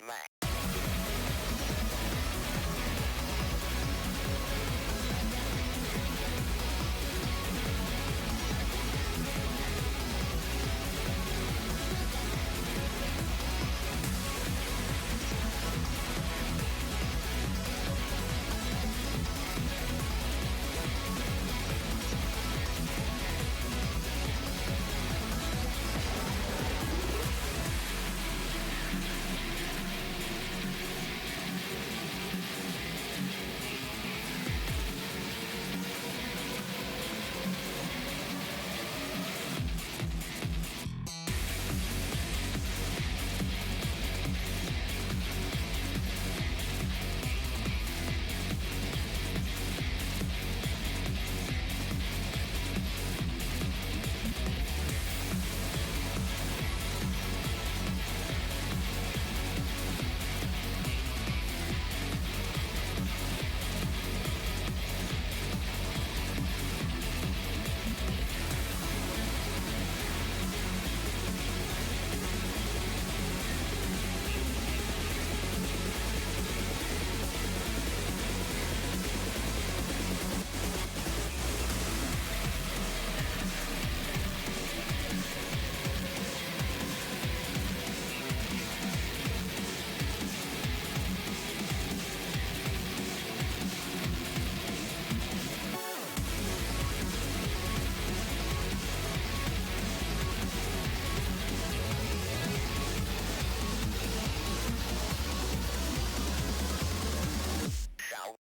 smack.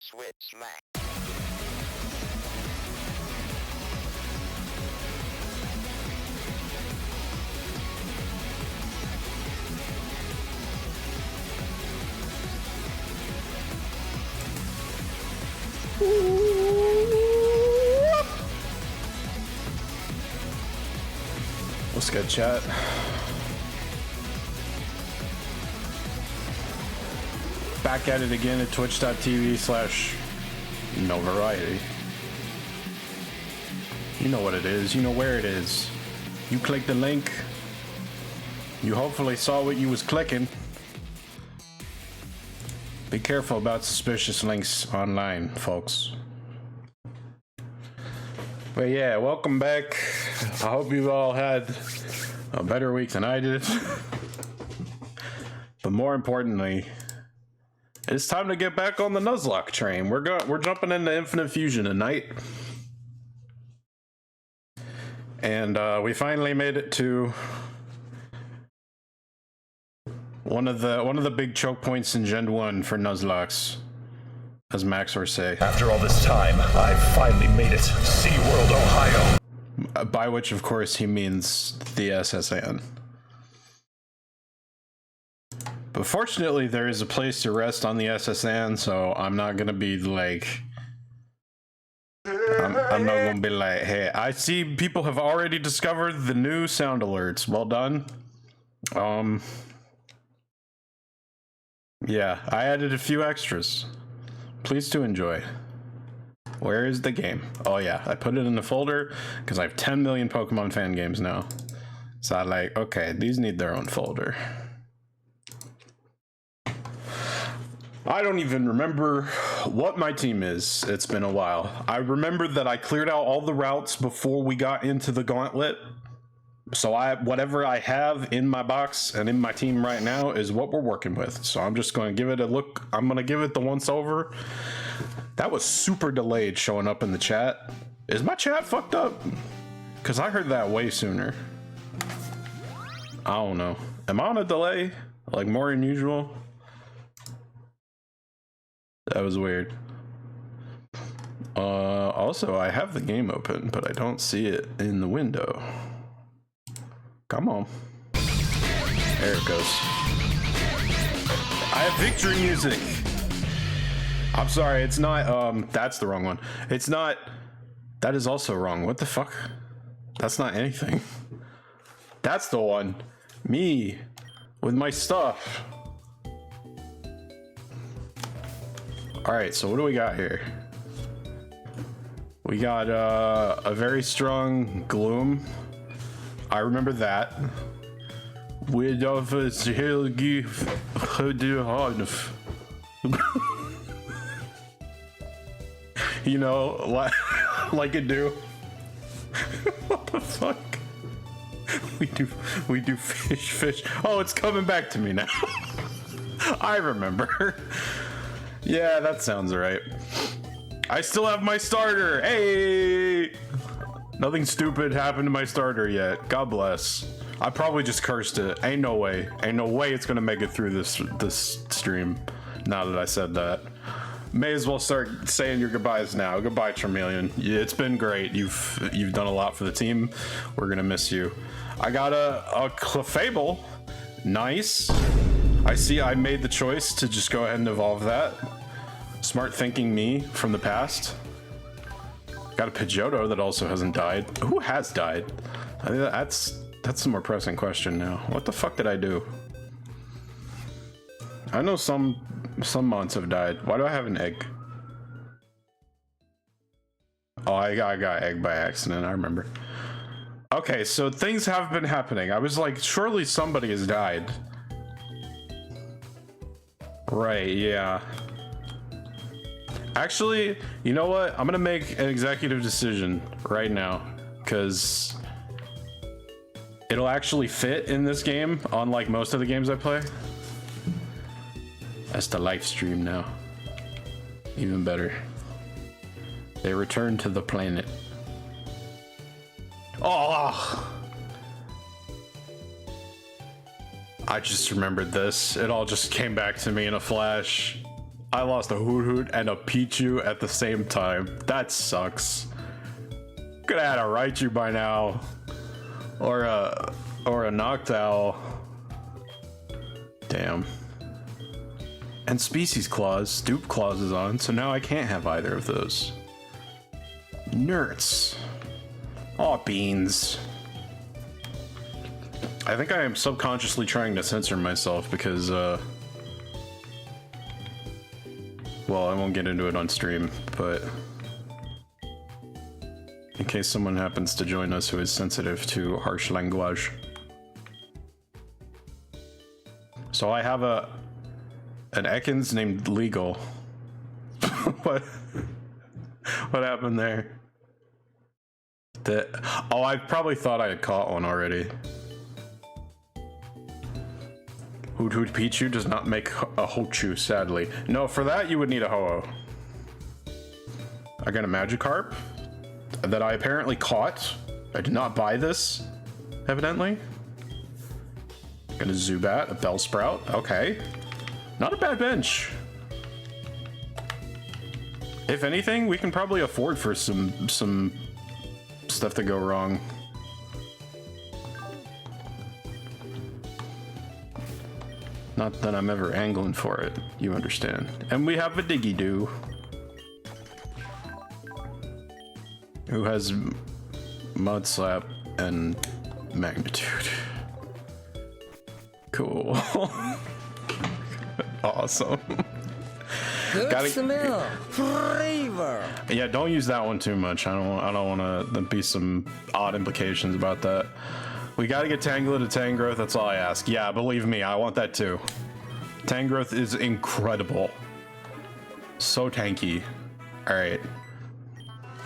Switch smack. What's good, chat? Back at it again at twitch.tv/novariety. You know what it is. You know where it is. You click the link. You hopefully saw what you was clicking. Be careful about suspicious links online, folks. But yeah, welcome back. I hope you've all had a better week than I did. But more importantly, it's time to get back on the Nuzlocke train. We're jumping into Infinite Fusion tonight. And we finally made it to one of the big choke points in Gen 1 for Nuzlocks, as Max would say. After all this time, I finally made it. SeaWorld, Ohio. By which, of course, he means the SSN. But fortunately, there is a place to rest on the SSN, so I'm not gonna be like... I'm not gonna be like, hey, I see people have already discovered the new sound alerts. Well done. Yeah, I added a few extras. Please to enjoy. Where is the game? Oh yeah, I put it in the folder because I have 10 million Pokemon fan games now. So I like, okay, these need their own folder. I don't even remember what my team is. It's been a while. I remember that I cleared out all the routes before we got into the gauntlet. So whatever I have in my box and in my team right now is what we're working with. So I'm just going to give it a look. I'm going to give it the once over. That was super delayed showing up in the chat. Is my chat fucked up? Because I heard that way sooner. I don't know. Am I on a delay? Like more than usual? That was weird. Also, I have the game open, but I don't see it in the window. Come on. There it goes. I have victory music. I'm sorry, it's not, that's the wrong one. It's not, that is also wrong. What the fuck? That's not anything. That's the one. Me, with my stuff. All right, so what do we got here? We got a very strong Gloom. I remember that. With of us Helgi Hanf. You know, like it do. What the fuck? We do fish. Oh, it's coming back to me now. I remember. Yeah, that sounds right. I still have my starter. Hey! Nothing stupid happened to my starter yet. God bless. I probably just cursed it. Ain't no way it's gonna make it through this stream. Now that I said that. May as well start saying your goodbyes now. Goodbye, Charmeleon. Yeah, it's been great. You've done a lot for the team. We're gonna miss you. I got a Clefable. Nice. I see I made the choice to just go ahead and evolve that. Smart thinking me from the past. Got a Pidgeotto that also hasn't died. Who has died? I think that's the more pressing question now. What the fuck did I do? I know some mons have died. Why do I have an egg? Oh, I got egg by accident, I remember. Okay, so things have been happening. I was like, surely somebody has died. Right, yeah. Actually, you know what? I'm gonna make an executive decision right now, because it'll actually fit in this game, unlike most of the games I play. That's the live stream now. Even better. They return to the planet. Oh! I just remembered this. It all just came back to me in a flash. I lost a Hoot and a Pichu at the same time. That sucks. Could have had a Raichu by now. Or a Noctowl. Damn. And Species Clause, Stoop Clause is on, so now I can't have either of those. Nerds. Aw, beans. I think I am subconsciously trying to censor myself because, well, I won't get into it on stream, but in case someone happens to join us who is sensitive to harsh language. So I have an Ekans named Legal. What happened there? Oh, I probably thought I had caught one already. Hoot Pichu does not make a Hochu, sadly. No, for that you would need a Ho-Oh. I got a Magikarp that I apparently caught. I did not buy this, evidently. Got a Zubat, a Bellsprout. Okay. Not a bad bench. If anything, we can probably afford for some stuff to go wrong. Not that I'm ever angling for it, you understand. And we have a Diggy-Doo, who has Mud Slap and Magnitude. Cool. Awesome. Good smell, flavor. Yeah, don't use that one too much. I don't want to be some odd implications about that. We got to get Tangela to Tangrowth. That's all I ask. Yeah, believe me, I want that too. Tangrowth is incredible. So tanky. All right.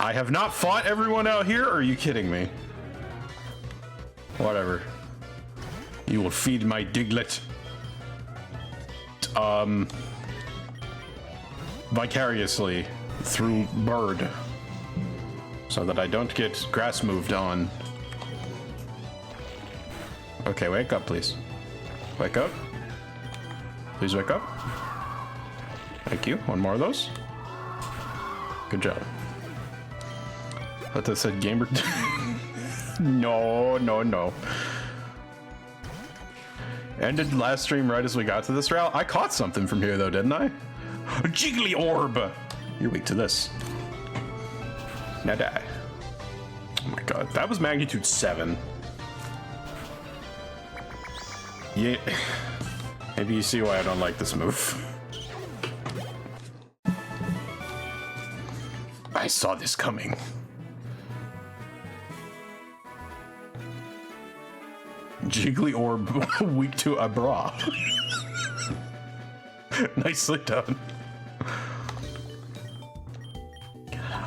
I have not fought everyone out here. Or are you kidding me? Whatever. You will feed my Diglett. Vicariously through Bird, so that I don't get grass moved on. Okay, wake up, please. Wake up. Please wake up. Thank you. One more of those. Good job. I thought that said gamer. No. Ended last stream right as we got to this route. I caught something from here though, didn't I? A Jiggly Orb! You're weak to this. Now die. Oh my god, that was magnitude 7. Yeah. Maybe you see why I don't like this move. I saw this coming. jiggly orb weak to a bra. Nicely done.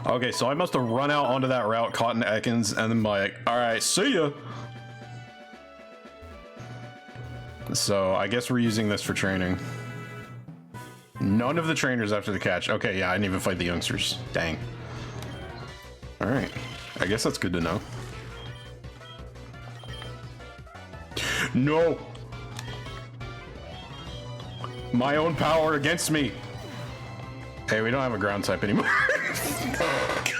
Okay, so I must have run out onto that route, caught in Ekans, and then like, alright, see ya! So, I guess we're using this for training. None of the trainers after the catch. Okay, yeah, I didn't even fight the youngsters. Dang. Alright. I guess that's good to know. No! My own power against me! Hey, we don't have a ground type anymore.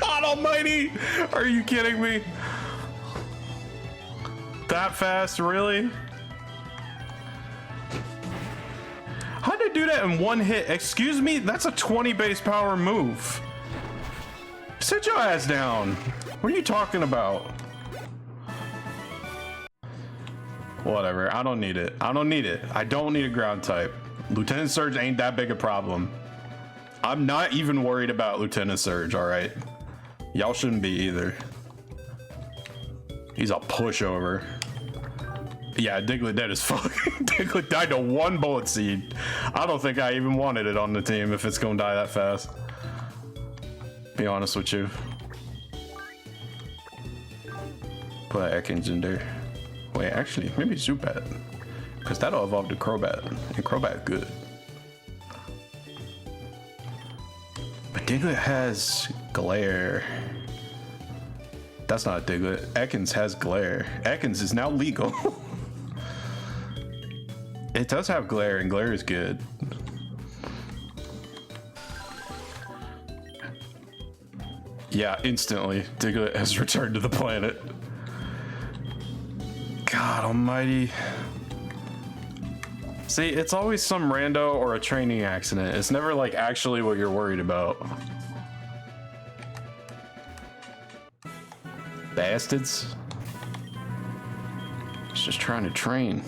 God almighty! Are you kidding me? That fast, really? How'd I do that in one hit? Excuse me? That's a 20 base power move. Sit your ass down. What are you talking about? Whatever, I don't need it. I don't need it. I don't need a ground type. Lieutenant Surge ain't that big a problem. I'm not even worried about Lieutenant Surge, alright? Y'all shouldn't be either. He's a pushover. Yeah, Diglett dead as fuck. Diglett died to one bullet seed. I don't think I even wanted it on the team if it's gonna die that fast. Be honest with you. Put Ekans in there. Wait, actually, maybe Zubat. Because that'll evolve to Crobat. And Crobat good. But Diglett has Glare. That's not Diglett. Ekans has Glare. Ekans is now legal. It does have Glare, and Glare is good. Yeah, instantly, Diglett has returned to the planet. God almighty. See, it's always some rando or a training accident. It's never like actually what you're worried about. Bastards. It's just trying to train.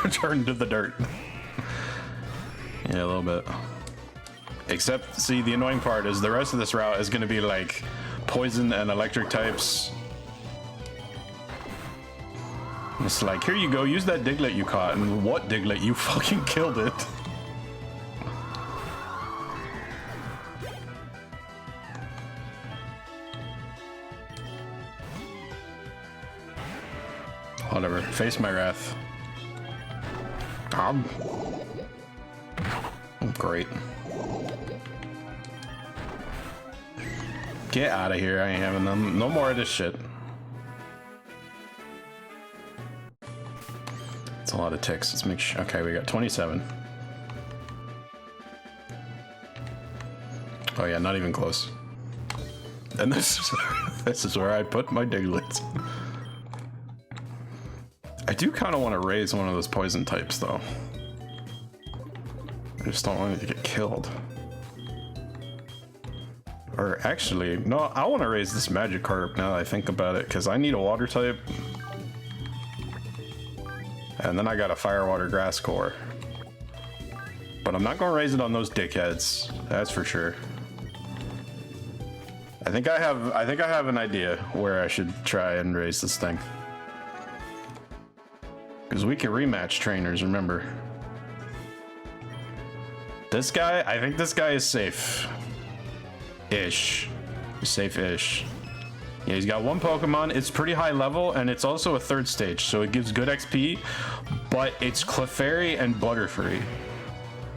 Return to the dirt. Yeah, a little bit. Except, see, the annoying part is the rest of this route is going to be like poison and electric types. It's like, here you go, use that Diglett you caught, and what Diglett? You fucking killed it. Whatever, face my wrath. Great. Get out of here, I ain't having them. No more of this shit. It's a lot of ticks. Let's make sure. Okay, we got 27. Oh yeah, not even close. And this is where I put my Diglett. I do kind of want to raise one of those poison types, though. I just don't want it to get killed. Or actually, no, I want to raise this Magikarp now that I think about it, because I need a water type. And then I got a Fire, Water, Grass core. But I'm not going to raise it on those dickheads, that's for sure. I think I have an idea where I should try and raise this thing. Because we can rematch trainers, remember. This guy, I think this guy is safe. Ish. Safe-ish. Yeah, he's got one Pokemon, it's pretty high level, and it's also a 3rd stage, so it gives good XP, but it's Clefairy and Butterfree.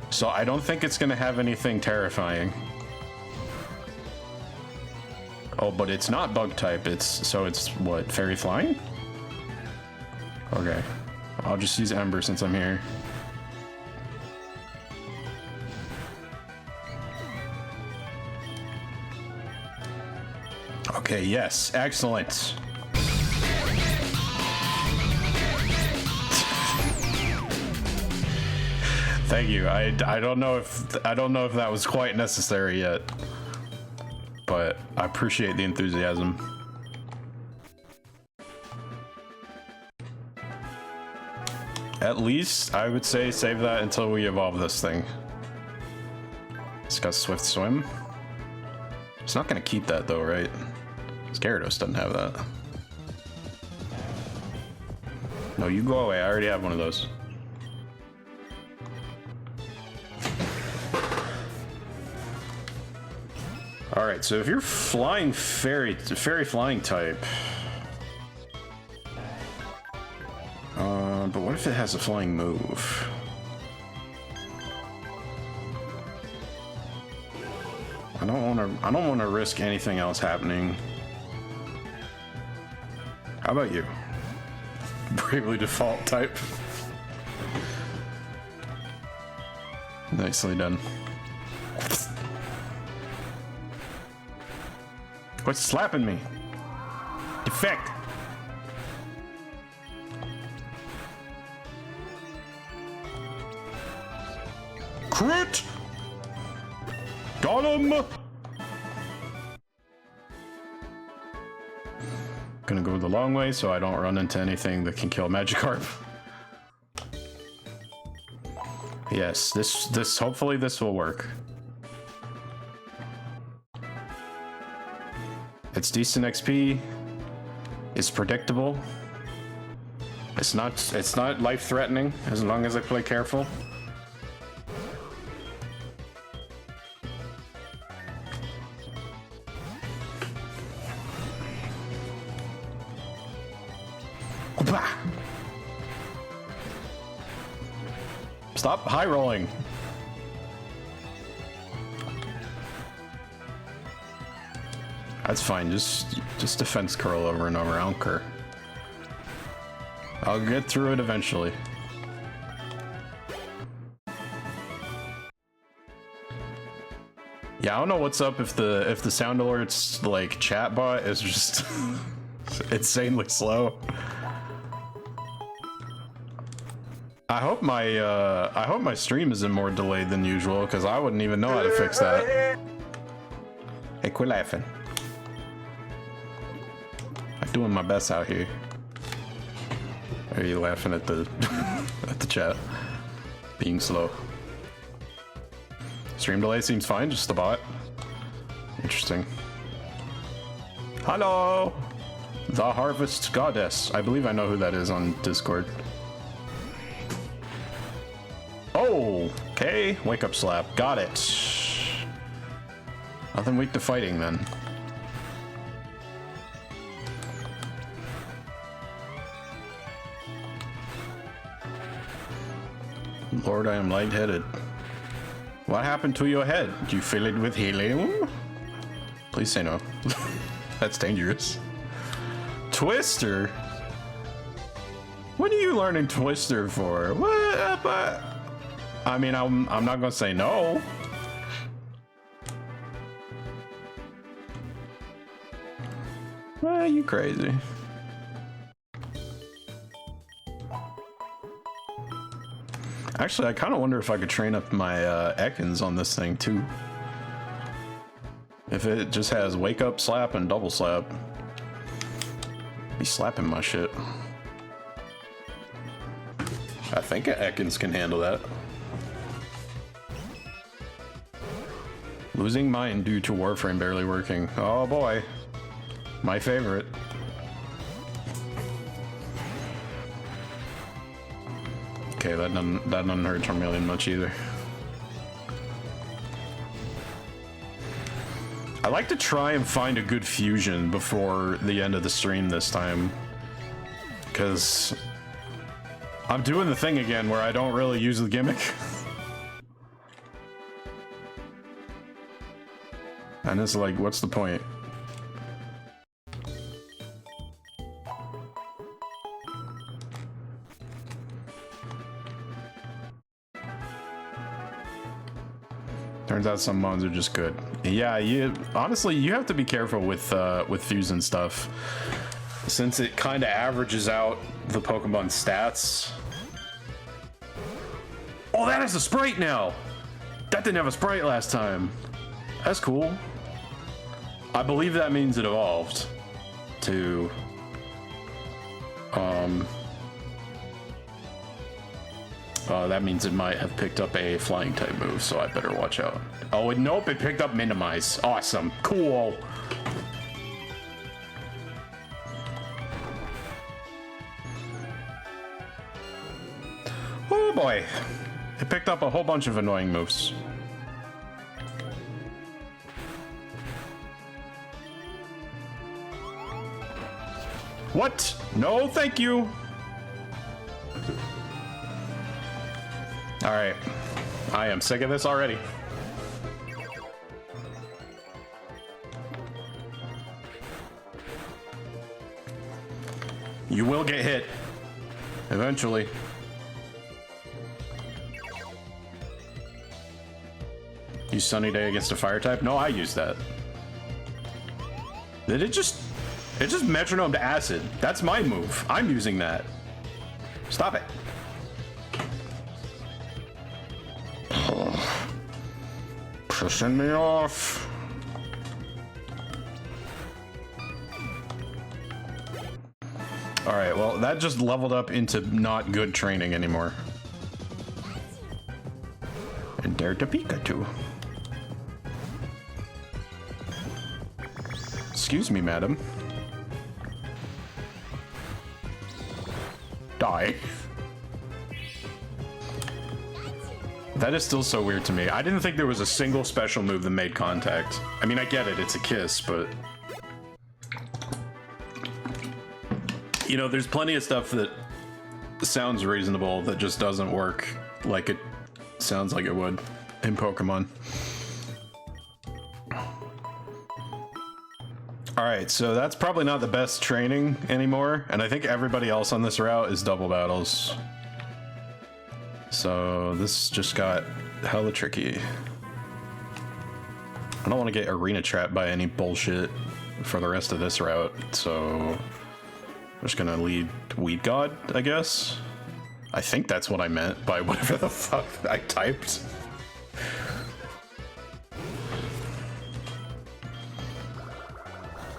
So I don't think it's gonna have anything terrifying. Oh, but it's not bug type, it's what, Fairy Flying? Okay. I'll just use Ember since I'm here. Okay, yes, excellent. Thank you. I don't know if that was quite necessary yet, but I appreciate the enthusiasm. At least I would say save that until we evolve this thing. It's got Swift Swim. It's not gonna keep that though, right? Gyarados doesn't have that. No, you go away. I already have one of those. Alright, so if you're flying fairy flying type. But what if it has a flying move? I don't wanna risk anything else happening. How about you? Bravely default type. Nicely done. Quit slapping me. Defect. Crit. Got him. Gonna go the long way so I don't run into anything that can kill Magikarp. Yes, this hopefully this will work. It's decent XP. It's predictable. It's not life-threatening as long as I play careful. Stop high rolling. That's fine. Just defense curl over and over. I don't care. I'll get through it eventually. Yeah, I don't know what's up if the sound alerts like chatbot is just insanely slow. I hope my stream isn't more delayed than usual, because I wouldn't even know how to fix that. Hey, quit laughing. I'm doing my best out here. Are you laughing at the at the chat being slow? Stream delay seems fine, just the bot. Interesting. Hello, the Harvest Goddess. I believe I know who that is on Discord. Oh, okay. Wake up slap. Got it. Nothing weak to fighting then. Lord, I am lightheaded. What happened to your head? Do you fill it with helium? Please say no. That's dangerous. Twister? What are you learning Twister for? What? I mean, I'm not gonna say no. Well, you crazy. Actually, I kind of wonder if I could train up my Ekans on this thing too. If it just has wake up, slap, and double slap. Be slapping my shit. I think Ekans can handle that. Losing mine due to Warframe barely working. Oh boy. My favorite. Okay, that doesn't hurt Charmeleon much either. I like to try and find a good fusion before the end of the stream this time. Because I'm doing the thing again where I don't really use the gimmick. And it's like, what's the point? Turns out some mods are just good. Yeah, honestly, you have to be careful with fusion stuff, since it kind of averages out the Pokemon stats. Oh, that has a sprite now. That didn't have a sprite last time. That's cool. I believe that means it evolved to that means it might have picked up a flying type move, so I better watch out. Oh, nope, it picked up minimize. Awesome. Cool. boy. It picked up a whole bunch of annoying moves. What? No, thank you. All right. I am sick of this already. You will get hit. Eventually. Use Sunny Day against a fire type? No, I use that. Did it just... It just metronome to acid. That's my move. I'm using that. Stop it. Pissing me off. Alright, well, that just leveled up into not good training anymore. And dare to Pikachu. Excuse me, madam. Die. That is still so weird to me. I didn't think there was a single special move that made contact. I mean, I get it, it's a kiss, but... You know, there's plenty of stuff that sounds reasonable that just doesn't work like it sounds like it would in Pokemon. Alright, so that's probably not the best training anymore, and I think everybody else on this route is double battles. So this just got hella tricky. I don't want to get arena trapped by any bullshit for the rest of this route, so I'm just gonna lead Weed God, I guess. I think that's what I meant by whatever the fuck I typed.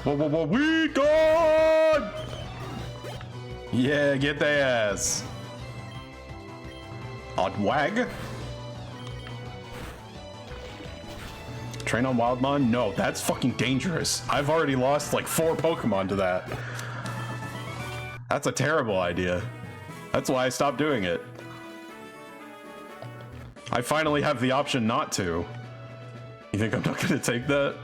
Whoa, Weed God! Yeah, get their ass. Odd wag. Train on Wildmon? No, that's fucking dangerous. I've already lost like 4 Pokemon to that. That's a terrible idea. That's why I stopped doing it. I finally have the option not to. You think I'm not gonna take that?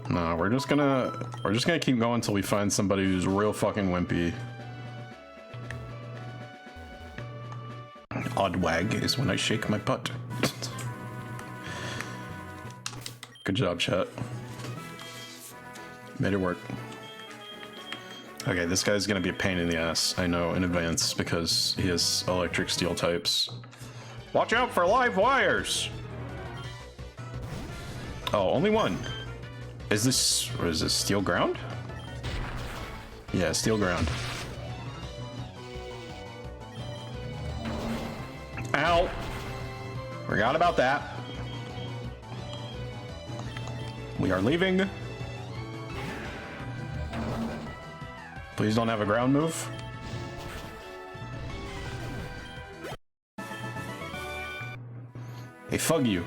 No, we're just gonna keep going until we find somebody who's real fucking wimpy. Odd wag is when I shake my butt. Good job, chat. Made it work. Okay, this guy's gonna be a pain in the ass, I know in advance, because he has electric steel types. Watch out for live wires! Oh, only one. Is this steel ground? Yeah, steel ground. Ow! Forgot about that. We are leaving. Please don't have a ground move. Hey, fuck you.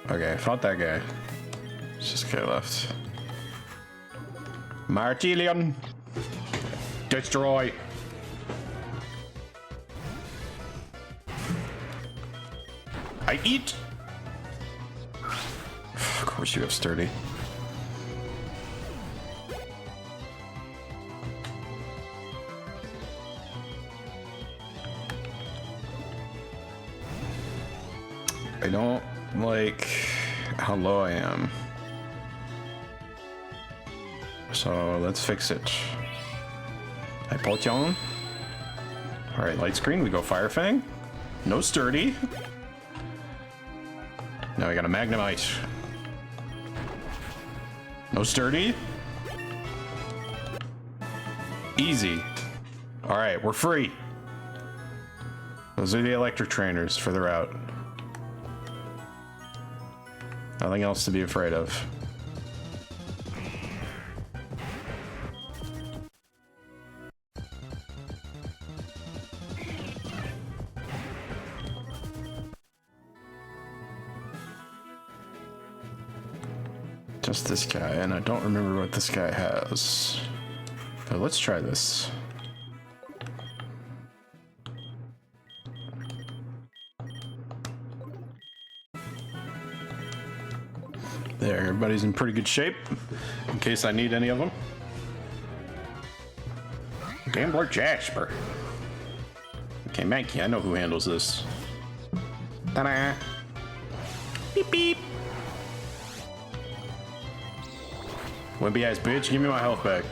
Okay, fought that guy. It's just a guy left. Martelion! Destroy! I eat! Of course you have sturdy. I don't like how low I am. So let's fix it. I Potion. Alright, light screen, we go Fire Fang. No sturdy. Now we got a Magnemite. No sturdy. Easy. Alright, we're free. Those are the electric trainers for the route. Nothing else to be afraid of. Just this guy, and I don't remember what this guy has. So let's try this. There, everybody's in pretty good shape, in case I need any of them. Gambler Jasper. Okay, Mankey, I know who handles this. Ta-da! Beep beep! Wimpy ass bitch, give me my health back.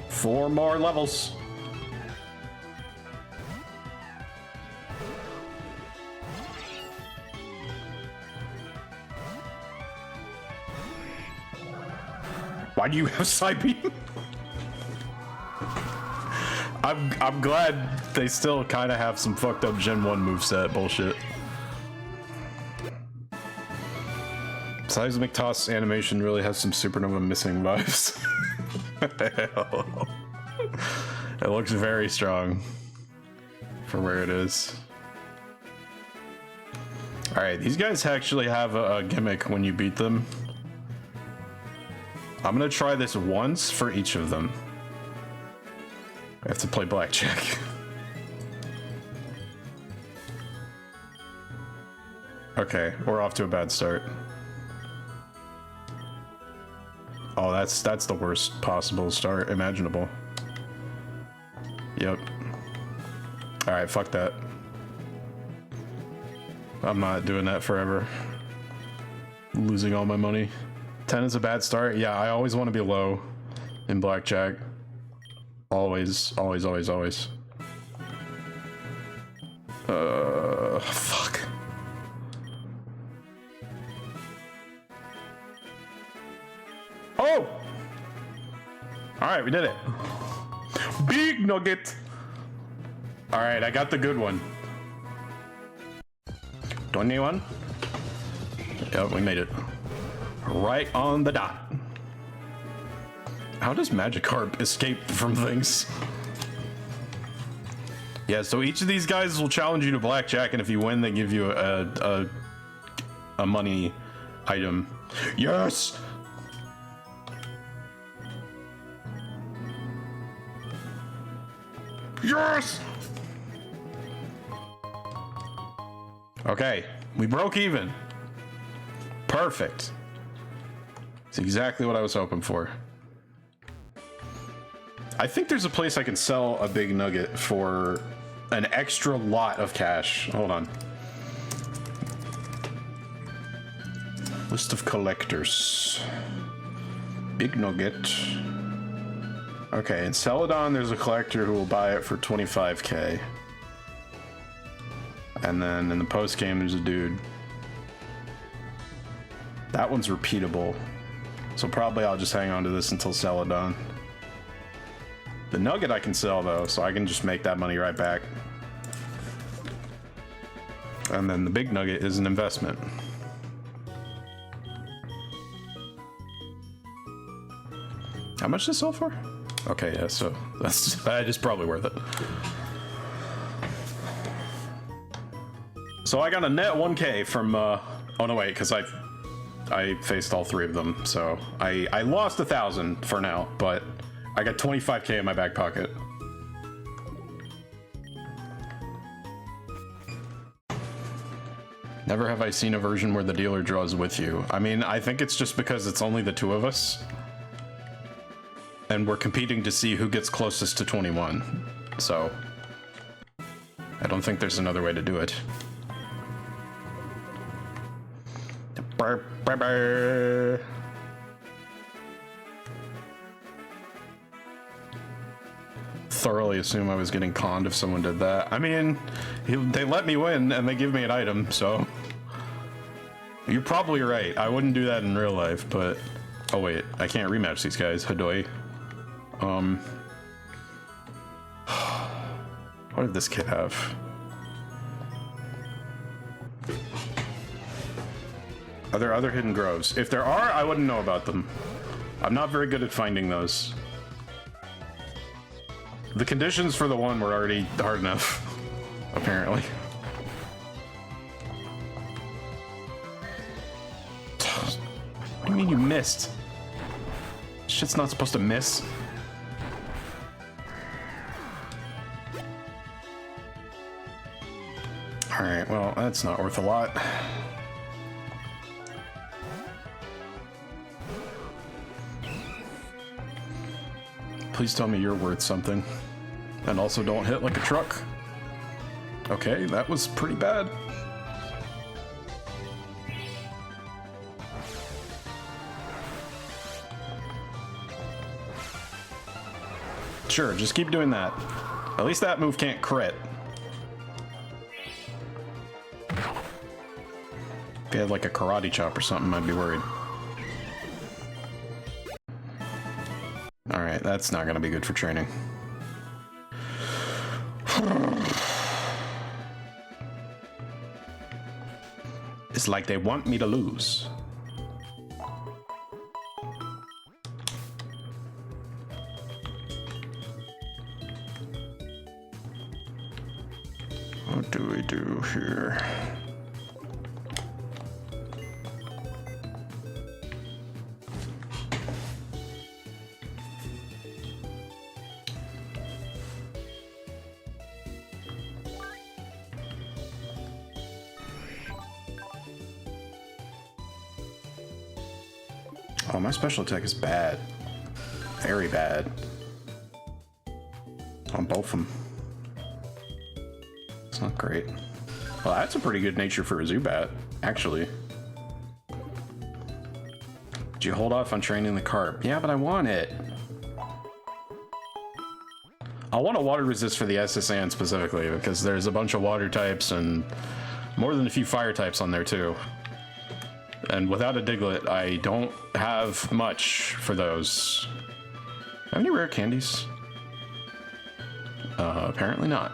4 more levels. Why do you have side beam? I'm glad they still kind of have some fucked up Gen 1 moveset bullshit. Seismic Toss animation really has some Supernova missing vibes. It looks very strong for where it is. Alright, these guys actually have a gimmick when you beat them. I'm gonna try this once for each of them. I have to play blackjack. Okay, we're off to a bad start. Oh, that's the worst possible start imaginable. Yep. Alright, fuck that. I'm not doing that forever. Losing all my money. 10 is a bad start. Yeah, I always want to be low in blackjack. Always, always, always, always. Fuck. Oh! Alright, we did it. Big nugget! Alright, I got the good one. 21? Yep, we made it. Right on the dot. How does Magikarp escape from things? Yeah, so each of these guys will challenge you to blackjack, and if you win, they give you a money item. Yes! Yes! Okay, we broke even. Perfect. It's exactly what I was hoping for. I think there's a place I can sell a big nugget for an extra lot of cash. Hold on. List of collectors. Big nugget. Okay, in Celadon, there's a collector who will buy it for 25k. And then in the post game, there's a dude. That one's repeatable. So probably I'll just hang on to this until Celadon. The nugget I can sell though, so I can just make that money right back. And then the big nugget is an investment. How much does this sell for? Okay, yeah, so that is probably worth it. So I got a net 1k from, oh no wait, because I faced all 3 of them, so I lost 1,000 for now, but I got 25k in my back pocket. Never have I seen a version where the dealer draws with you. I mean, I think it's just because it's only the 2 of us. And we're competing to see who gets closest to 21. So, I don't think there's another way to do it. Thoroughly assume I was getting conned if someone did that. I mean, they let me win and they give me an item, so you're probably right. I wouldn't do that in real life, but oh wait, I can't rematch these guys. Hadoi. What did this kid have? Are there other hidden groves? If there are, I wouldn't know about them. I'm not very good at finding those. The conditions for the one were already hard enough, apparently. What do you mean you missed? shit's not supposed to miss. Alright, well, that's not worth a lot. Please tell me you're worth something. And also don't hit like a truck. Okay, that was pretty bad. Sure, just keep doing that. At least that move can't crit. If he had like a karate chop or something, I'd be worried. Alright, that's not gonna be good for training. It's like they want me to lose. What do we do here? Oh, my special attack is bad. Very bad. On both of them. It's not great. Well, that's a pretty good nature for a Zubat, actually. Did you hold off on training the carp? Yeah, but I want it. I want a water resist for the SSN specifically, because there's a bunch of water types and more than a few fire types on there too. And without a Diglett, I don't have much for those. Have any rare candies? Apparently not.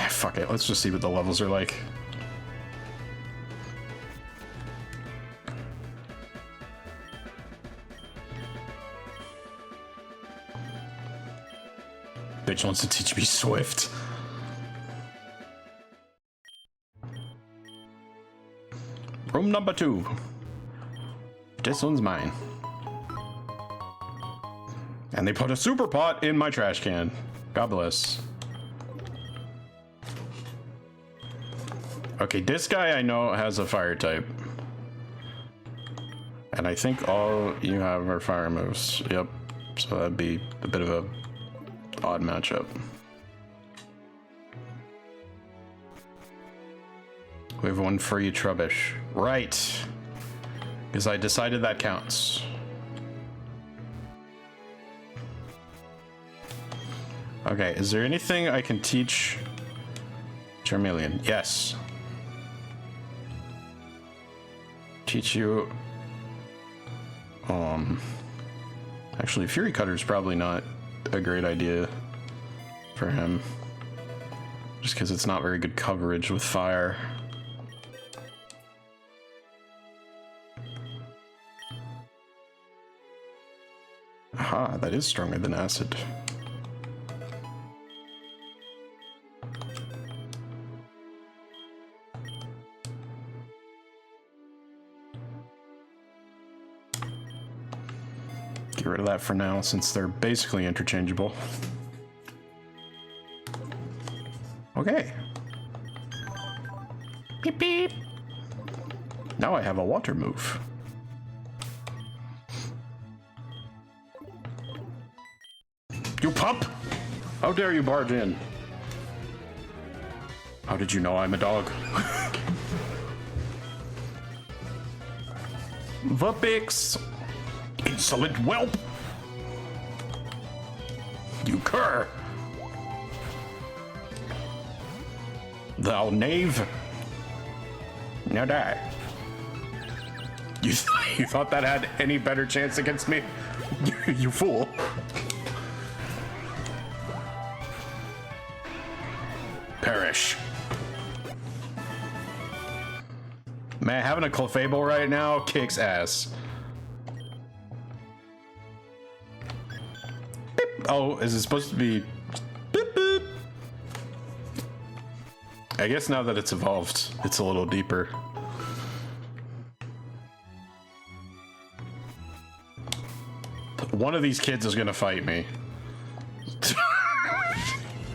Fuck it, let's just see what the levels are like. Bitch wants to teach me Swift. Room number 2. This one's mine. And they put a super pot in my trash can. God bless. Okay, this guy I know has a fire type. And I think all you have are fire moves. Yep. So that'd be a bit of a odd matchup. We have one for you, Trubbish. Right. Because I decided that counts. Okay, is there anything I can teach Charmeleon? Yes. Teach you... Actually, Fury Cutter is probably not a great idea for him. Just because it's not very good coverage with fire. Aha, that is stronger than acid. Get rid of that for now, since they're basically interchangeable. Okay. Beep beep. Now I have a water move. You pup! How dare you barge in? How did you know I'm a dog? Vupix! Insolent whelp! You cur! Thou knave! Now die. You thought that had any better chance against me? You fool. Perish. Man, having a Clefable right now kicks ass. Beep. Oh, is it supposed to be I guess now that it's evolved, it's a little deeper. One of these kids is gonna fight me.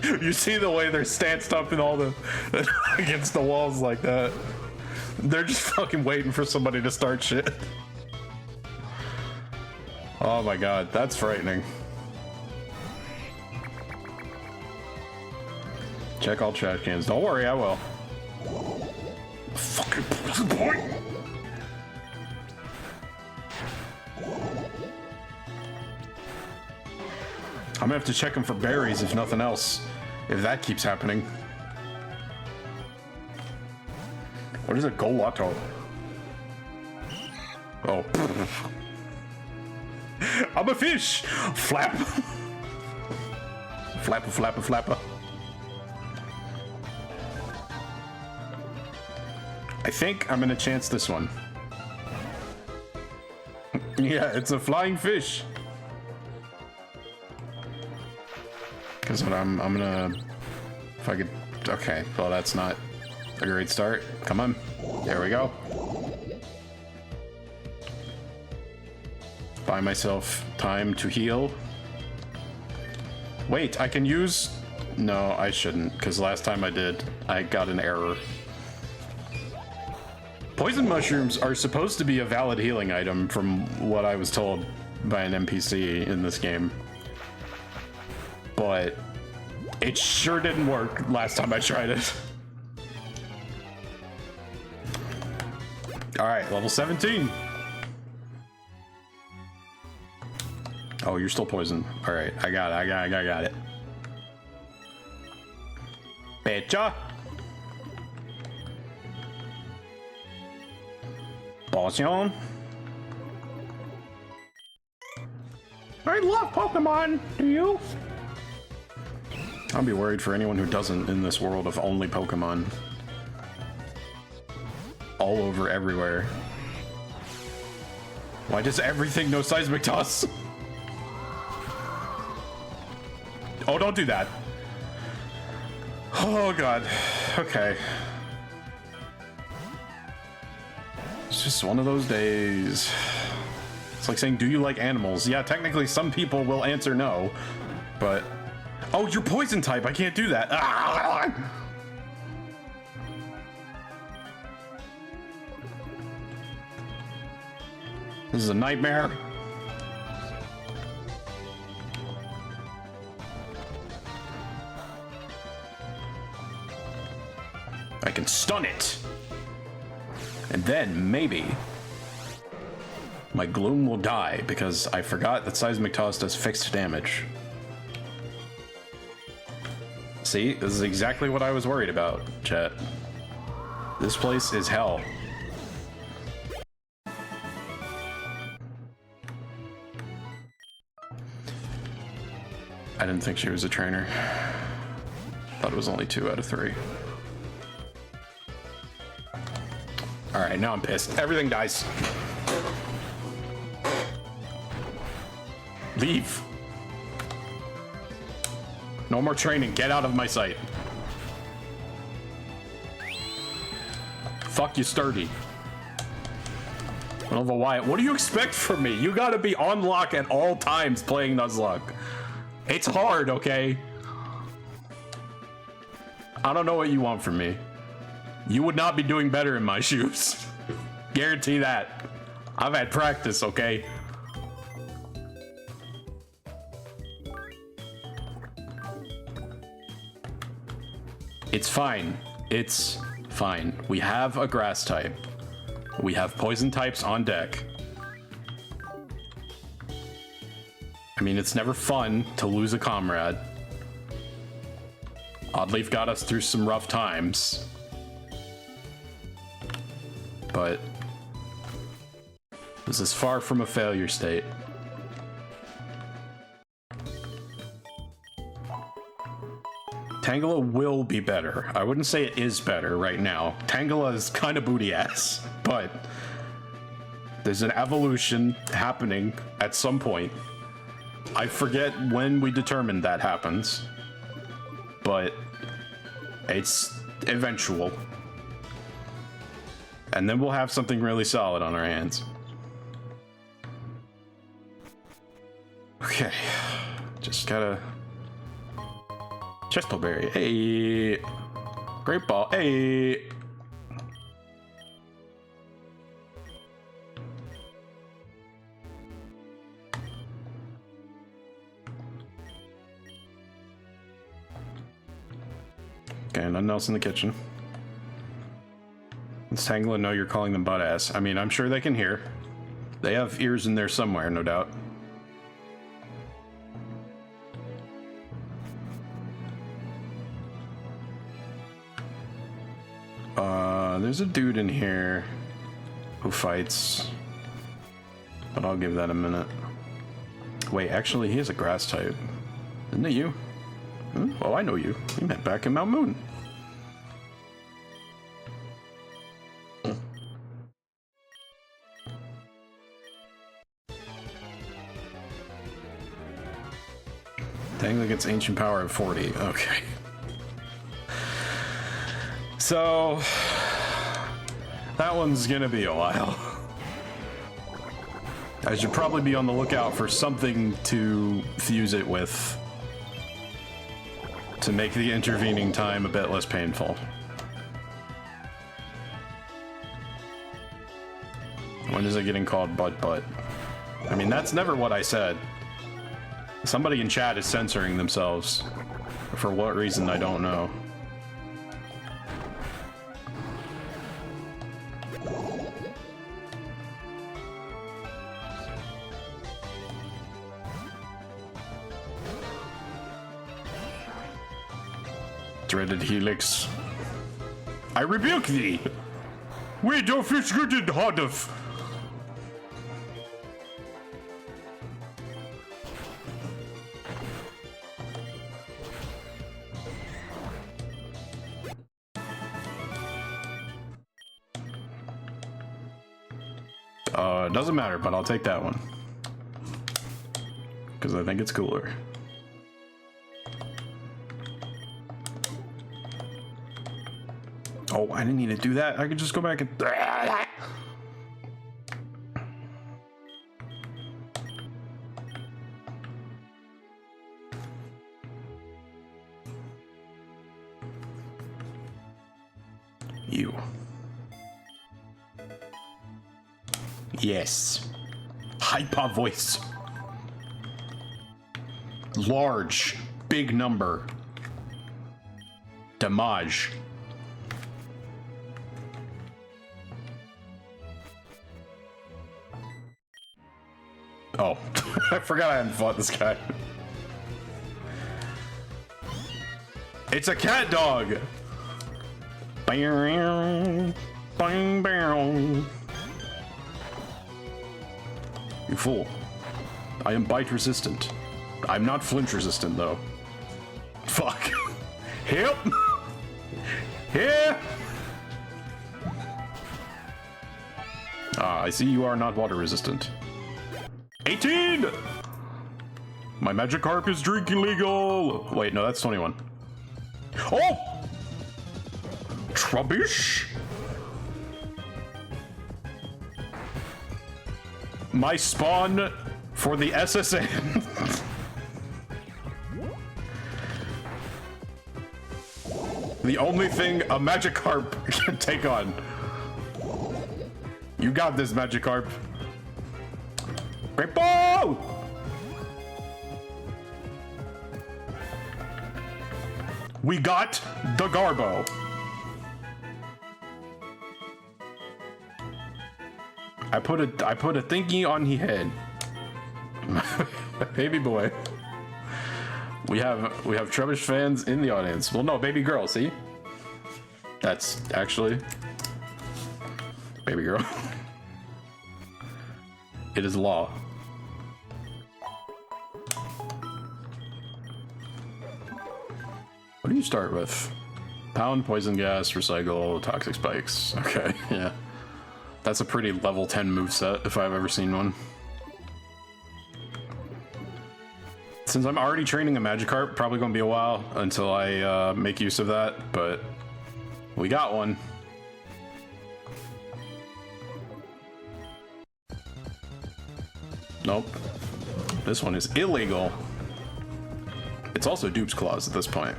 You see the way they're stanced up in all the against the walls like that. They're just fucking waiting for somebody to start shit. Oh my god, that's frightening. Check all trash cans. Don't worry, I will. Fucking boy. I'm gonna have to check them for berries if nothing else. If that keeps happening. What is a golato? Oh. I'm a fish! Flap! Flappa, flappa, flappa. I think I'm gonna chance this one. Yeah, it's a flying fish. Because what I'm gonna... If I could... Okay, well that's not a great start. Come on. There we go. Buy myself time to heal. Wait, I can use... No, I shouldn't, because last time I did, I got an error. Poison mushrooms are supposed to be a valid healing item from what I was told by an NPC in this game. But it sure didn't work last time I tried it. All right, level 17. Oh, you're still poisoned. All right, I got it. Betcha. Potion. I love Pokemon. Do you? I'll be worried for anyone who doesn't in this world of only Pokemon. All over, everywhere. Why does everything know seismic toss? Oh, don't do that. Oh, God. Okay. It's just one of those days. It's like saying, do you like animals? Yeah, technically some people will answer no, but... Oh, you're poison type. I can't do that. Ah! This is a nightmare. I can stun it. And then, maybe, my Gloom will die because I forgot that Seismic Toss does fixed damage. See, this is exactly what I was worried about, chat. This place is hell. I didn't think she was a trainer. Thought it was only 2 out of 3. Alright, now I'm pissed. Everything dies. Leave. No more training. Get out of my sight. Fuck you, Sturdy. I don't know why. What do you expect from me? You gotta be on lock at all times playing Nuzlocke. It's hard, okay? I don't know what you want from me. You would not be doing better in my shoes. Guarantee that. I've had practice, okay? It's fine. It's fine. We have a grass type. We have poison types on deck. I mean, it's never fun to lose a comrade. Oddleaf got us through some rough times. But this is far from a failure state. Tangela will be better. I wouldn't say it is better right now. Tangela is kind of booty ass, but there's an evolution happening at some point. I forget when we determined that happens, but it's eventual. And then we'll have something really solid on our hands. Okay. Just gotta... Chestleberry, hey! Great ball, hey! Okay, nothing else in the kitchen. Does Tangela know you're calling them butt ass? I mean, I'm sure they can hear. They have ears in there somewhere, no doubt. There's a dude in here who fights, but I'll give that a minute. Wait, actually, he is a grass type. Isn't it you? Hmm? Oh, I know you. We met back in Mount Moon. Tangela gets ancient power at 40. Okay. So... that one's gonna be a while. I should probably be on the lookout for something to fuse it with to make the intervening time a bit less painful. When is it getting called butt? I mean, that's never what I said. Somebody in chat is censoring themselves. For what reason, I don't know. Dreaded Helix. I rebuke thee! We don't fish good and hard of. It doesn't matter, but I'll take that one. Because I think it's cooler. Oh, I didn't need to do that. I could just go back and... You. Yes. Hyper voice. Large. Big number. Damage. Oh, I forgot I hadn't fought this guy. It's a cat dog. Bang, bang, bang. You fool. I am bite resistant. I'm not flinch resistant though. Fuck. Help! Here! Ah, I see you are not water resistant. 18! My Magikarp is drinking legal! Wait, no, that's 21. Oh! Trubbish? My spawn for the SSN. The only thing a Magikarp can take on. You got this, Magikarp. Great ball! We got the Garbo. I put a thingy on his head. Baby boy. We have Trubbish fans in the audience. Well, no, baby girl. See, that's actually baby girl. It is law. What do you start with? Pound, poison gas, recycle, toxic spikes. Okay, yeah. That's a pretty level 10 moveset if I've ever seen one. Since I'm already training a Magikarp, probably gonna be a while until I make use of that, but we got one. Nope. This one is illegal. It's also Dupe's Claws at this point.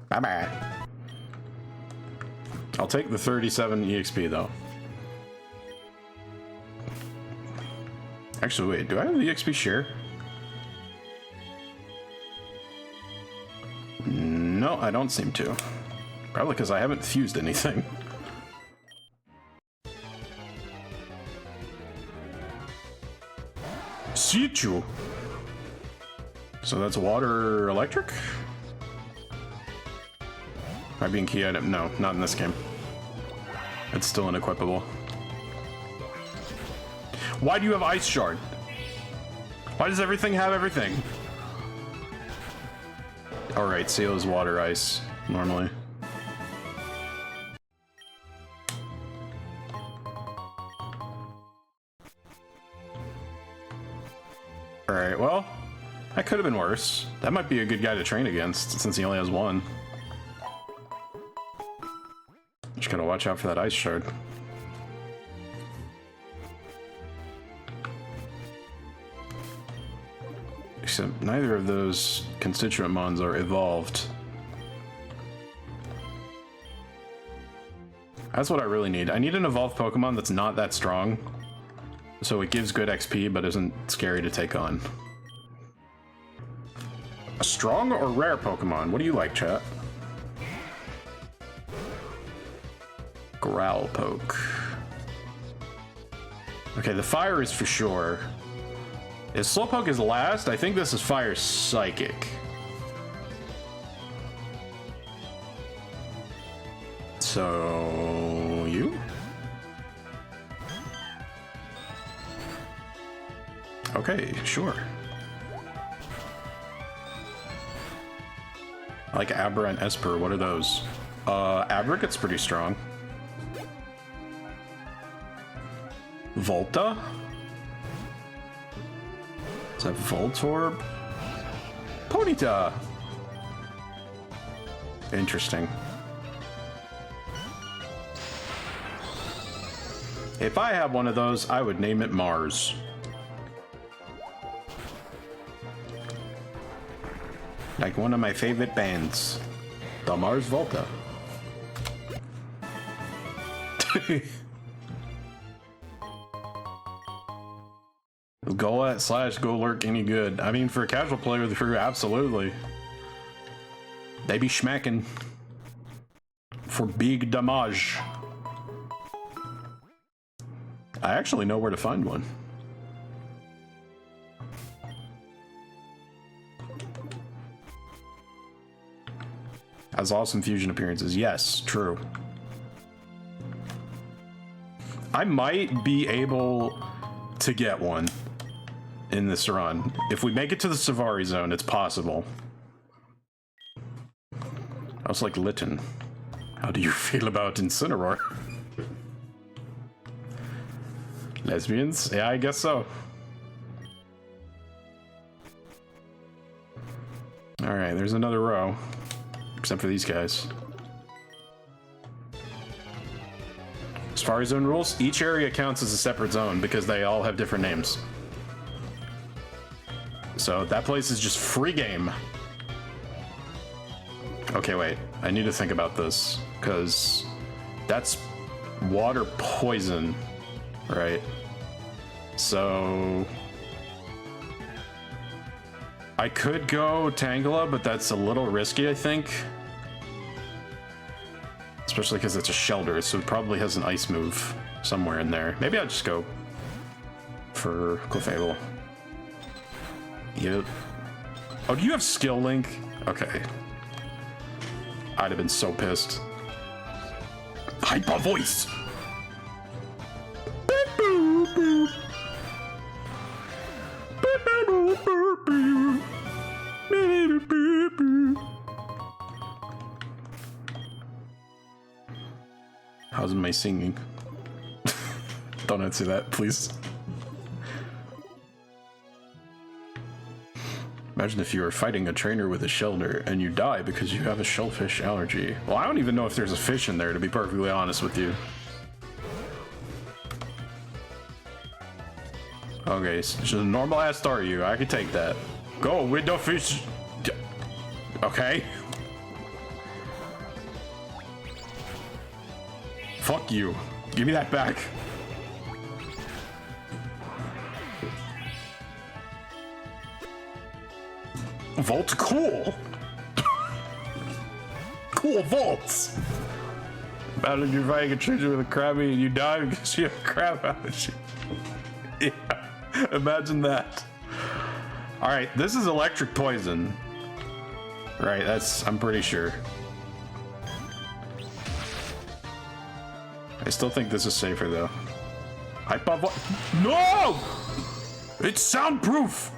Bye-bye. I'll take the 37 EXP though. Actually, wait, do I have the EXP share? No, I don't seem to. Probably because I haven't fused anything. Sichu. So that's water electric? Am I being key item? No, not in this game. It's still unequipable. Why do you have Ice Shard? Why does everything have everything? Alright, Seal is water ice, normally. Alright, well, that could have been worse. That might be a good guy to train against, since he only has one. Just gotta watch out for that Ice Shard. Except neither of those constituent mons are evolved. That's what I really need. I need an evolved Pokemon that's not that strong. So it gives good XP, but isn't scary to take on. A strong or rare Pokemon? What do you like, chat? Growlpoke. Okay, the fire is for sure. If Slowpoke is last, I think this is Fire Psychic. So... you? Okay, sure. I like Abra and Esper, what are those? Abra gets pretty strong. Volta? Is that Voltorb? Ponyta! Interesting. If I had one of those, I would name it Mars. Like one of my favorite bands. The Mars Volta. Golett / Golurk any good? I mean, for a casual player of the crew, absolutely. They be schmacking for big damage. I actually know where to find one. Has awesome fusion appearances. Yes, true. I might be able to get one in this run. If we make it to the Savari zone, it's possible. I was like, Litten, how do you feel about Incineroar? Lesbians? Yeah, I guess so. Alright, there's another row. Except for these guys. Safari Zone rules, each area counts as a separate zone because they all have different names. So that place is just free game. Okay, wait. I need to think about this because that's water poison, right? So I could go Tangela, but that's a little risky, I think. Especially because it's a Shelter, so it probably has an ice move somewhere in there. Maybe I'll just go for Clefable. Yep. Oh, do you have Skill Link? Okay. I'd have been so pissed. Hyper Voice! How's my singing? Don't answer that, please. Imagine if you were fighting a trainer with a shelter and you die because you have a shellfish allergy. Well, I don't even know if there's a fish in there, to be perfectly honest with you. Okay, so just a normal ass Staryu. I could take that. Go with the fish. Okay. Fuck you. Give me that back. Volt cool. Cool volts. Imagine you're fighting a trainer with a crabby and you die because you have a crab allergy. Yeah, imagine that. All right, this is electric poison. Right, I'm pretty sure. I still think this is safer though. No! It's soundproof!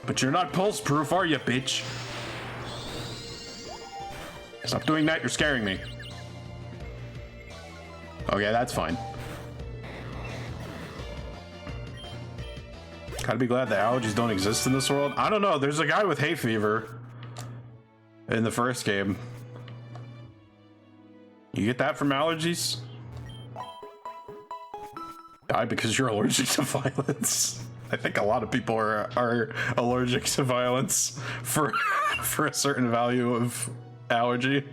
But you're not pulse proof, are you, bitch? Stop doing that, you're scaring me. Okay, that's fine. Gotta be glad the allergies don't exist in this world. I don't know, there's a guy with hay fever in the first game. You get that from allergies? Die because you're allergic to violence. I think a lot of people are allergic to violence for a certain value of allergy.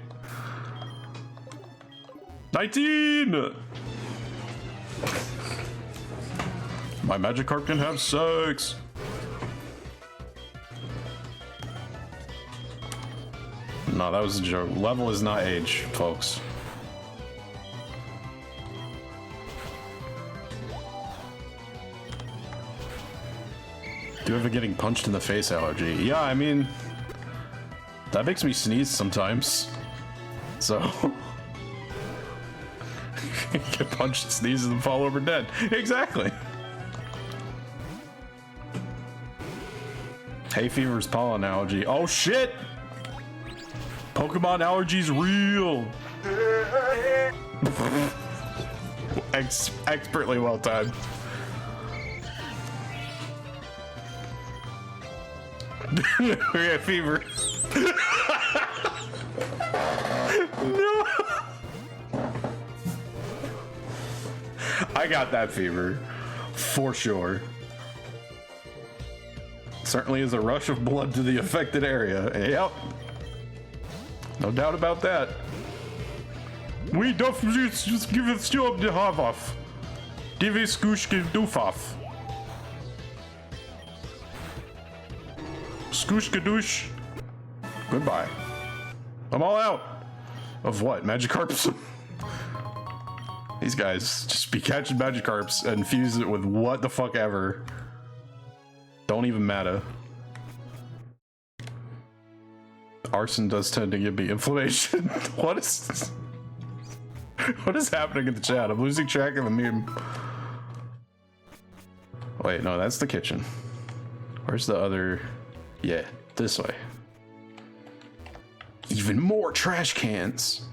19! My Magikarp can have sex. No, that was a joke. Level is not age, folks. Do you have a getting punched in the face allergy? Yeah, I mean, that makes me sneeze sometimes. So, get punched, sneeze, and fall over dead. Exactly. Hay fever's pollen allergy. Oh shit! Pokemon allergy's real. Expertly well timed. We got fever. No. I got that fever for sure. Certainly is a rush of blood to the affected area. Yep. No doubt about that. We don't just give it still the half off. Give it skushke doof off. Skoosh-kadoosh. Goodbye. I'm all out. Of what? Magikarps? These guys just be catching Magikarps and fuse it with what the fuck ever. Don't even matter. Arson does tend to give me inflammation. What is happening in the chat? I'm losing track of the meme. Wait, no, that's the kitchen. Where's the other... Yeah, this way. Even more trash cans.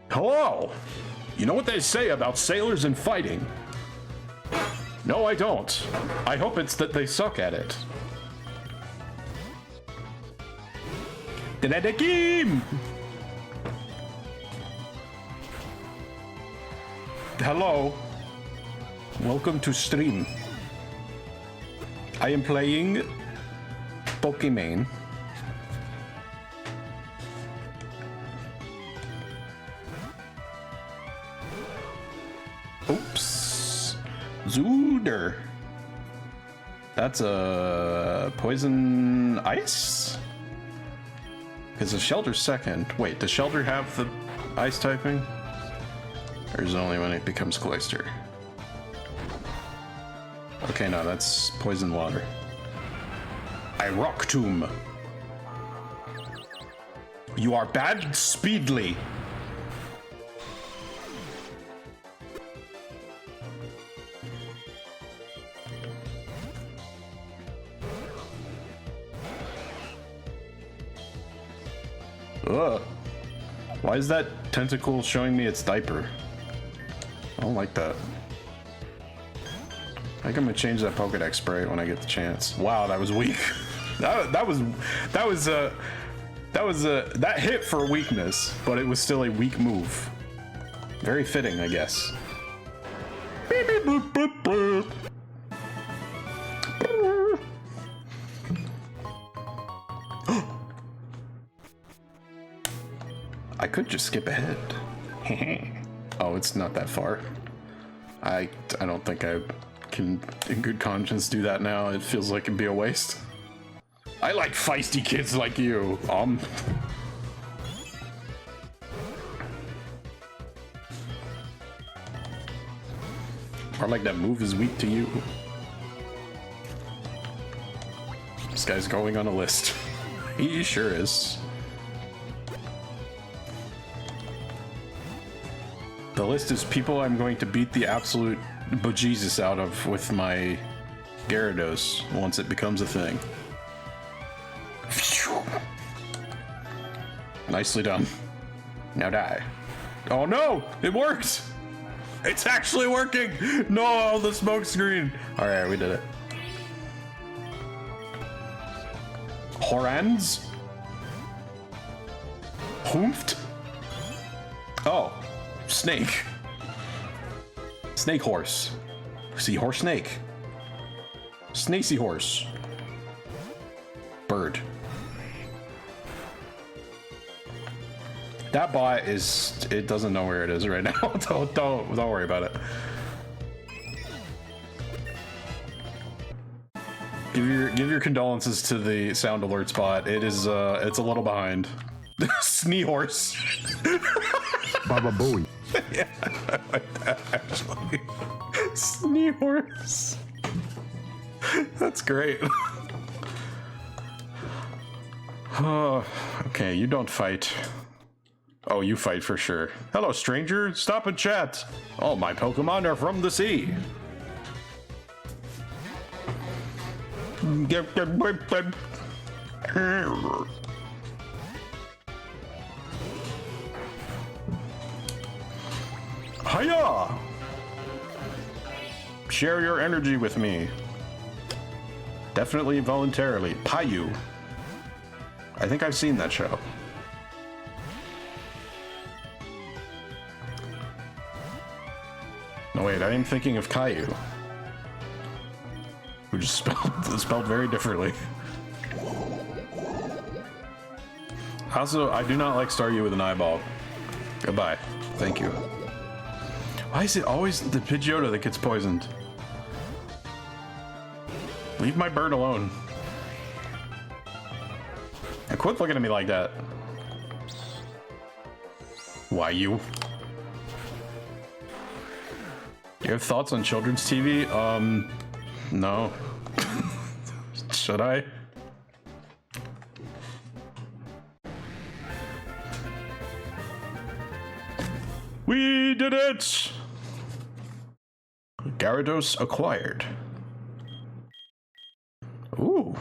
Hello! You know what they say about sailors and fighting? No, I don't. I hope it's that they suck at it. Game! Hello. Welcome to stream. I am playing Pokémon. Oops. Zooder. That's a poison ice? Because the shelter's second. Wait, does shelter have the ice typing? Or is it only when it becomes cloister? Okay, no, that's poison water. I rock tomb. You are bad speedly. Ugh. Why is that tentacle showing me its diaper? I don't like that. I think I'm gonna change that Pokedex spray when I get the chance. Wow, that was weak. that hit for weakness, but it was still a weak move. Very fitting, I guess. Beep, beep, boop, boop, boop. I could just skip ahead. Oh, it's not that far. I don't think I can, in good conscience, do that now. It feels like it'd be a waste. I like feisty kids like you. Or like that move is weak to you. This guy's going on a list. He sure is. The list is people I'm going to beat the absolute bejesus out of with my Gyarados once it becomes a thing. Nicely done. Now die. Oh no! It worked! It's actually working! No, the smoke screen! Alright, we did it. Horans? Hoomft? Oh. Snake. Snake horse. Seahorse snake. Snacey horse. Bird. That bot is, it doesn't know where it is right now. don't worry about it. Give your condolences to the sound alert spot. It is it's a little behind. Sneehorse. Baba Booey. Yeah, I like that actually. Sneehorse. That's great. Oh, okay, you don't fight. Oh, you fight for sure. Hello, stranger. Stop and chat. All my Pokemon are from the sea. Hiya! Share your energy with me. Definitely voluntarily. Payu. I think I've seen that show. No, wait, I am thinking of Caillou. Who just spelled very differently. Also, I do not like Staryu with an eyeball. Goodbye. Thank you. Why is it always the Pidgeotto that gets poisoned? Leave my bird alone. And quit looking at me like that. Why you? Do you have thoughts on children's TV? No. Should I? We did it! Gyarados acquired. Ooh.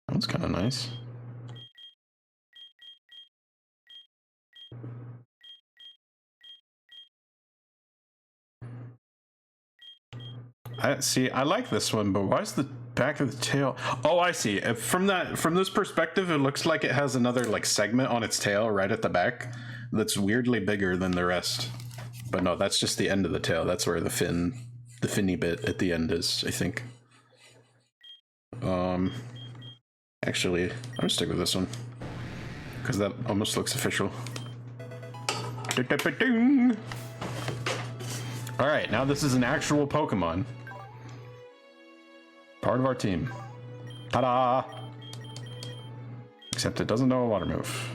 That's kind of nice. I like this one, but why is the back of the tail? Oh, I see. From this perspective, it looks like it has another like segment on its tail right at the back that's weirdly bigger than the rest. But no, that's just the end of the tail. That's where the finny bit at the end is, I think. Actually, I'm gonna stick with this one because that almost looks official. All right, now this is an actual Pokemon. Part of our team. Ta-da! Except it doesn't know a water move.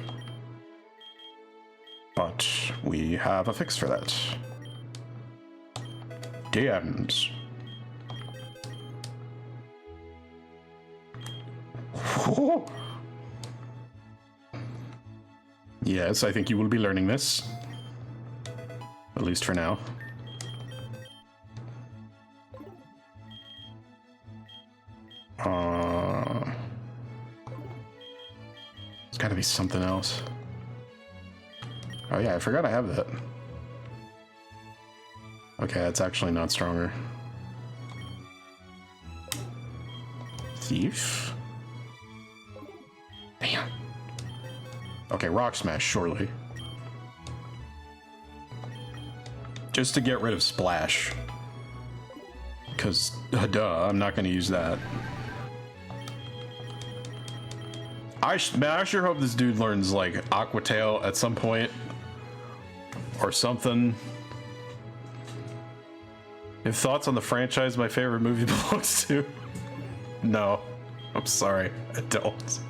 But we have a fix for that. DMs. Yes, I think you will be learning this. At least for now. It's gotta be something else. Oh yeah, I forgot I have that. Okay, that's actually not stronger. Thief? Damn. Okay, Rock Smash, surely. Just to get rid of Splash. Because, duh, I'm not going to use that. Man, I sure hope this dude learns, like, Aqua Tail at some point. Or something. If thoughts on the franchise my favorite movie belongs to? No. I'm sorry. I don't.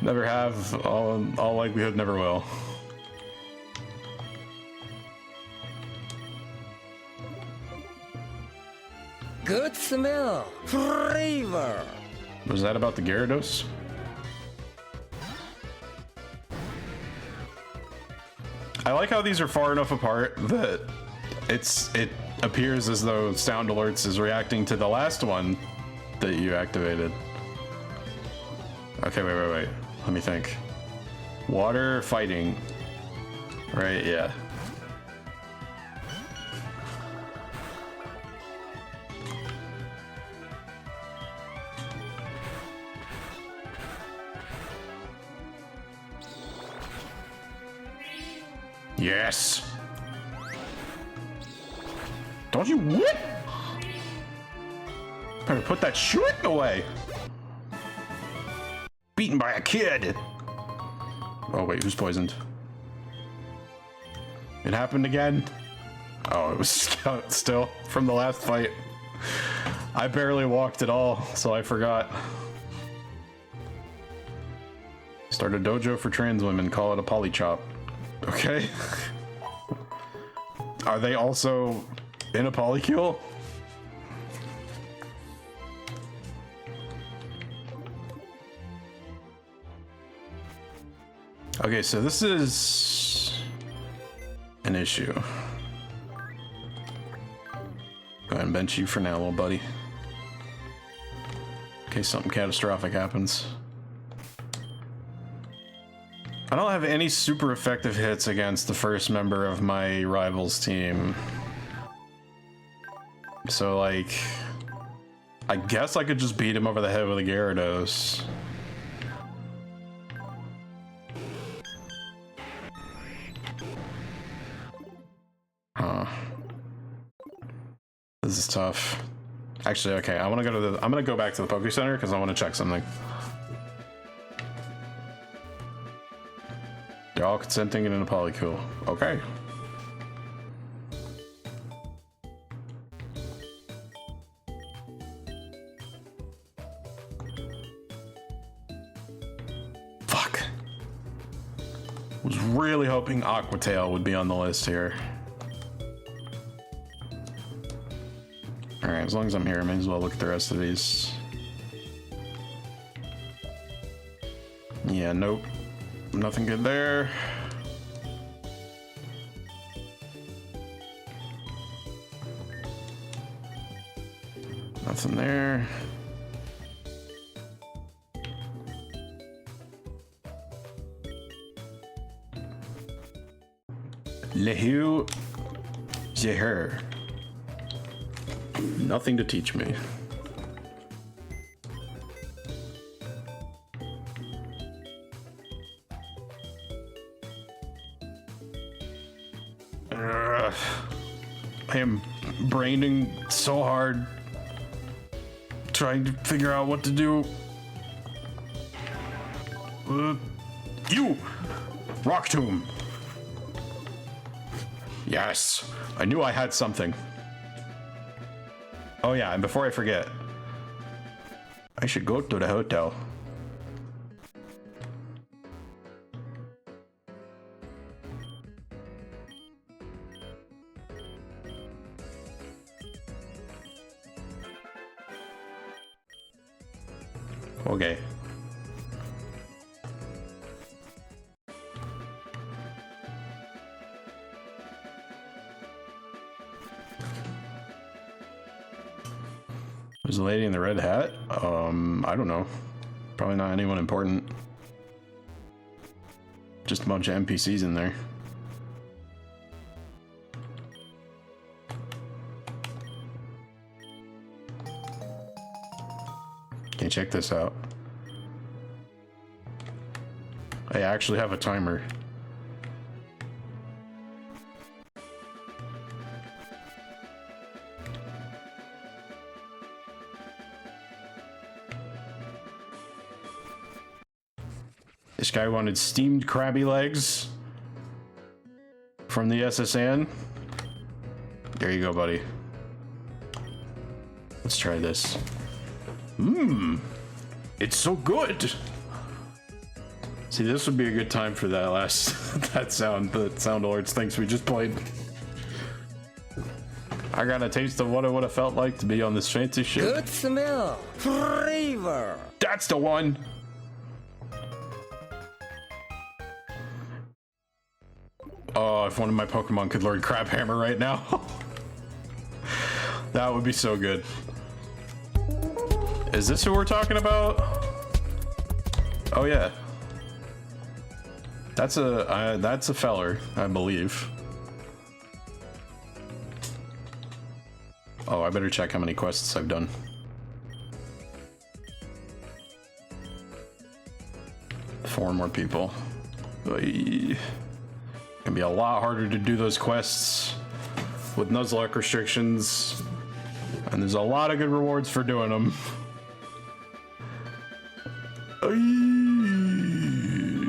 Never have. All likelihood, never will. Good smell. Flavor. Was that about the Gyarados? I like how these are far enough apart that it appears as though Sound Alerts is reacting to the last one that you activated. Okay, wait. Let me think. Water fighting. Right, yeah. Yes. Don't you whip? Better put that shit away. Beaten by a kid. Oh wait, who's poisoned? It happened again. Oh, it was Scout still from the last fight. I barely walked at all, so I forgot. Start a dojo for trans women. Call it a polychop. Okay. Are they also in a polycule? Okay, so this is an issue. Go ahead and bench you for now, little buddy. In case something catastrophic happens. I don't have any super effective hits against the first member of my rival's team. So, like, I guess I could just beat him over the head with a Gyarados. Huh. This is tough. Actually, okay, I'm gonna go back to the Poké Center because I want to check something. They're all consenting in a polycule. Okay. Fuck. Was really hoping Aqua Tail would be on the list here. Alright, as long as I'm here, I may as well look at the rest of these. Yeah, nope. Nothing good there. Nothing there. Lehu Zeher. Nothing to teach me. I am braining so hard, trying to figure out what to do. You! Rock Tomb! Yes! I knew I had something. Oh yeah, and before I forget, I should go to the hotel. Okay. There's a lady in the red hat? I don't know. Probably not anyone important. just a bunch of NPCs in there. Okay, check this out. I actually have a timer. This guy wanted steamed crabby legs from the SSN. There you go, buddy. Let's try this. Mmm, it's so good. See, this would be a good time for that last that sound alerts things we just played. I got a taste of what it would have felt like to be on this fancy ship. Good smell. Flavor. That's the one. Oh, if one of my Pokemon could learn Crab Hammer right now. That would be so good. Is this who we're talking about? Oh yeah. That's a feller, I believe. Oh, I better check how many quests I've done. 4 more people. Oy. Gonna be a lot harder to do those quests with Nuzlocke restrictions, and there's a lot of good rewards for doing them.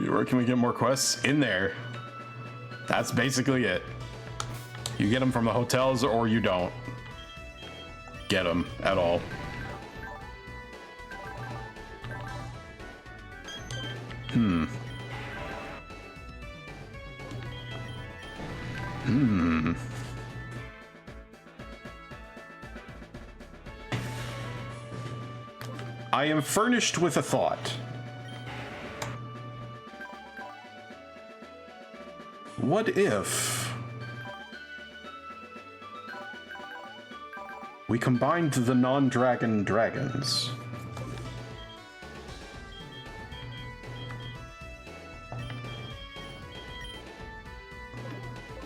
Where can we get more quests? In there. That's basically it. You get them from the hotels or you don't get them at all. I am furnished with a thought. What if we combined the non-dragon dragons?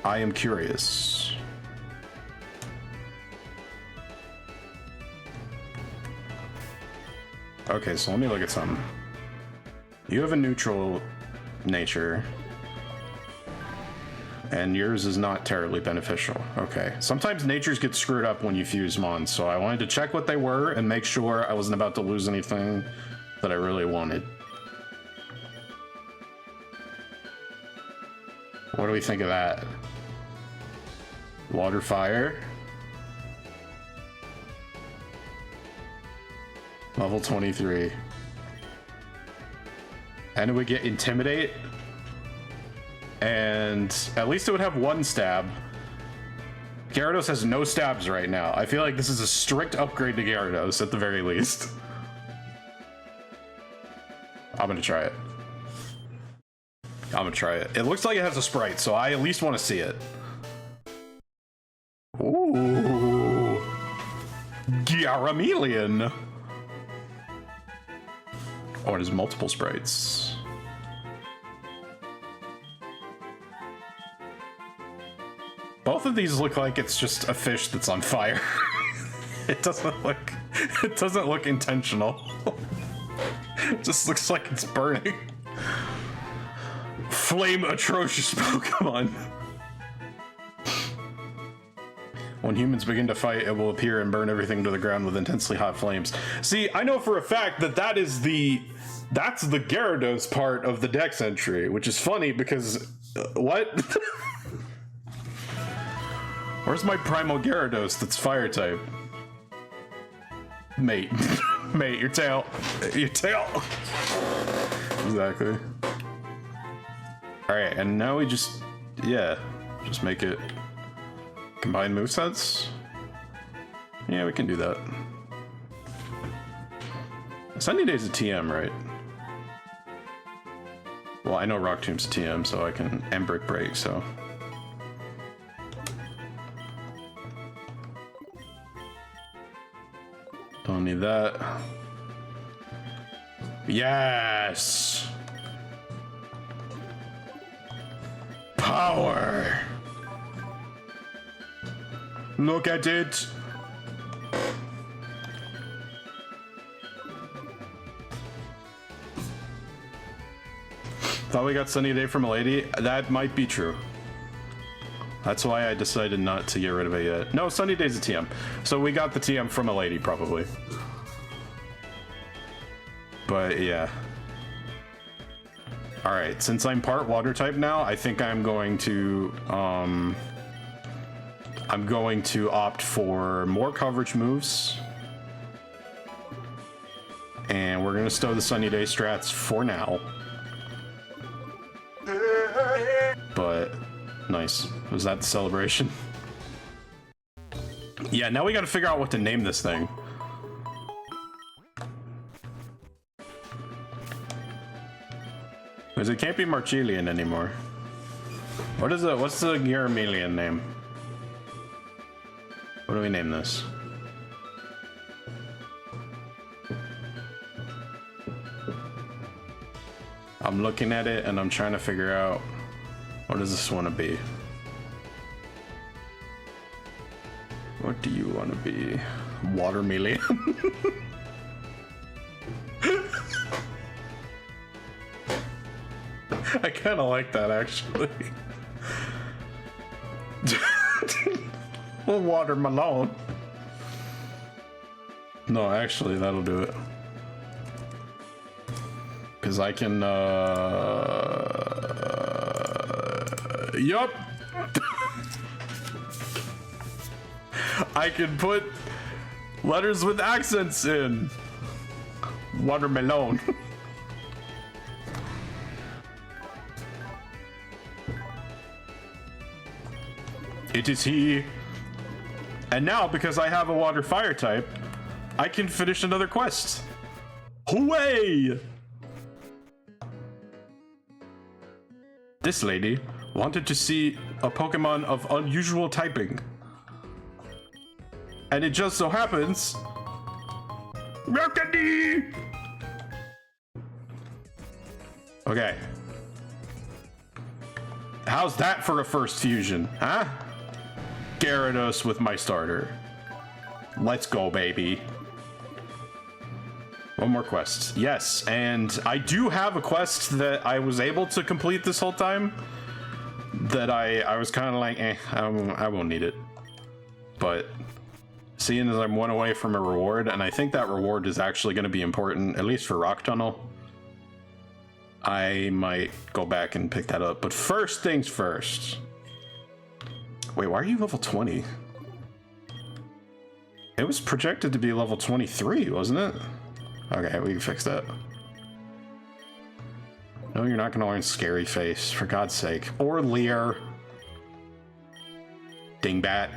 I am curious. Okay, so let me look at something. You have a neutral nature, and yours is not terribly beneficial. Okay, sometimes natures get screwed up when you fuse mons, so I wanted to check what they were and make sure I wasn't about to lose anything that I really wanted. What do we think of that? Water, fire. Level 23. And it would get intimidate. And at least it would have 1 stab. Gyarados has no stabs right now. I feel like this is a strict upgrade to Gyarados at the very least. I'm gonna try it. It looks like it has a sprite, so I at least want to see it. Ooh. Gyaramelion. Oh, it has multiple sprites. Both of these look like it's just a fish that's on fire. It doesn't look intentional. It just looks like it's burning. Flame atrocious Pokemon. When humans begin to fight, it will appear and burn everything to the ground with intensely hot flames. See, I know for a fact that that's the Gyarados part of the Dex entry, which is funny because what? Where's my primal Gyarados that's fire type? Mate. Mate, your tail. Your tail. Exactly. Alright, and now we just make it combine movesets. Yeah, we can do that. Sunny Day's a TM, right? Well, I know Rock Tomb's a TM, so I can Brick Break, so. Don't need that. power. Look at it. Thought we got Sunny Day from a lady. That might be true. That's why I decided not to get rid of it yet. No, Sunny Day's a TM. So we got the TM from a lady, probably. But yeah. Alright, since I'm part water type now, I think I'm going to opt for more coverage moves. And we're gonna stow the Sunny Day strats for now. But nice. Was that the celebration? Yeah, now we gotta figure out what to name this thing. Because it can't be Marchelian anymore. What is it? What's the Garamelian name? What do we name this? I'm looking at it and I'm trying to figure out what does this want to be? What do you want to be? Watermelon? I kind of like that actually. Well, watermelon. No, actually, that'll do it. Because I can, yup. I can put letters with accents in. Watermelon. It is he. And now, because I have a water fire type, I can finish another quest. Hooray! This lady wanted to see a Pokemon of unusual typing. And it just so happens... Mercady! Okay. How's that for a first fusion, huh? Gyarados with my starter. Let's go, baby. One more quest. Yes, and I do have a quest that I was able to complete this whole time that I was kind of like, I won't need it. But seeing as I'm one away from a reward, and I think that reward is actually going to be important, at least for Rock Tunnel, I might go back and pick that up. But first things first. Wait, why are you level 20? It was projected to be level 23, wasn't it? Okay, we can fix that. No, you're not going to learn Scary Face, for God's sake. Or Leer. Dingbat.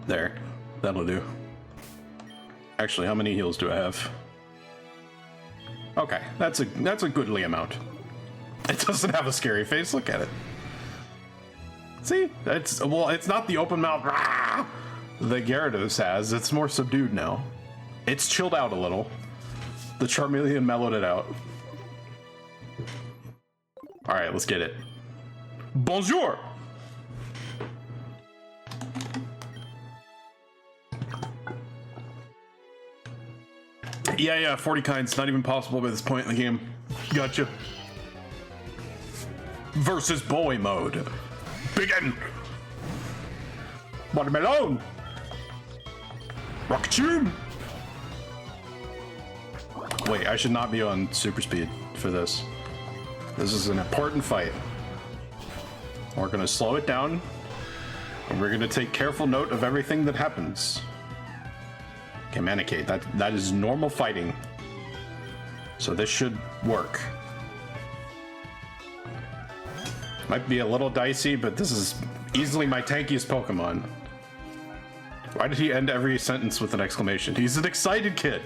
There. That'll do. Actually, how many heals do I have? Okay, that's a goodly amount. It doesn't have a Scary Face, look at it. See? It's not the open mouth rah, that Gyarados has. It's more subdued now. It's chilled out a little. The Charmeleon mellowed it out. Alright, let's get it. Bonjour! Yeah, 40 kinds. Not even possible by this point in the game. Gotcha. Versus boy mode. Begin! Watermelon! Rocketune! Wait, I should not be on super speed for this. This is an important fight. We're gonna slow it down, and we're gonna take careful note of everything that happens. Okay, Manecade, that is normal fighting. So this should work. Might be a little dicey, but this is easily my tankiest Pokemon. Why did he end every sentence with an exclamation? He's an excited kid.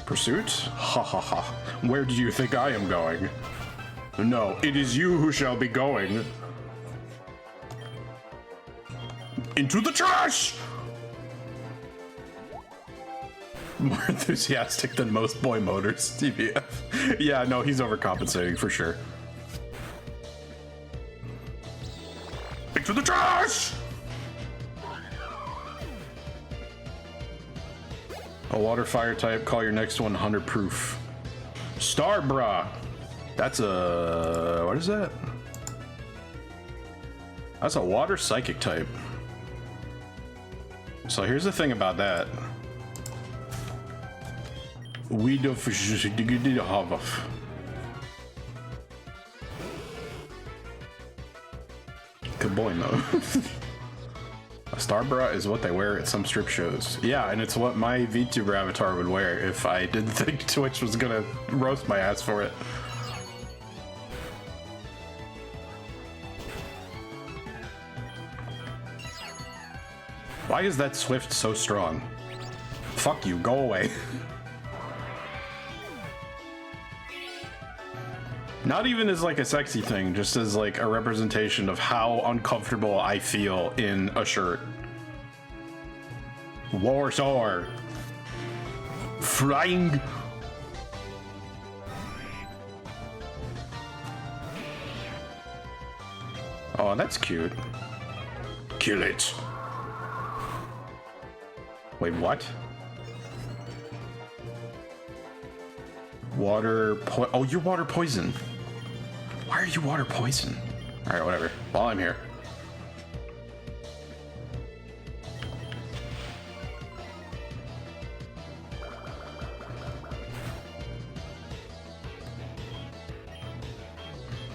Pursuit? Ha ha ha. Where do you think I am going? No, it is you who shall be going. Into the trash! More enthusiastic than most boy motors, TBF. Yeah, no, he's overcompensating for sure. Into the trash! A water fire type, call your next one 100 proof. Starbra! That's a... what is that? That's a water psychic type. So here's the thing about that. We do have good boy mode. A Starbra is what they wear at some strip shows. Yeah, and it's what my VTuber avatar would wear if I didn't think Twitch was gonna roast my ass for it. Why is that Swift so strong? Fuck you, go away. Not even as like a sexy thing, just as like a representation of how uncomfortable I feel in a shirt. Warsaw. Flying. Oh, that's cute. Kill it. Wait, what? Oh, you're water poison. Why are you water poison? All right, whatever. While I'm here.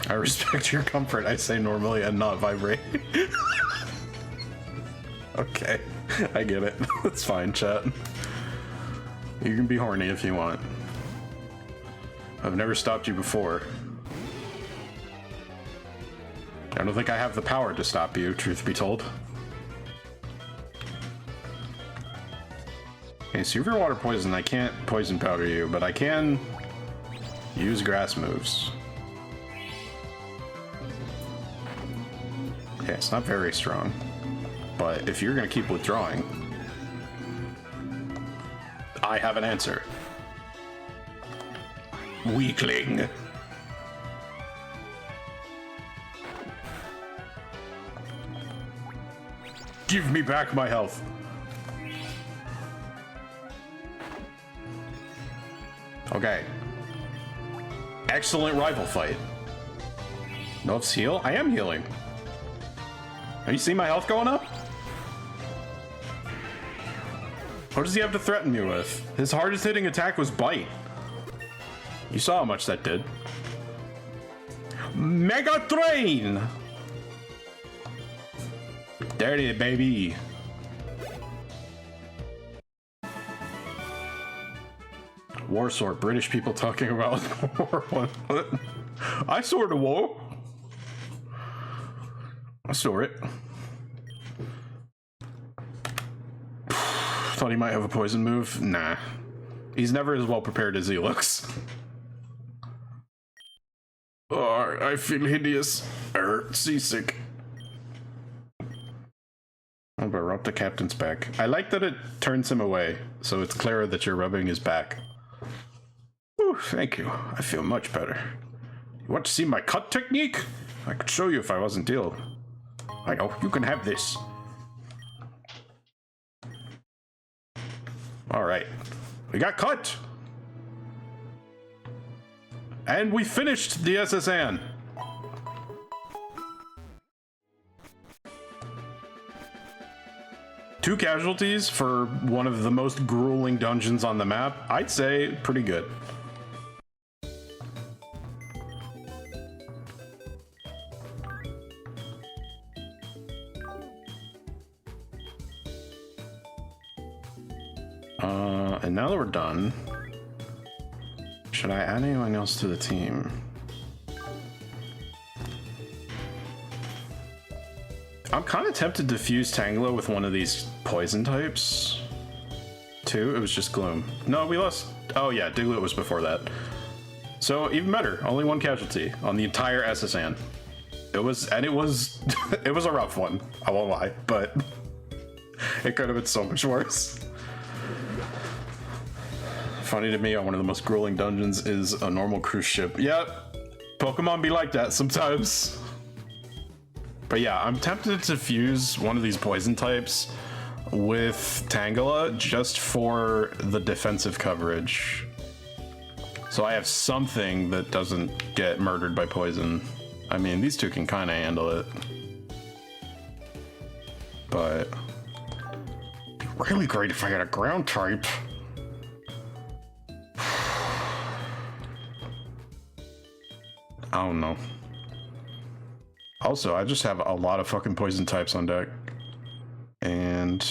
I respect your comfort, I say normally and not vibrate. Okay, I get it. That's fine, chat. You can be horny if you want. I've never stopped you before. I don't think I have the power to stop you, truth be told. Okay, so if you're water poison, I can't poison powder you, but I can use grass moves. Okay, it's not very strong, but if you're gonna keep withdrawing, I have an answer. Weakling. Give me back my health. Okay. Excellent rival fight. No heal? I am healing. Have you seen my health going up? What does he have to threaten me with? His hardest hitting attack was bite. You saw how much that did. Mega Train! Dirty, baby. Warsaw, British people talking about war. What? I saw the war. I saw it. Thought he might have a poison move. Nah. He's never as well prepared as he looks. Oh, I feel hideous. Seasick. I'm gonna rub the captain's back. I like that it turns him away, so it's clearer that you're rubbing his back. Ooh, thank you. I feel much better. You want to see my cut technique? I could show you if I wasn't ill. I know, you can have this. Alright. We got cut! And we finished the SSN. Two casualties for one of the most grueling dungeons on the map. I'd say pretty good. And now that we're done, should I add anyone else to the team? I'm kind of tempted to fuse Tangela with one of these poison types. Two? It was just Gloom. No, we lost. Oh yeah, Diglett was before that. So even better, only one casualty on the entire SSN. It was it was a rough one, I won't lie, but it could have been so much worse. Funny to me, one of the most grueling dungeons is a normal cruise ship. Yep, Pokemon be like that sometimes. But yeah, I'm tempted to fuse one of these poison types with Tangela just for the defensive coverage. So I have something that doesn't get murdered by poison. I mean, these two can kind of handle it. But it'd be really great if I got a ground type. I don't know. Also, I just have a lot of fucking poison types on deck. And...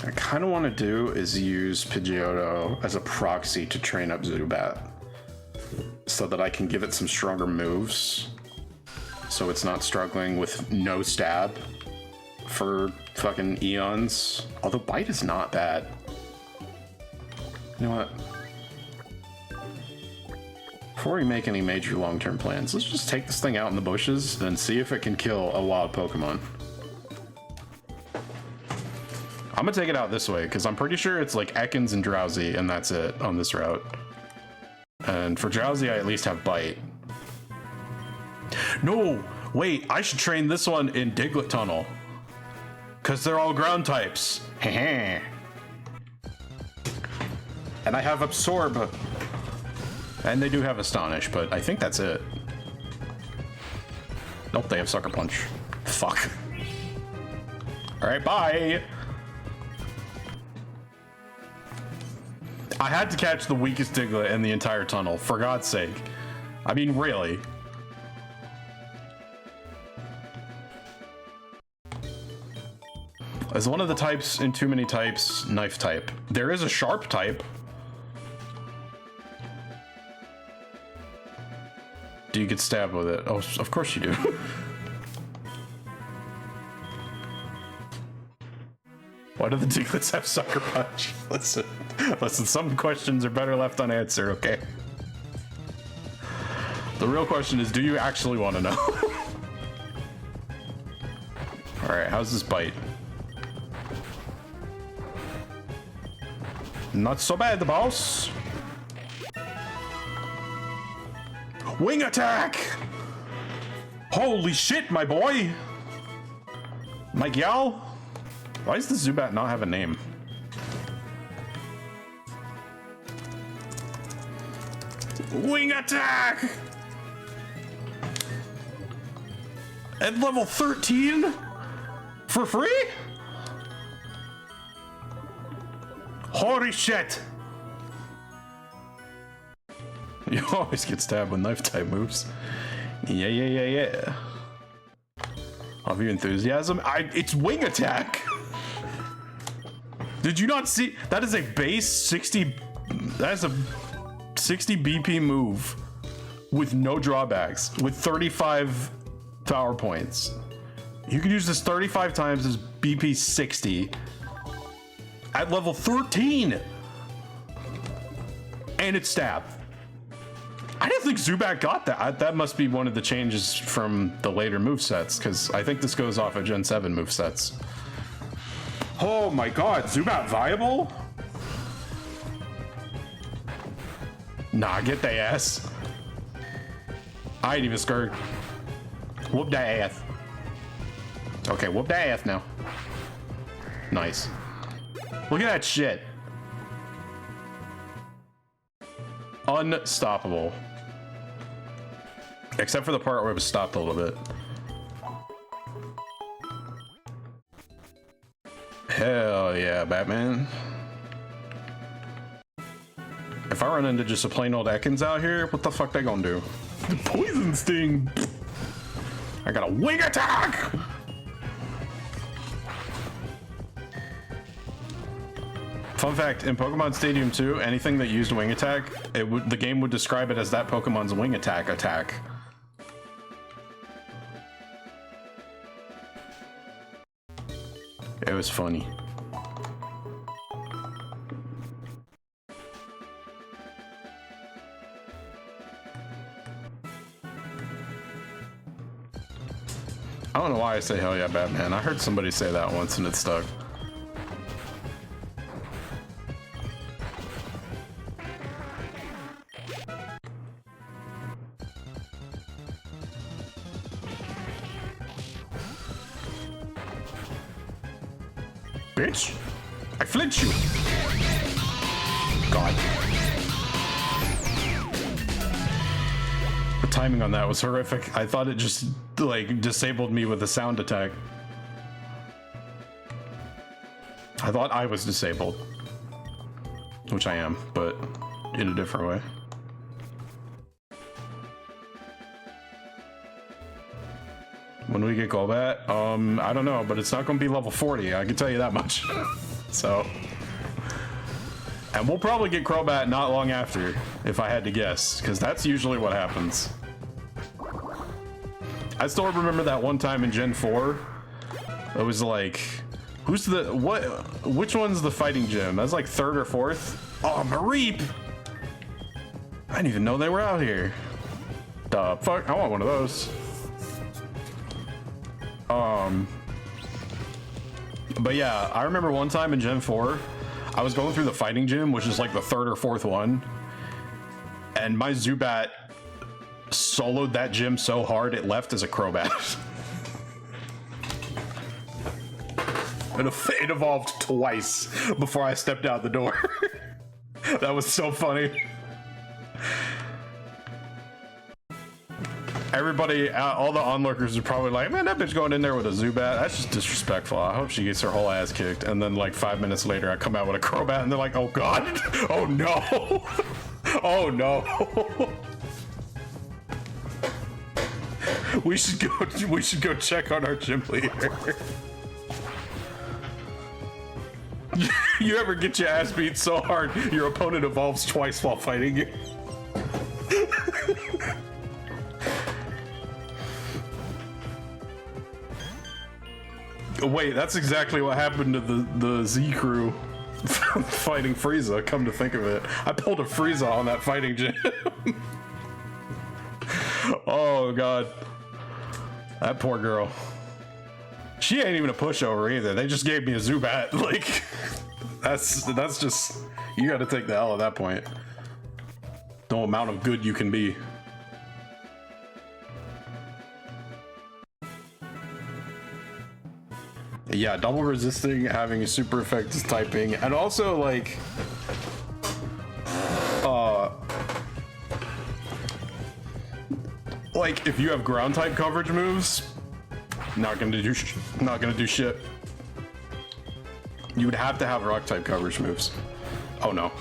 I kind of want to do is use Pidgeotto as a proxy to train up Zubat. So that I can give it some stronger moves. So it's not struggling with no stab for fucking eons. Although bite is not bad. You know what? Before we make any major long-term plans, let's just take this thing out in the bushes and see if it can kill a wild Pokemon. I'm gonna take it out this way because I'm pretty sure it's like Ekans and Drowsy and that's it on this route. And for Drowsy, I at least have bite. No, wait, I should train this one in Diglett Tunnel. Because they're all ground types. And I have Absorb. And they do have Astonish, but I think that's it. Nope, they have Sucker Punch. Fuck. Alright, bye! I had to catch the weakest Diglett in the entire tunnel, for God's sake. I mean, really. Is one of the types in too many types knife type? There is a sharp type. Do you get stabbed with it? Oh, of course you do. Why do the Diglets have Sucker Punch? Listen, some questions are better left unanswered, okay? The real question is, do you actually want to know? Alright, how's this bite? Not so bad, the boss. Wing attack! Holy shit, my boy! My gal? Why does the Zubat not have a name? Wing attack! At level 13? For free? Holy shit! You always get stabbed with knife type moves. Yeah. Of your enthusiasm? It's wing attack! Did you not see? That is a base 60. That is a 60 BP move with no drawbacks, with 35 power points. You can use this 35 times as BP 60 at level 13. And it's stab. I didn't think Zubat got that. That must be one of the changes from the later movesets, because I think this goes off of Gen 7 movesets. Oh my god, Zubat viable? Nah, get the ass. I ain't even scared. Whoop that ass. Okay, whoop that ass now. Nice. Look at that shit. Unstoppable. Except for the part where it was stopped a little bit. Hell yeah, Batman. If I run into just a plain old Ekans out here, what the fuck they gonna do? The poison sting! I got a wing attack! Fun fact, in Pokemon Stadium 2, anything that used wing attack, the game would describe it as that Pokemon's wing attack. It was funny. I don't know why I say hell yeah, Batman. I heard somebody say that once and it stuck. Bitch, I flinched you. God. The timing on that was horrific. I thought it just like disabled me with a sound attack. I thought I was disabled, which I am, but in a different way. When we get Golbat, I don't know, but it's not gonna be level 40, I can tell you that much. So, and we'll probably get Crobat not long after, if I had to guess, because that's usually what happens. I still remember that one time in Gen 4, it was like, which one's the fighting gym? That's like 3rd or 4th? Oh, Mareep! I didn't even know they were out here. The fuck, I want one of those. But yeah, I remember one time in Gen 4, I was going through the fighting gym, which is like the 3rd or 4th one, and my Zubat soloed that gym so hard it left as a Crobat. It evolved twice before I stepped out the door. That was so funny. Everybody, all the onlookers are probably like, man, that bitch going in there with a Zubat, that's just disrespectful. I hope she gets her whole ass kicked. And then like 5 minutes later, I come out with a Crobat and they're like, oh God, oh no, oh no. We should go check on our gym leader. You ever get your ass beat so hard, your opponent evolves twice while fighting you? Wait, that's exactly what happened to the Z crew fighting Frieza, come to think of it. I pulled a Frieza on that fighting gym. Oh god. That poor girl. She ain't even a pushover either. They just gave me a Zubat. Like, that's just, you gotta take the L at that point. No amount of good you can be. Yeah, double resisting, having a super effective typing, and also like, like if you have ground type coverage moves, not gonna do shit. You would have to have rock type coverage moves. Oh no.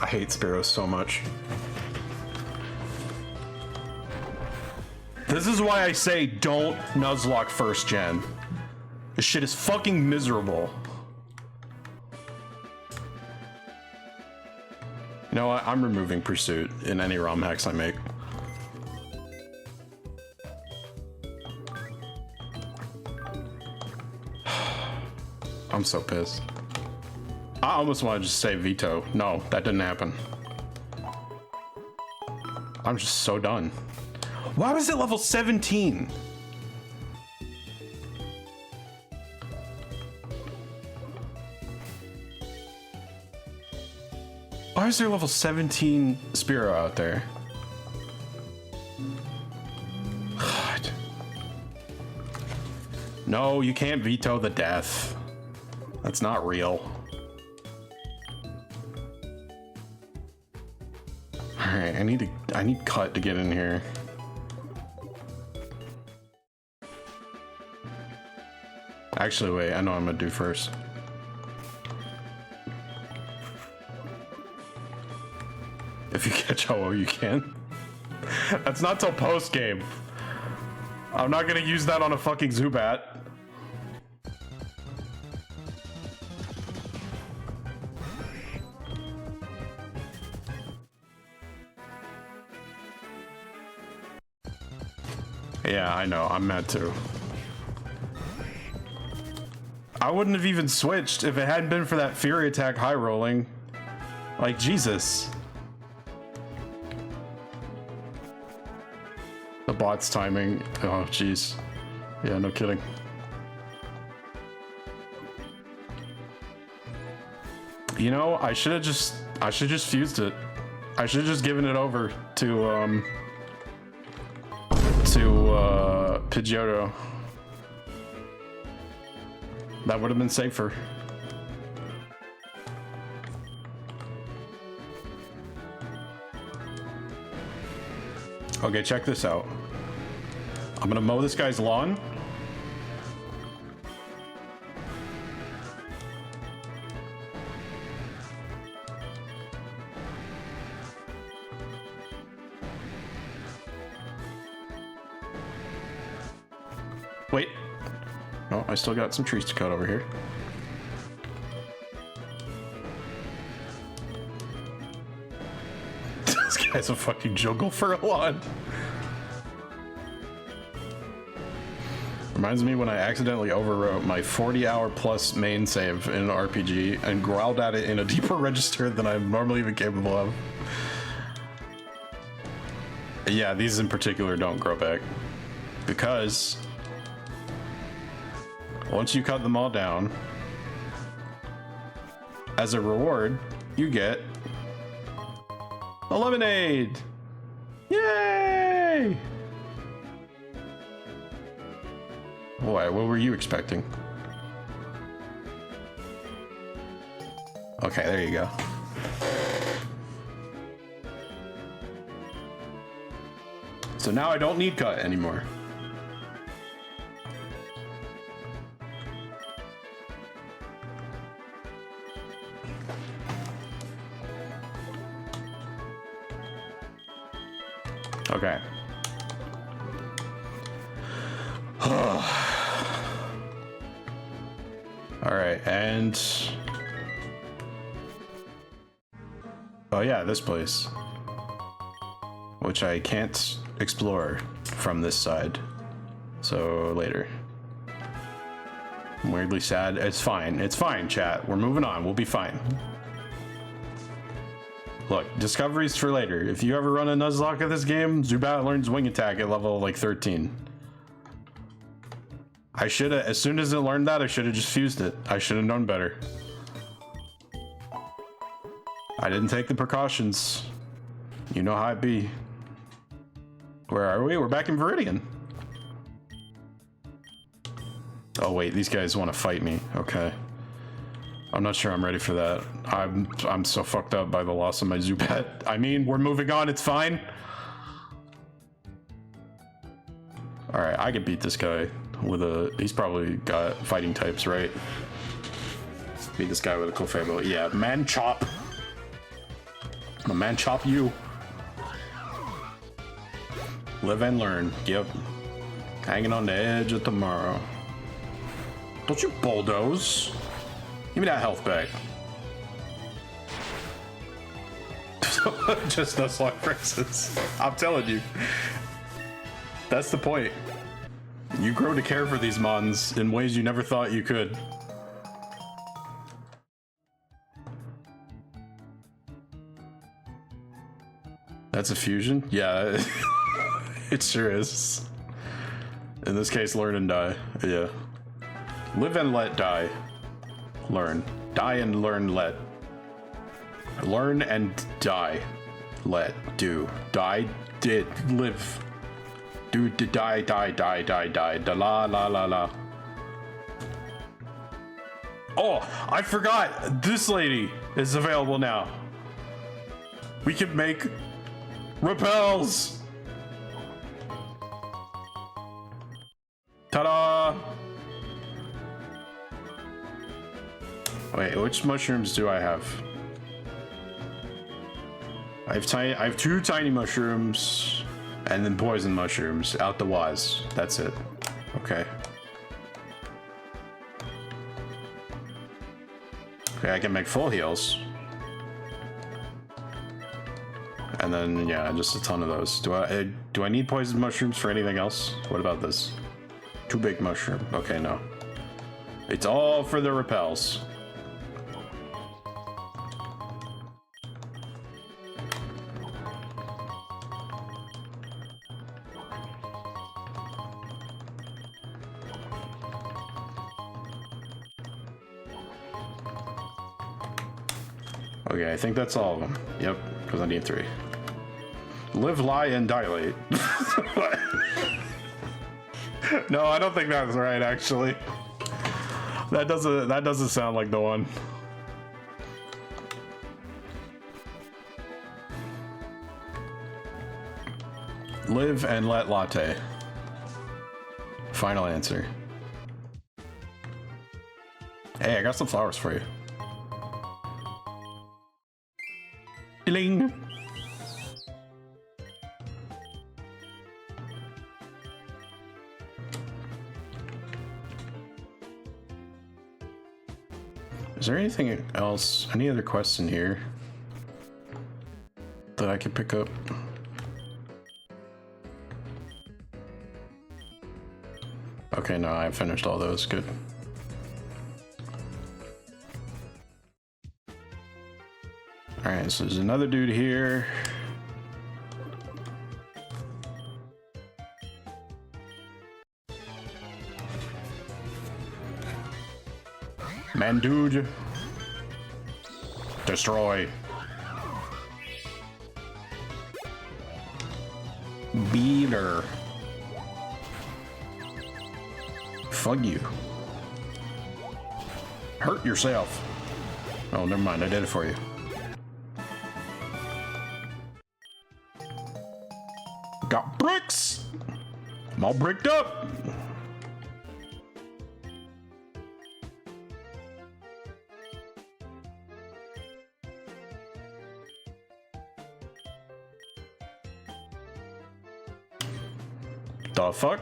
I hate Spearow so much. This is why I say don't Nuzlocke first gen. This shit is fucking miserable. You know what? I'm removing Pursuit in any ROM hacks I make. I'm so pissed. I almost want to just say veto. No, that didn't happen. I'm just so done. Why was it level 17? Why is there level 17 Spearow out there? God. No, you can't veto the death. That's not real. Alright, I need Cut to get in here. Actually, wait, I know what I'm gonna do first. If you catch Ho-Oh, you can. That's not till post game. I'm not gonna use that on a fucking Zubat. Yeah, I know, I'm mad too. I wouldn't have even switched if it hadn't been for that Fury attack high rolling. Like, Jesus. The bot's timing. Oh, jeez. Yeah, no kidding. You know, I should have just fused it. I should have just given it over to Pidgeotto. That would have been safer. Okay, check this out. I'm gonna mow this guy's lawn. Wait. Oh, I still got some trees to cut over here. This guy's a fucking jungle for a lawn. Reminds me when I accidentally overwrote my 40-hour plus main save in an RPG and growled at it in a deeper register than I'm normally even capable of. Yeah, these in particular don't grow back. Because once you cut them all down, as a reward, you get a lemonade! Yay! Boy, what were you expecting? Okay, there you go. So now I don't need cut anymore. Okay. All right, and oh yeah, this place, which I can't explore from this side, so later. I'm weirdly sad. It's fine, chat. We're moving on. We'll be fine. Look, discoveries for later. If you ever run a Nuzlocke of this game, Zubat learns Wing Attack at level like 13. I should have, as soon as it learned that, I should have just fused it. I should have known better. I didn't take the precautions. You know how it be. Where are we? We're back in Viridian. Oh wait, these guys want to fight me. Okay. I'm not sure I'm ready for that. I'm so fucked up by the loss of my Zubat. I mean, we're moving on, it's fine. Alright, I can beat this guy with a... He's probably got fighting types, right? Beat this guy with a Clefable. Yeah, man chop. I'm a man chop you. Live and learn. Yep. Hanging on the edge of tomorrow. Don't you bulldoze. Give me that health back. Just Nuzlocke phrases. I'm telling you. That's the point. You grow to care for these mons in ways you never thought you could. That's a fusion? Yeah, it sure is. In this case, learn and die. Yeah. Live and let die. Learn. Die and learn, let. Learn and die. Let. Do. Die. Did. Live. Do. Die. Die. Die. Die. Die. Da la la la la. Oh, I forgot. This lady is available now. We can make repels. Ta-da! Wait, which mushrooms do I have? I have two tiny mushrooms, and then poison mushrooms out the waz. That's it. Okay. Okay, I can make full heals. And then yeah, just a ton of those. Do I need poison mushrooms for anything else? What about this? Too big mushroom. Okay, no. It's all for the repels. Okay, I think that's all of them. Yep, because I need 3. Live, lie, and dilate. No, I don't think that's right, actually. That doesn't sound like the one. Live and let latte. Final answer. Hey, I got some flowers for you. Ding. Is there anything else? Any other quests in here that I could pick up? Okay, no, I finished all those. Good. Alright, so there's another dude here. Man, dude. Destroy. Beater. Fuck you. Hurt yourself. Oh, never mind. I did it for you. Got bricks. I'm all bricked up. The fuck?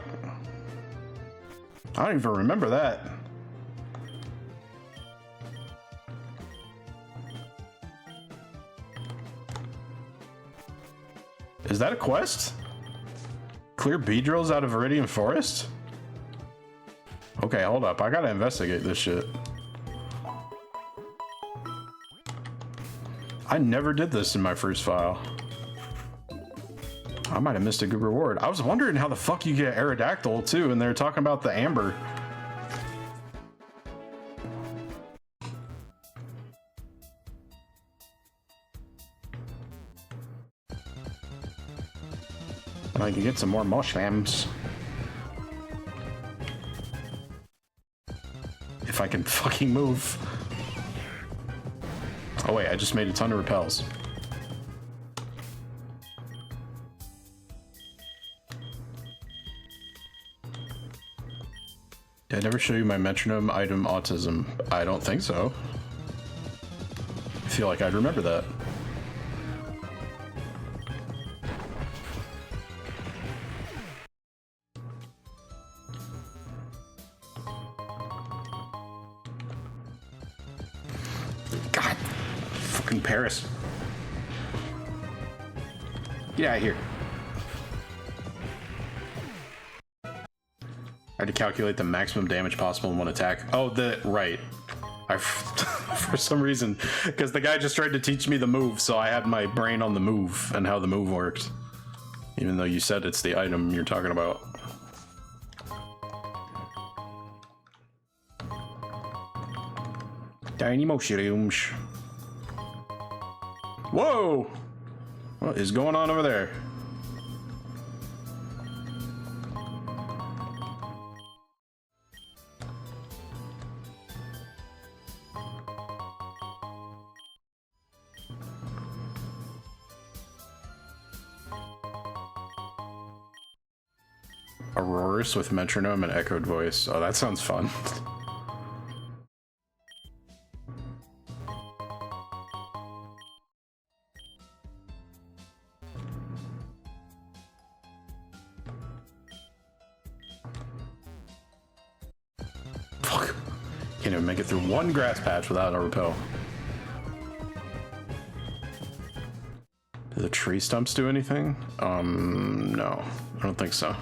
I don't even remember that. Is that a quest? Clear beedrills out of Viridian Forest? Okay, hold up. I gotta investigate this shit. I never did this in my first file. I might have missed a good reward. I was wondering how the fuck you get Aerodactyl too, and they're talking about the amber. I can get some more mushrooms. If I can fucking move. Oh wait, I just made a ton of repels. Did I never show you my metronome item autism? I don't think so. I feel like I'd remember that. God, fucking Paris. Get out of here. I had to calculate the maximum damage possible in one attack. Oh, right. For some reason, because the guy just tried to teach me the move, so I had my brain on the move and how the move worked. Even though you said it's the item you're talking about. Tiny mushrooms. Whoa! What is going on over there? Auroras with metronome and echoed voice. Oh, that sounds fun. Fuck. Can't even make it through one grass patch without a repel. Do the tree stumps do anything? No. I don't think so.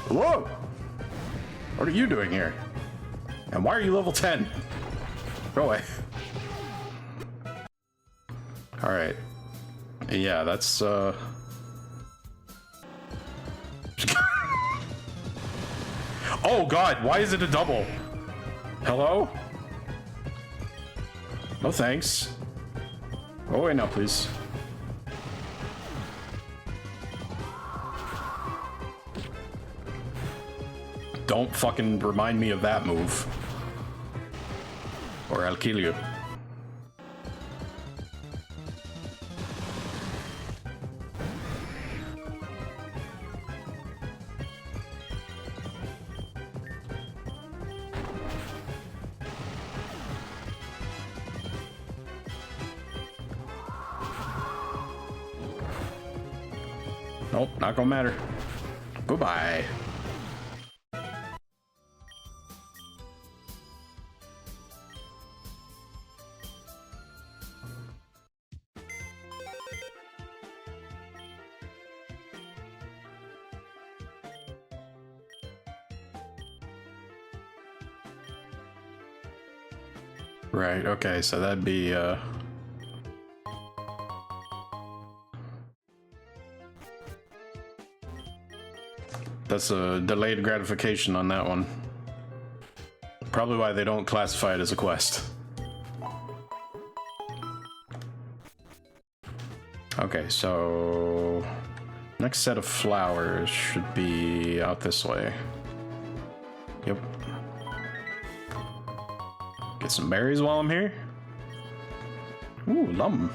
Hello? What are you doing here? And why are you level 10? Go away. Alright. Yeah, that's, Oh god, why is it a double? Hello? No thanks. Go away now, please. Don't fucking remind me of that move. Or I'll kill you. Nope, not gonna matter. Goodbye. Right, okay, so that'd be, that's a delayed gratification on that one. Probably why they don't classify it as a quest. Okay, so... next set of flowers should be out this way. Yep. Get some berries while I'm here. Ooh, lum.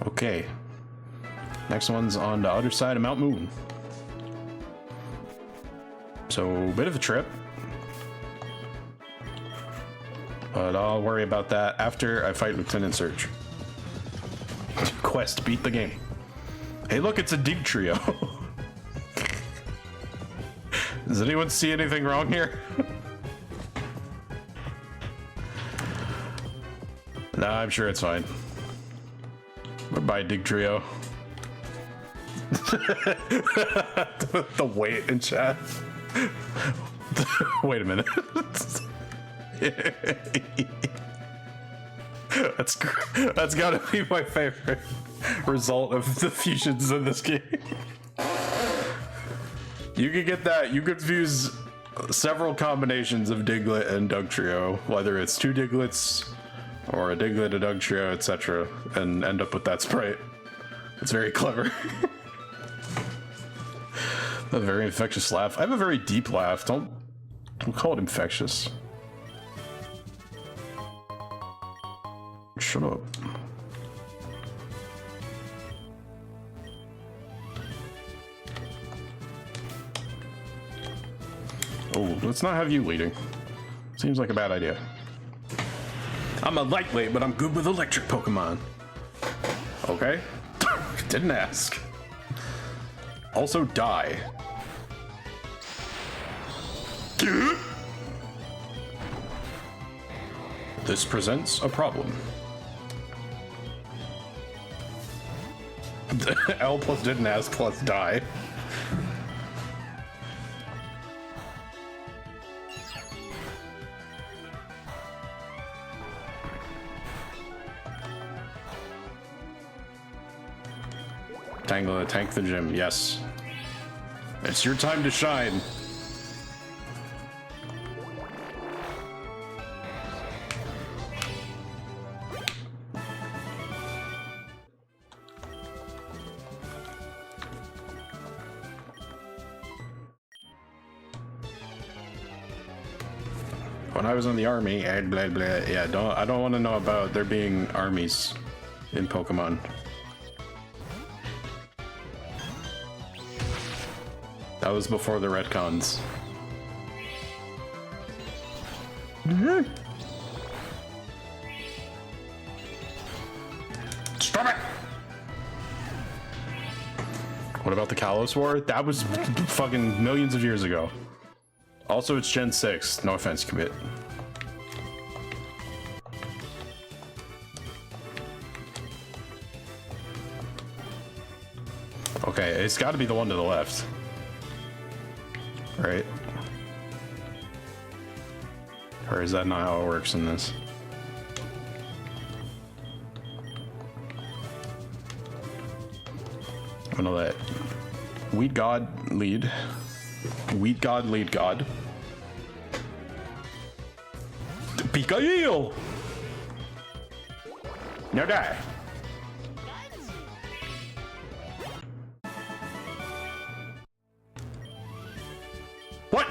Okay. Next one's on the other side of Mount Moon. So, bit of a trip. But I'll worry about that after I fight Lieutenant Surge. Quest, beat the game. Hey look, it's a dig trio. Does anyone see anything wrong here? Nah, I'm sure it's fine. Goodbye, dig trio. The weight in chat. Wait a minute. That's gotta be my favorite result of the fusions in this game. You could get that. You could fuse several combinations of Diglett and Dugtrio, whether it's two Diglets or a Diglett, a Dugtrio, etc., and end up with that sprite. It's very clever. A very infectious laugh. I have a very deep laugh. Don't call it infectious. Shut up. Oh, let's not have you leading. Seems like a bad idea. I'm a lightweight, but I'm good with electric Pokemon. Okay. Didn't ask. Also die. This presents a problem. L plus didn't ask plus die. Tangela, tank the gym, yes. It's your time to shine. When I was in the army, blah blah. Yeah, I don't want to know about there being armies in Pokemon. That was before the retcons. What about the Kalos War? That was fucking millions of years ago. Also, it's Gen 6. No offense, commit. Okay, it's got to be the one to the left. Right? Or is that not how it works in this? I'm gonna let Wheat God lead. Wheat God lead God. Pika Eel! No die. What?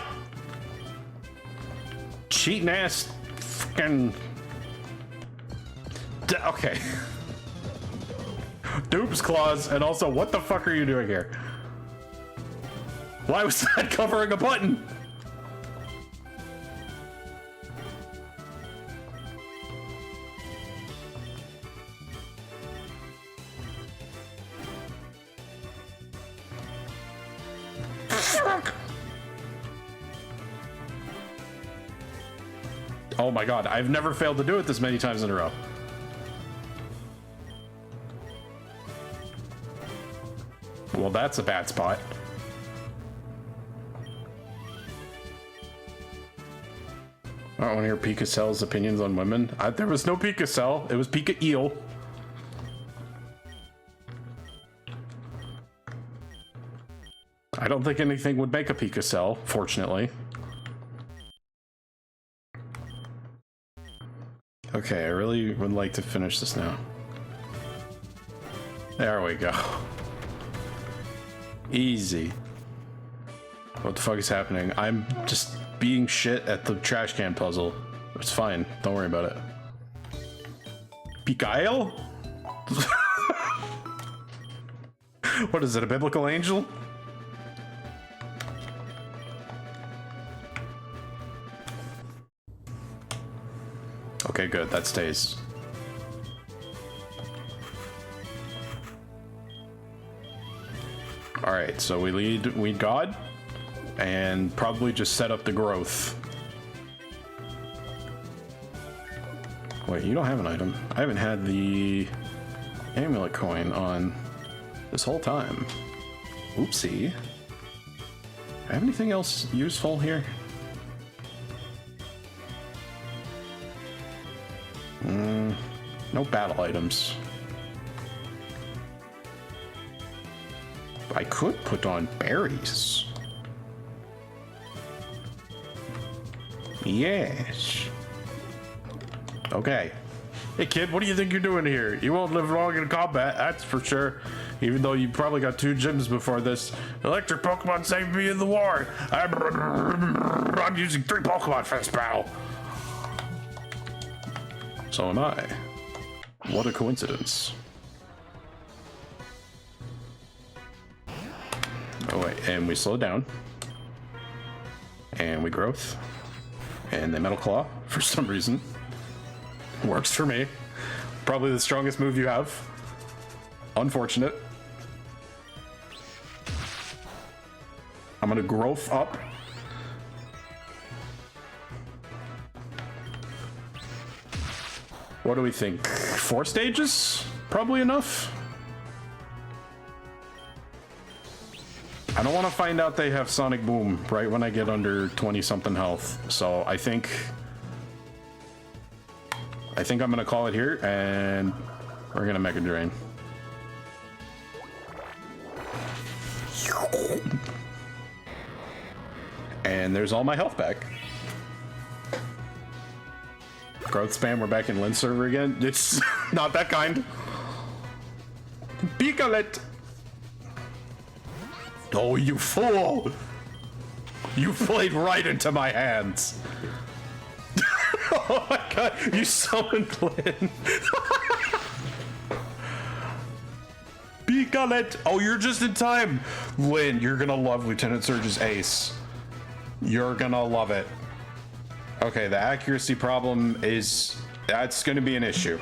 Cheating ass fucking. Okay. Doom's claws, and also, what the fuck are you doing here? Why was that covering a button? Fuck! Oh my god, I've never failed to do it this many times in a row. Well, that's a bad spot. I don't want to hear Pika Cell's opinions on women. There was no Pika Cell. It was Pika Eel. I don't think anything would make a Pika Cell, fortunately. Okay, I really would like to finish this now. There we go. Easy. What the fuck is happening? I'm just being shit at the trash can puzzle. It's fine. Don't worry about it. Pikael? What is it, a biblical angel? Okay, good. That stays. All right, so we lead God, and probably just set up the growth. Wait, you don't have an item. I haven't had the amulet coin on this whole time. Oopsie. I have anything else useful here? No battle items. I could put on berries. Yes. Okay. Hey kid, what do you think you're doing here? You won't live long in combat, that's for sure. Even though you probably got 2 gyms before this. Electric Pokemon saved me in the war. I'm using 3 Pokemon for this battle. So am I. What a coincidence. Oh wait, and we slow down. And we growth. And the Metal Claw, for some reason. Works for me. Probably the strongest move you have. Unfortunate. I'm gonna growth up. What do we think? 4 stages? Probably enough. I don't want to find out they have Sonic Boom right when I get under 20-something health. So I think I'm gonna call it here, and we're gonna Mega Drain. And there's all my health back. Growth spam, we're back in Lens server again. It's not that kind. Pikalet! Oh, you fool! You played right into my hands. Oh my god, you summoned Lynn. Pikalet! Oh, you're just in time. Lynn, you're gonna love Lieutenant Surge's ace. You're gonna love it. Okay, the accuracy problem that's gonna be an issue.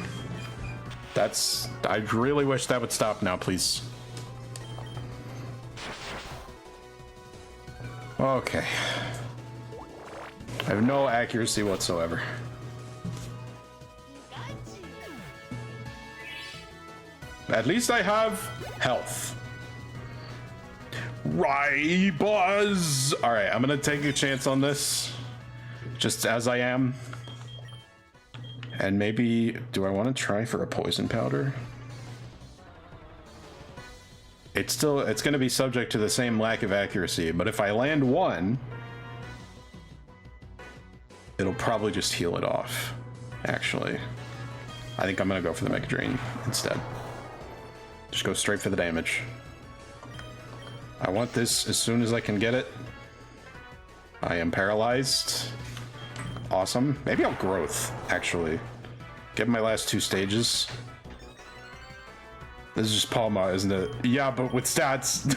I really wish that would stop now, please. Okay. I have no accuracy whatsoever. At least I have health. Right, buzz. All right, I'm gonna take a chance on this, just as I am. And maybe, do I want to try for a poison powder? It's gonna be subject to the same lack of accuracy, but if I land one, it'll probably just heal it off, actually. I think I'm gonna go for the Mega Drain instead. Just go straight for the damage. I want this as soon as I can get it. I am paralyzed. Awesome. Maybe I'll growth, actually. Get my last 2 stages. This is just Palma, isn't it? Yeah, but with stats.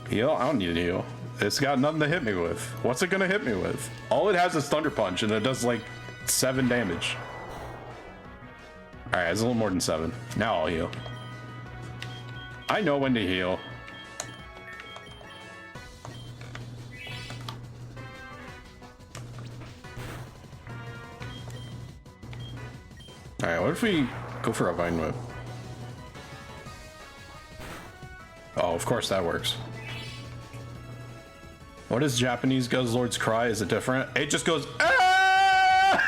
Heal? I don't need a heal. It's got nothing to hit me with. What's it gonna hit me with? All it has is Thunder Punch, and it does like 7 damage. Alright, it's a little more than 7. Now I'll heal. I know when to heal. Alright, what if we go for a Vine Whip? Oh, of course that works. What is Japanese Guzzlord's cry? Is it different? It just goes, ah!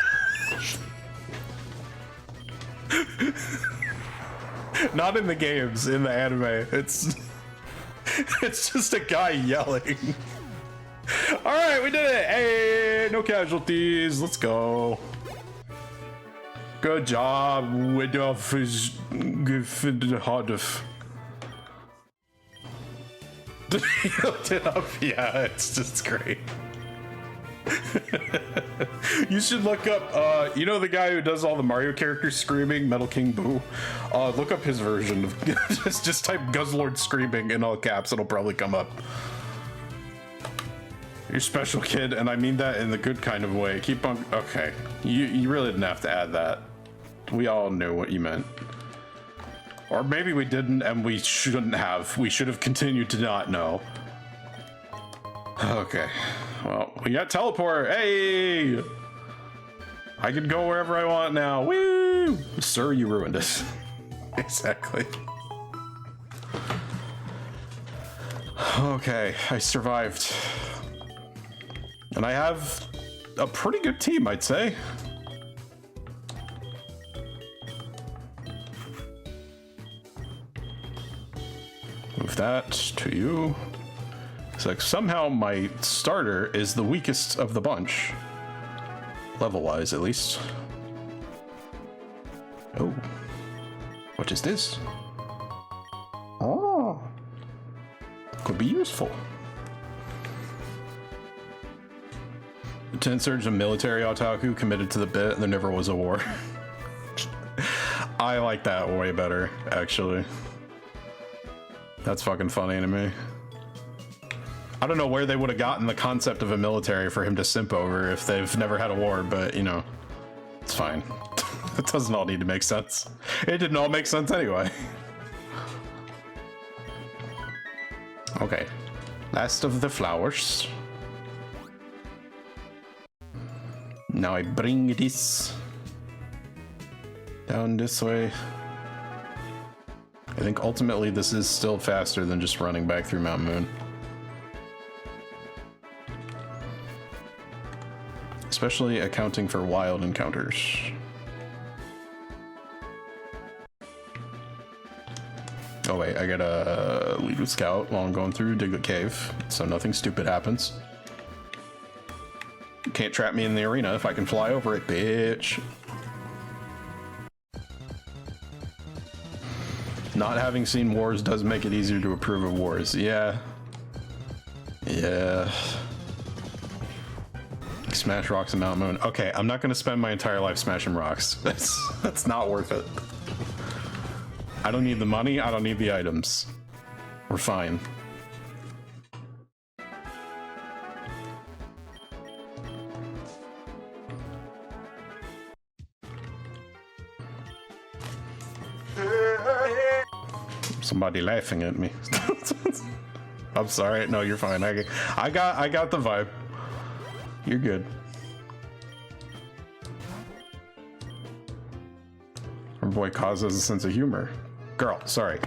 Not in the games, in the anime. It's just a guy yelling. All right, we did it. Hey, no casualties. Let's go. Good job. Widowf is healed it up. Yeah, it's just great. You should look up, you know the guy who does all the Mario characters screaming, Metal King Boo? Look up his version of just type Guzzlord screaming in all caps, it'll probably come up. You're special, kid, and I mean that in the good kind of way. Keep on, okay. You really didn't have to add that. We all knew what you meant. Or maybe we didn't and we shouldn't have. We should have continued to not know. Okay. Well, we got teleport. Hey! I can go wherever I want now. Woo! Sir, you ruined us. Exactly. Okay, I survived. And I have a pretty good team, I'd say. Move that to you. It's like somehow my starter is the weakest of the bunch. Level-wise, at least. Oh. What is this? Oh. Could be useful. Lieutenant Surge, a military otaku committed to the bit, and there never was a war. I like that way better, actually. That's fucking funny to me. I don't know where they would have gotten the concept of a military for him to simp over if they've never had a war, but you know, it's fine. It doesn't all need to make sense. It didn't all make sense anyway. Okay, last of the flowers. Now I bring this down this way. I think ultimately this is still faster than just running back through Mount Moon. Especially accounting for wild encounters. Oh wait, I gotta lead with Scout while I'm going through Diglet Cave, so nothing stupid happens. You can't trap me in the arena if I can fly over it, bitch. Not having seen wars does make it easier to approve of wars. Yeah. Yeah. Smash rocks in Mount Moon. Okay, I'm not gonna spend my entire life smashing rocks. That's not worth it. I don't need the money, I don't need the items. We're fine. Somebody laughing at me. I'm sorry. No, you're fine. I got the vibe. You're good. Our boy Kaz has a sense of humor. Girl, sorry.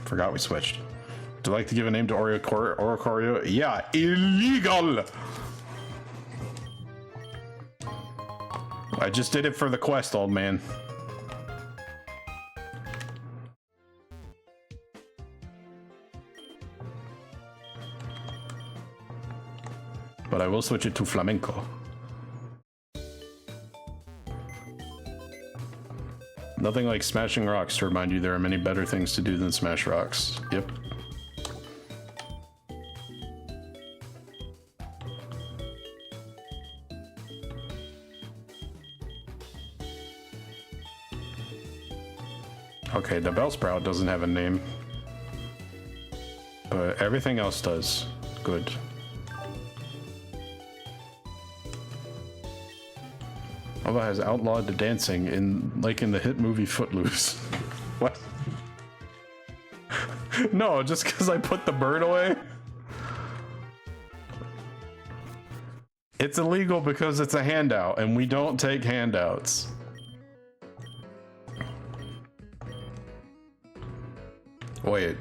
Forgot we switched. Do you like to give a name to Oricorio? Yeah, illegal! I just did it for the quest, old man. But I will switch it to flamenco. Nothing like smashing rocks to remind you there are many better things to do than smash rocks. Yep. Okay, the Bellsprout doesn't have a name. But everything else does. Good. Alva has outlawed the dancing in the hit movie Footloose. What? No, just because I put the bird away? It's illegal because it's a handout, and we don't take handouts. Wait.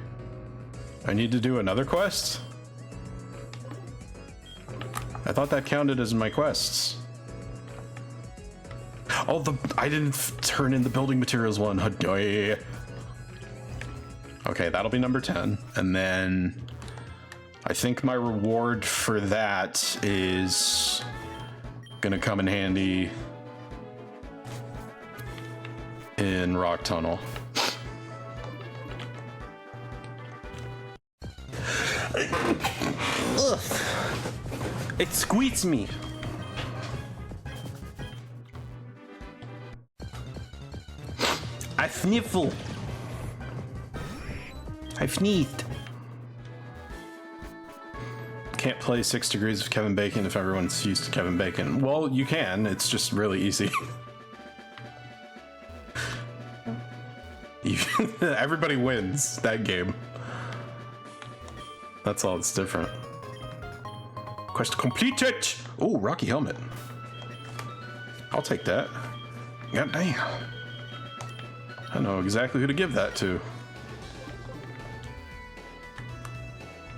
I need to do another quest? I thought that counted as my quests. Oh, I didn't turn in the building materials one. Okay, that'll be number 10. And then I think my reward for that is gonna come in handy in Rock Tunnel. Ugh. It squeezed me. I sniffle. I've sneezed. Can't play 6 Degrees of Kevin Bacon if everyone's used to Kevin Bacon. Well, you can. It's just really easy. Everybody wins that game. That's all that's different. Quest completed! Oh, Rocky Helmet. I'll take that. God damn. I know exactly who to give that to.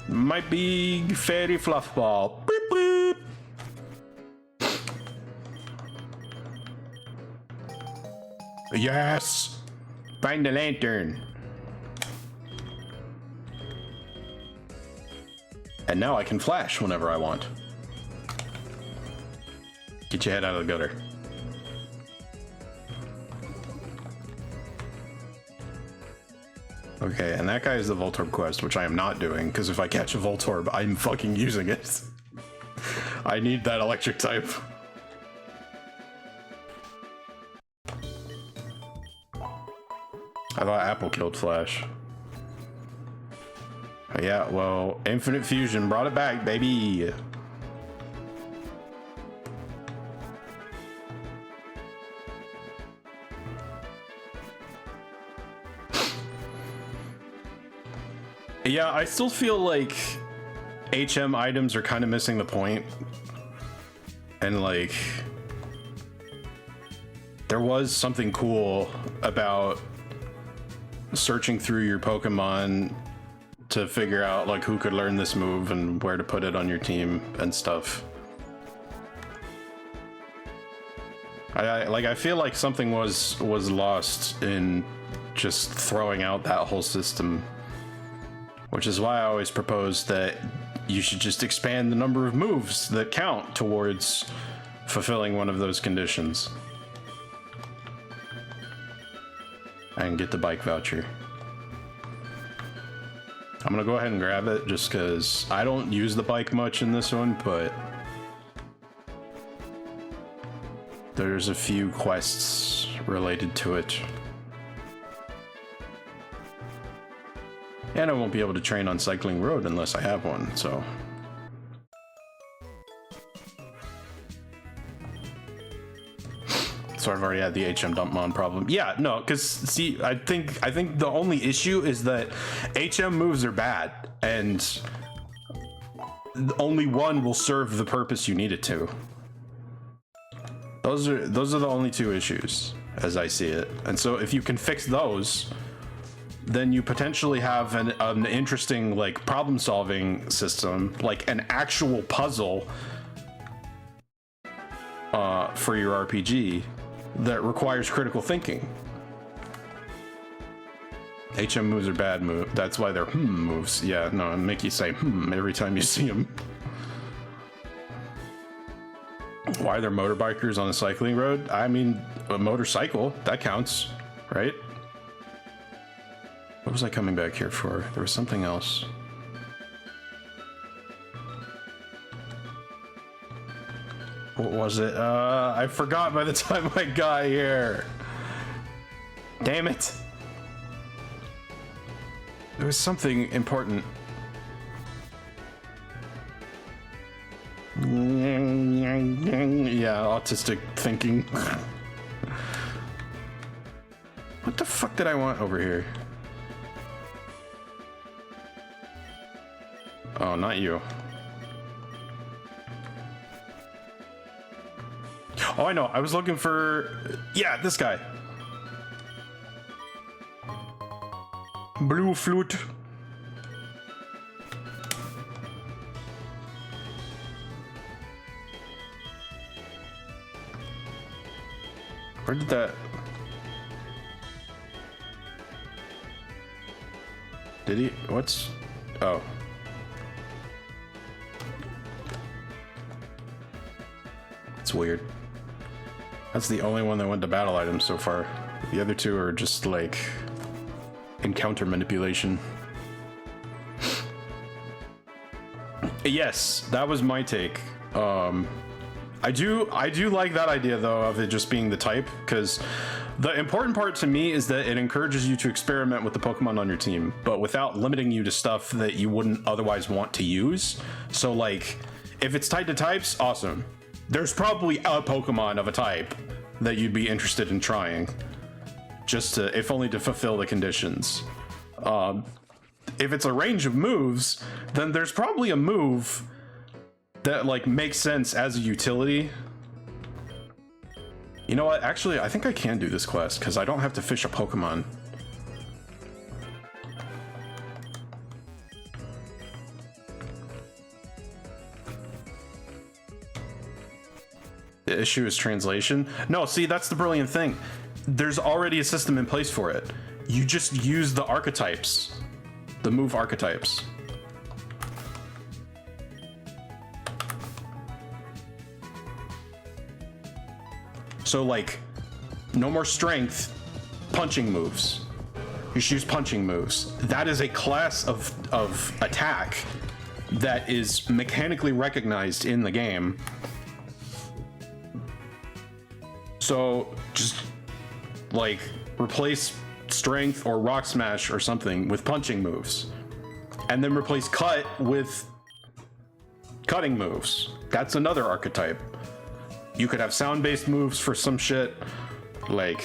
Might be Fairy Fluffball. Boop, boop. Yes! Find the lantern. And now I can flash whenever I want. Get your head out of the gutter. Okay, and that guy is the Voltorb quest, which I am not doing, because if I catch a Voltorb, I'm fucking using it. I need that electric type. I thought Apple killed Flash. Oh, yeah, well, Infinite Fusion brought it back, baby. Yeah, I still feel like HM items are kind of missing the point. And like, there was something cool about searching through your Pokemon to figure out like who could learn this move and where to put it on your team and stuff. I feel like something was lost in just throwing out that whole system. Which is why I always propose that you should just expand the number of moves that count towards fulfilling one of those conditions. And get the bike voucher. I'm gonna go ahead and grab it just because I don't use the bike much in this one, but there's a few quests related to it. And I won't be able to train on Cycling Road unless I have one, so. So I've already had the HM Dumpmon problem. Yeah, no, because see, I think the only issue is that HM moves are bad, and only one will serve the purpose you need it to. Those are the only two issues, as I see it. And so if you can fix those, then you potentially have an interesting like problem-solving system, like an actual puzzle for your RPG that requires critical thinking. HM moves are bad move. That's why they're moves. Yeah, no, make you say every time you see them. Why are there motorbikers on a cycling road? I mean, a motorcycle, that counts, right? What was I coming back here for? There was something else. What was it? I forgot by the time I got here. Damn it. There was something important. Yeah, autistic thinking. What the fuck did I want over here? Oh, not you. Oh, I know. I was looking for... Yeah, this guy. Blue flute. Where did that... Did he... What's... Oh. It's weird. That's the only one that went to battle items so far. The other two are just like encounter manipulation. Yes, that was my take. I do like that idea though of it just being the type, because the important part to me is that it encourages you to experiment with the Pokemon on your team, but without limiting you to stuff that you wouldn't otherwise want to use. So like, if it's tied to types, awesome. There's probably a Pokemon of a type that you'd be interested in trying, just to, if only to fulfill the conditions. If it's a range of moves, then there's probably a move that like makes sense as a utility. You know what? Actually, I think I can do this quest because I don't have to fish a Pokemon. The issue is translation. No, see, that's the brilliant thing. There's already a system in place for it. You just use the archetypes, the move archetypes. So like, no more strength, punching moves. You should use punching moves. That is a class of attack that is mechanically recognized in the game. So just like replace strength or rock smash or something with punching moves, and then replace cut with cutting moves. That's another archetype. You could have sound-based moves for some shit, like,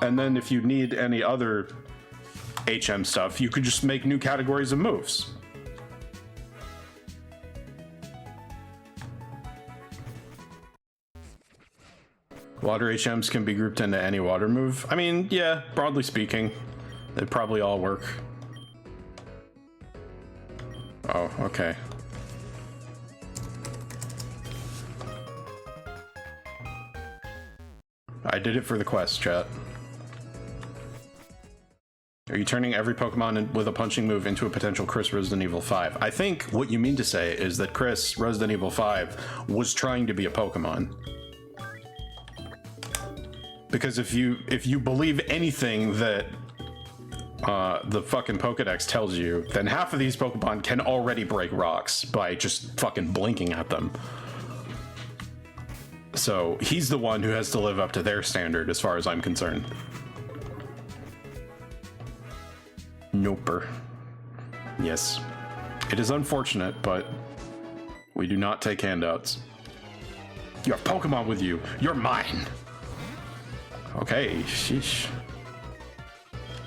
and then if you need any other HM stuff, you could just make new categories of moves. Water HMs can be grouped into any water move. I mean, yeah, broadly speaking, they probably all work. Oh, okay. I did it for the quest, chat. Are you turning every Pokemon with a punching move into a potential Chris Resident Evil 5? I think what you mean to say is that Chris Resident Evil 5 was trying to be a Pokemon. Because if you believe anything that the fucking Pokedex tells you, then half of these Pokemon can already break rocks by just fucking blinking at them. So he's the one who has to live up to their standard as far as I'm concerned. Noper. Yes. It is unfortunate, but we do not take handouts. You have Pokemon with you. You're mine. Okay, sheesh.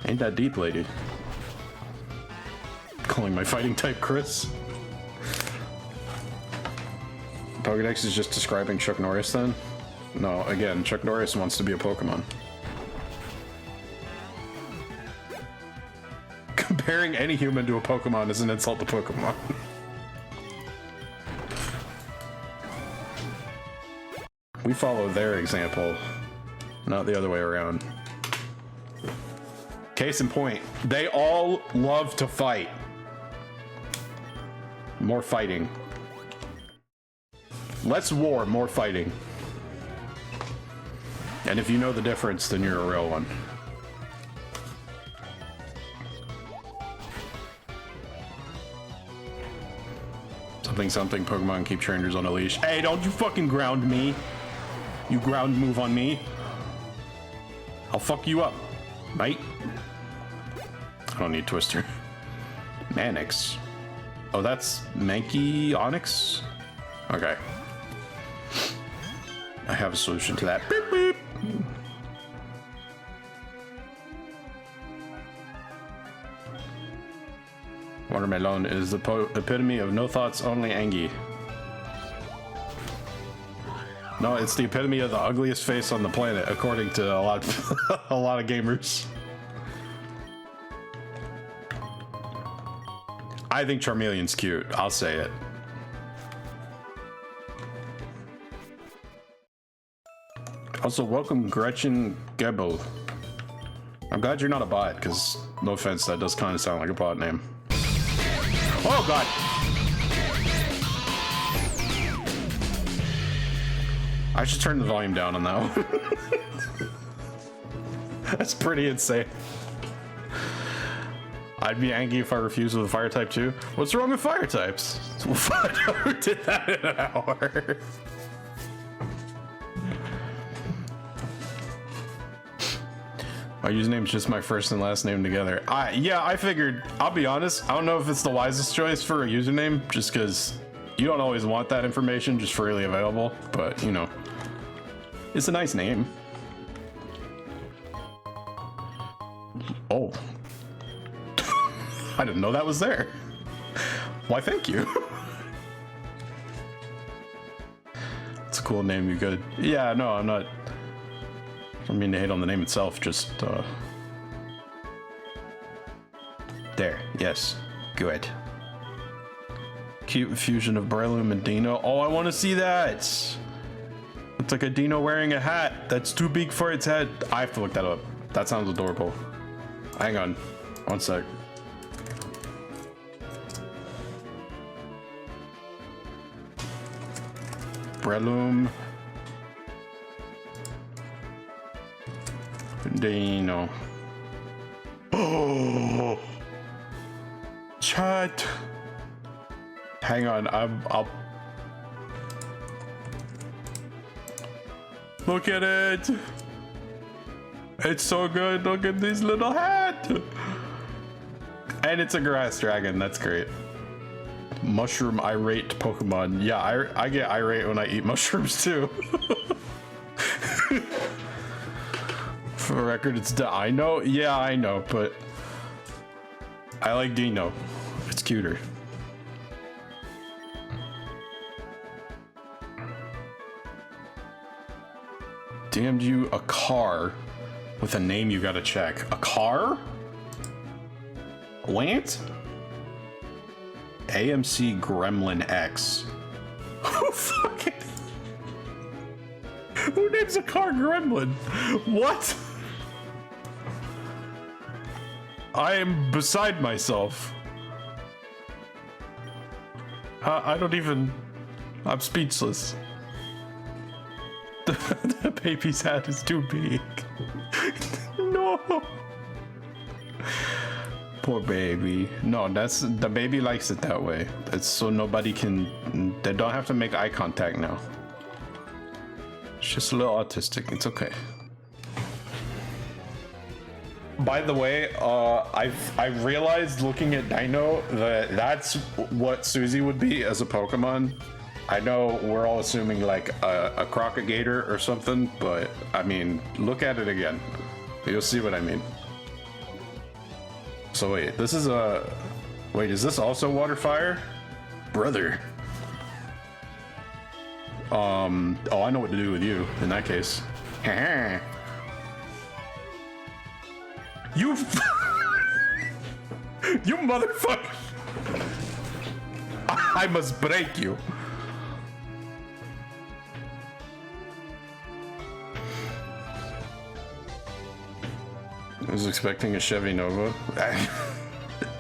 Ain't that deep, lady. Calling my fighting type Chris. Pokedex is just describing Chuck Norris then? No, again, Chuck Norris wants to be a Pokemon. Comparing any human to a Pokemon is an insult to Pokemon. We follow their example, not the other way around. Case in point, they all love to fight. More fighting. Less war, more fighting. And if you know the difference, then you're a real one. Something, Pokemon keep trainers on a leash. Hey, don't you fucking ground me. You ground move on me. I'll fuck you up, mate. I don't need Twister. Manix. Oh, that's Mankey Onyx? Okay. I have a solution to that. Beep, beep. Watermelon is the epitome of no thoughts, only Angie. No, it's the epitome of the ugliest face on the planet, according to a lot of, a lot of gamers. I think Charmeleon's cute. I'll say it. Also, welcome Gretchen Gebel. I'm glad you're not a bot, because no offense, that does kind of sound like a bot name. Oh god! I should turn the volume down on that one. That's pretty insane. I'd be angry if I refused with a fire type too. What's wrong with fire types? Who did that in an hour? My username's just my first and last name together. Yeah, I figured, I'll be honest, I don't know if it's the wisest choice for a username, just because you don't always want that information just freely available, but you know, it's a nice name. Oh. I didn't know that was there. Why, thank you. It's a cool name, you good. Yeah, no, I'm not. I don't mean to hate on the name itself, just, There, yes, good. Cute fusion of Breloom and Dino. Oh, I want to see that! It's like a Dino wearing a hat that's too big for its head. I have to look that up. That sounds adorable. Hang on, one sec. Breloom. Dino. Oh, chat. Hang on, I'll. Look at it. It's so good. Look at this little hat. And it's a grass dragon. That's great. Mushroom irate Pokemon. Yeah, I get irate when I eat mushrooms too. For the record, it's Dino. Yeah, I know, but I like Dino. It's cuter. DM'd you a car with a name you gotta check. A car? Lance? AMC Gremlin X. Who fucking... Who names a car Gremlin? What? I am beside myself. I don't even... I'm speechless. The baby's hat is too big. No. Poor baby. No, that's... The baby likes it that way. It's so nobody can... They don't have to make eye contact now. It's just a little autistic. It's okay. By the way, I realized looking at Dino that that's what Susie would be as a Pokemon. I know we're all assuming like a crocagator or something, but I mean, look at it again. You'll see what I mean. So wait, this is a... Wait, is this also water fire? Brother. Oh, I know what to do with you in that case. You... You motherfucker! I must break you. I was expecting a Chevy Nova.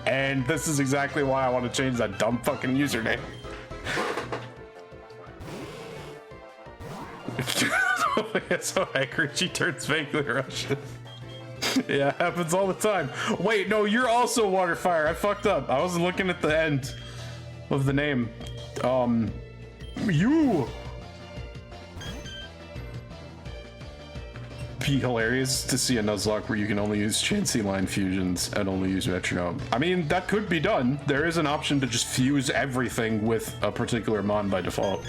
And this is exactly why I want to change that dumb fucking username. So angry she turns vaguely Russian. Yeah, happens all the time. Wait, no, you're also water fire. I fucked up. I wasn't looking at the end of the name. You. Be hilarious to see a Nuzlocke where you can only use Chansey line fusions and only use metronome. I mean, that could be done. There is an option to just fuse everything with a particular mon by default.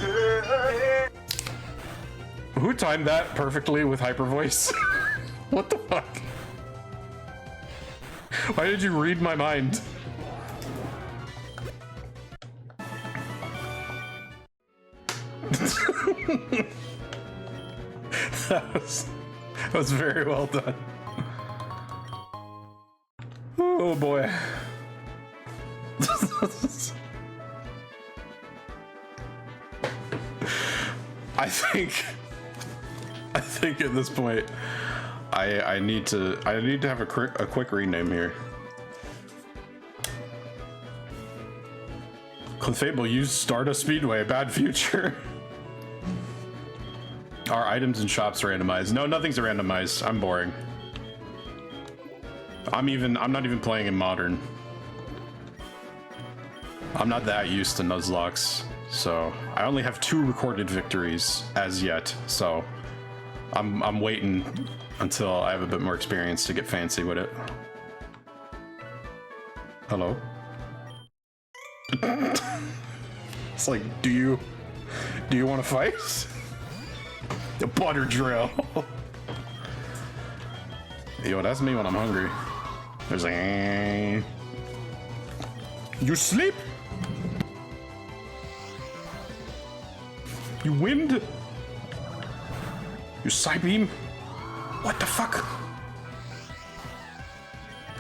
Who timed that perfectly with hyper voice? What the fuck? Why did you read my mind? That was very well done. Oh boy. I think at this point I need to have a quick rename here. Clefable, use Stardust Speedway, bad future. Are items and shops randomized? No, nothing's randomized. I'm boring. I'm not even playing in modern. I'm not that used to Nuzlocks, so I only have 2 recorded victories as yet, so I'm waiting until I have a bit more experience to get fancy with it. Hello? It's like, do you want to fight? The butter drill. Yo, that's me when I'm hungry. There's like, you sleep? You wind? You Psybeam? What the fuck?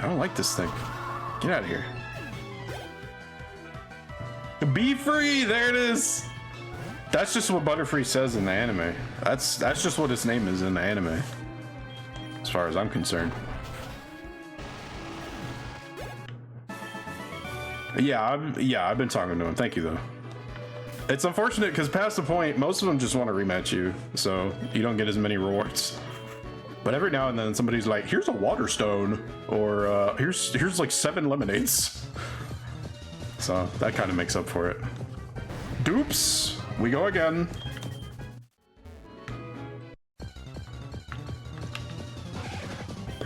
I don't like this thing. Get out of here. Be free! There it is! That's just what Butterfree says in the anime. That's just what its name is in the anime. As far as I'm concerned. Yeah, I've been talking to him. Thank you, though. It's unfortunate because past the point, most of them just want to rematch you, so you don't get as many rewards. But every now and then, somebody's like, "Here's a water stone," or "Here's like 7 lemonades." So that kind of makes up for it. Dupes, we go again.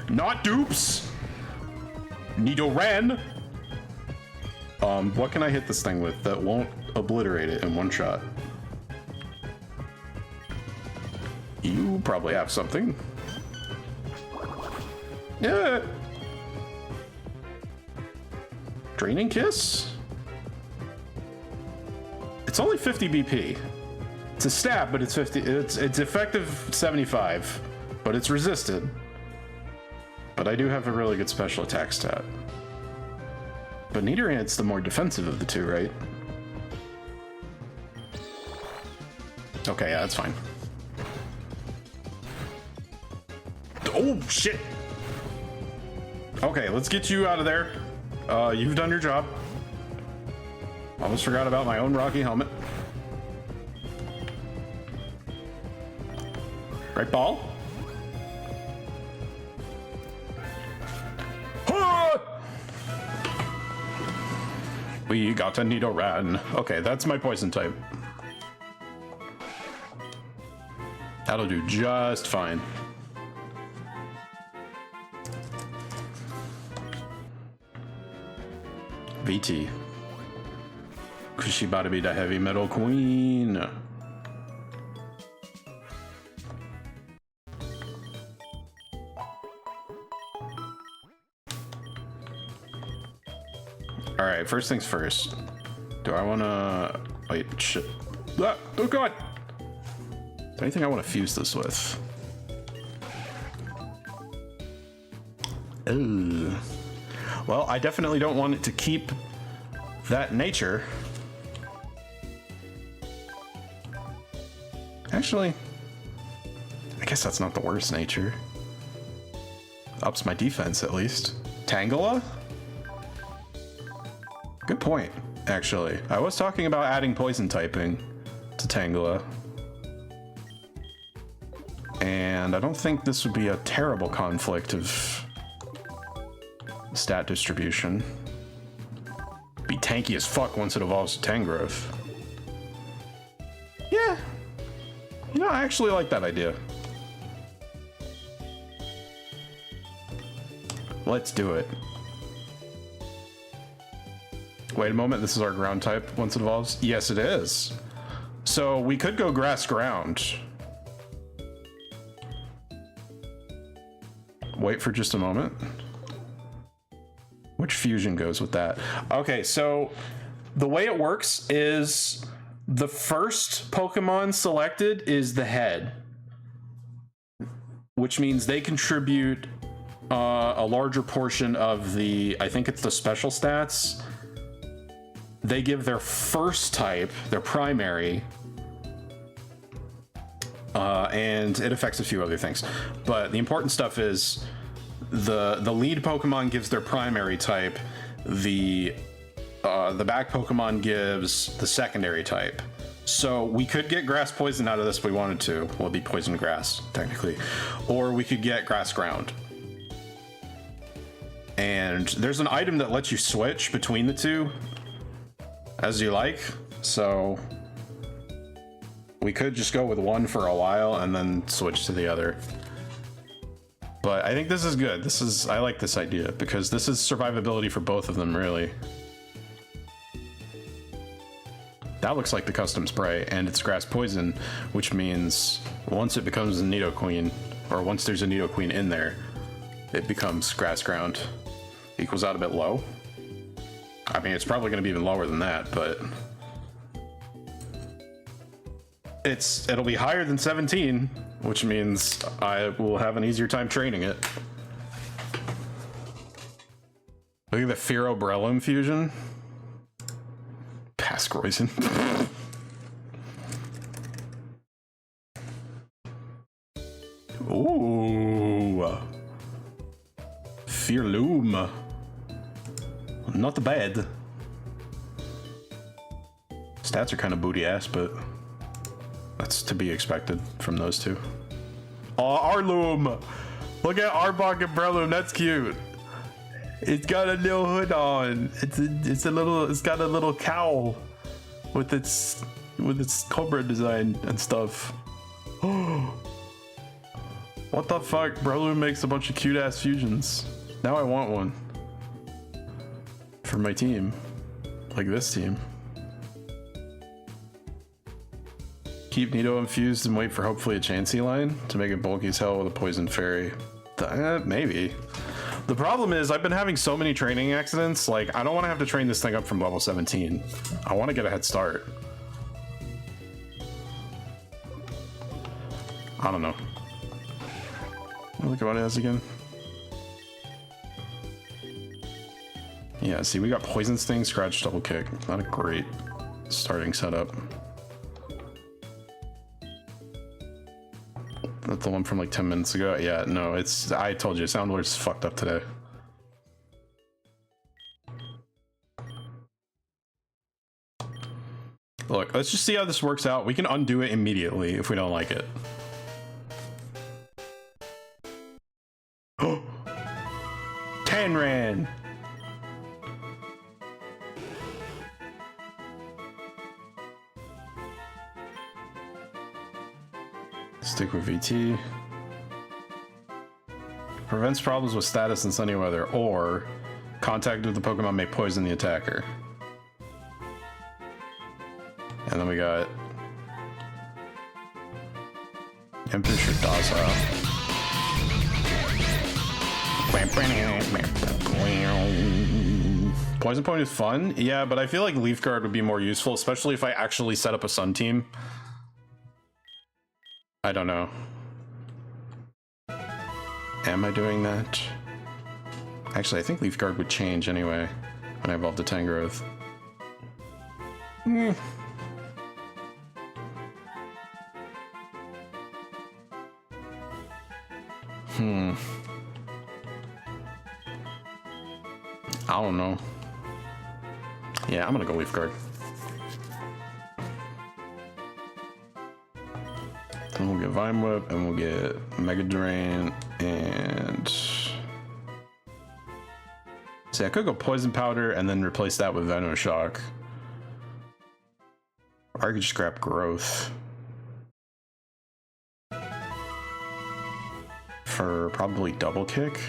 Not dupes. Nidoran. What can I hit this thing with that won't obliterate it in one shot? You probably have something. Yeah. Draining Kiss? It's only 50 BP. It's a stab, but it's 50. It's effective 75, but it's resisted. But I do have a really good special attack stat. But Nidoran's the more defensive of the two, right? Okay, yeah, that's fine. Oh, shit! Okay, let's get you out of there. You've done your job. Almost forgot about my own Rocky helmet. Right, ball? We got a Nidoran. Okay, that's my poison type. That'll do just fine. VT. Cause she about to be the heavy metal queen. Alright, first things first. Do I wanna... Wait, shit. Ah, oh god! Is there anything I want to fuse this with? Ooh. Well, I definitely don't want it to keep that nature. Actually, I guess that's not the worst nature. Ups my defense, at least. Tangela? Good point, actually. I was talking about adding poison typing to Tangela. And I don't think this would be a terrible conflict of stat distribution. Be tanky as fuck once it evolves to Tangrowth. Yeah. You know, I actually like that idea. Let's do it. Wait a moment, this is our ground type once it evolves? Yes, it is. So we could go grass ground. Wait for just a moment. Which fusion goes with that? Okay, so the way it works is the first Pokemon selected is the head, which means they contribute a larger portion of the, I think it's the special stats. They give their first type, their primary, and it affects a few other things. But the important stuff is the lead Pokemon gives their primary type, the back Pokemon gives the secondary type. So we could get grass poison out of this if we wanted to. Well, it'd be poison grass, technically. Or we could get grass ground. And there's an item that lets you switch between the two as you like. So we could just go with one for a while and then switch to the other. But I think this is good. I like this idea because this is survivability for both of them, really. That looks like the custom spray, and it's grass poison, which means once it becomes a Nidoqueen, or once there's a Nidoqueen in there, it becomes grass ground. Equals out a bit low. I mean, it's probably going to be even lower than that, but it'll be higher than 17, which means I will have an easier time training it. Look at the Fearobrellum fusion. Pasquoisin. Ooh. Fearloom. Not bad. Stats are kind of booty ass, but that's to be expected from those two. Oh, Arloom! Look at Arbok and Breloom, that's cute. It's got a little hood on. It's got a little cowl with its cobra design and stuff. What the fuck? Breloom makes a bunch of cute ass fusions. Now I want one for my team, like this team. Keep Nido infused and wait for hopefully a Chansey line to make it bulky as hell with a poison fairy. Maybe. The problem is I've been having so many training accidents, like I don't want to have to train this thing up from level 17. I want to get a head start. I don't know. Look at what it has again. Yeah, see, we got Poison Sting, Scratch, Double Kick. Not a great starting setup. That's the one from like 10 minutes ago. Yeah, no, I told you, Soundler's fucked up today. Look, let's just see how this works out. We can undo it immediately if we don't like it. Tanran! Stick with VT. Prevents problems with status in sunny weather, or contact with the Pokemon may poison the attacker. And then we got Impish or Docile. Poison Point is fun, yeah, but I feel like Leaf Guard would be more useful, especially if I actually set up a Sun team. I don't know. Am I doing that? Actually, I think Leaf Guard would change anyway when I evolve to Tangrowth. I don't know. Yeah, I'm gonna go Leaf Guard. Then we'll get Vine Whip, and we'll get Mega Drain, and... See, I could go Poison Powder, and then replace that with Venom Shock. Or I could just grab Growth. For probably Double Kick.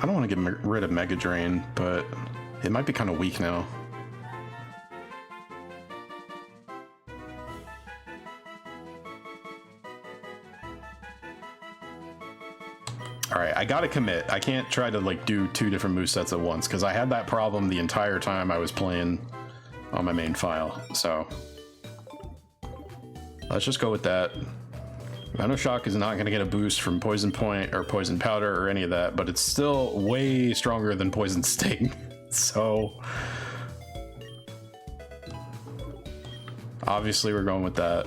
I don't want to get rid of Mega Drain, but it might be kind of weak now. Alright, I gotta commit. I can't try to like do 2 different movesets at once, because I had that problem the entire time I was playing on my main file, so let's just go with that. Venom Shock is not going to get a boost from Poison Point or Poison Powder or any of that, but it's still way stronger than Poison Sting. So obviously we're going with that.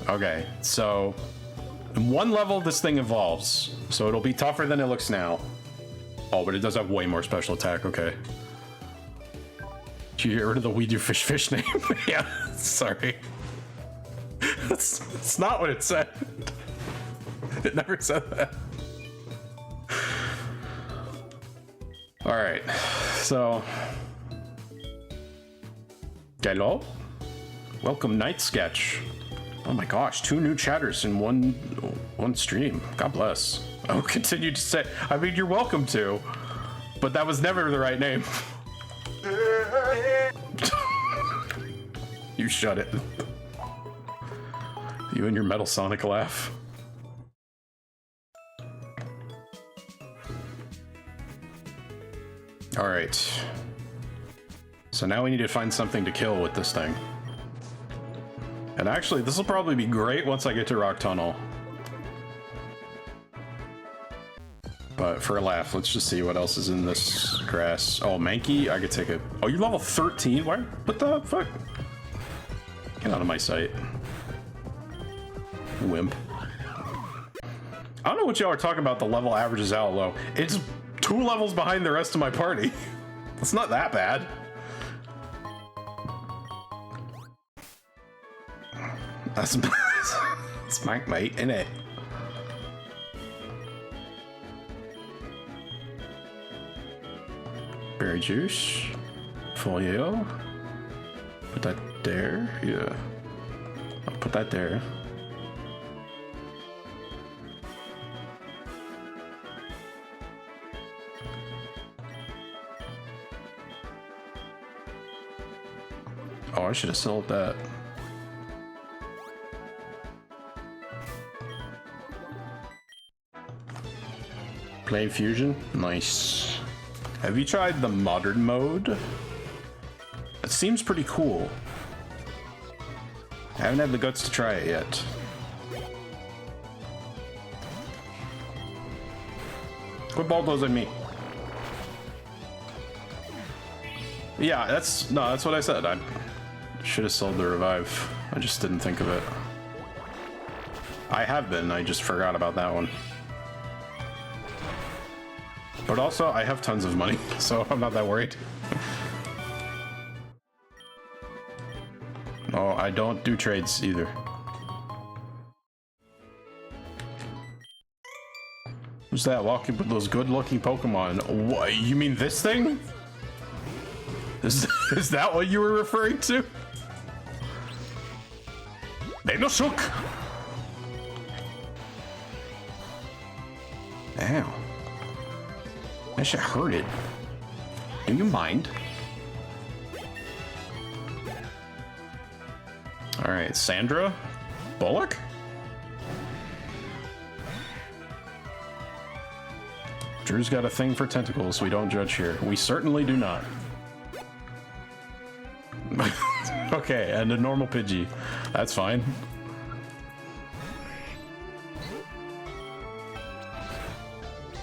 Okay, so in 1 level this thing evolves, so it'll be tougher than it looks now. Oh, but it does have way more special attack, okay. Did you get rid of the We Do Fish Fish name? Yeah, sorry. That's not what it said. It never said that. Alright, so... Hello? Welcome Night Sketch. Oh my gosh, 2 new chatters in one stream. God bless. I'll continue to say, I mean, you're welcome to, but that was never the right name. You shut it. You and your Metal Sonic laugh. Alright. So now we need to find something to kill with this thing. And actually, this will probably be great once I get to Rock Tunnel. But for a laugh, let's just see what else is in this grass. Oh, Mankey, I could take it. Oh, you're level 13? Why? What the fuck? Get out of my sight. Wimp. I don't know what y'all are talking about, the level averages out low. It's 2 levels behind the rest of my party. It's not that bad. That's my mate, innit? Berry juice. Folio. Put that there. Yeah. I'll put that there. Oh, I should have sold that. Play Fusion? Nice. Have you tried the modern mode? It seems pretty cool. I haven't had the guts to try it yet. Quit bulldozing me. Yeah, that's what I said. I should have sold the revive. I just didn't think of it. I have been, I just forgot about that one. But also, I have tons of money, so I'm not that worried. Oh, I don't do trades either. Who's that walking with those good-looking Pokemon? What, you mean this thing? Is that what you were referring to? Nuzlocke! Ow. That shit hurted. Do you mind? Alright, Sandra? Bullock? Drew's got a thing for tentacles. We don't judge here. We certainly do not. Okay, and a normal Pidgey. That's fine.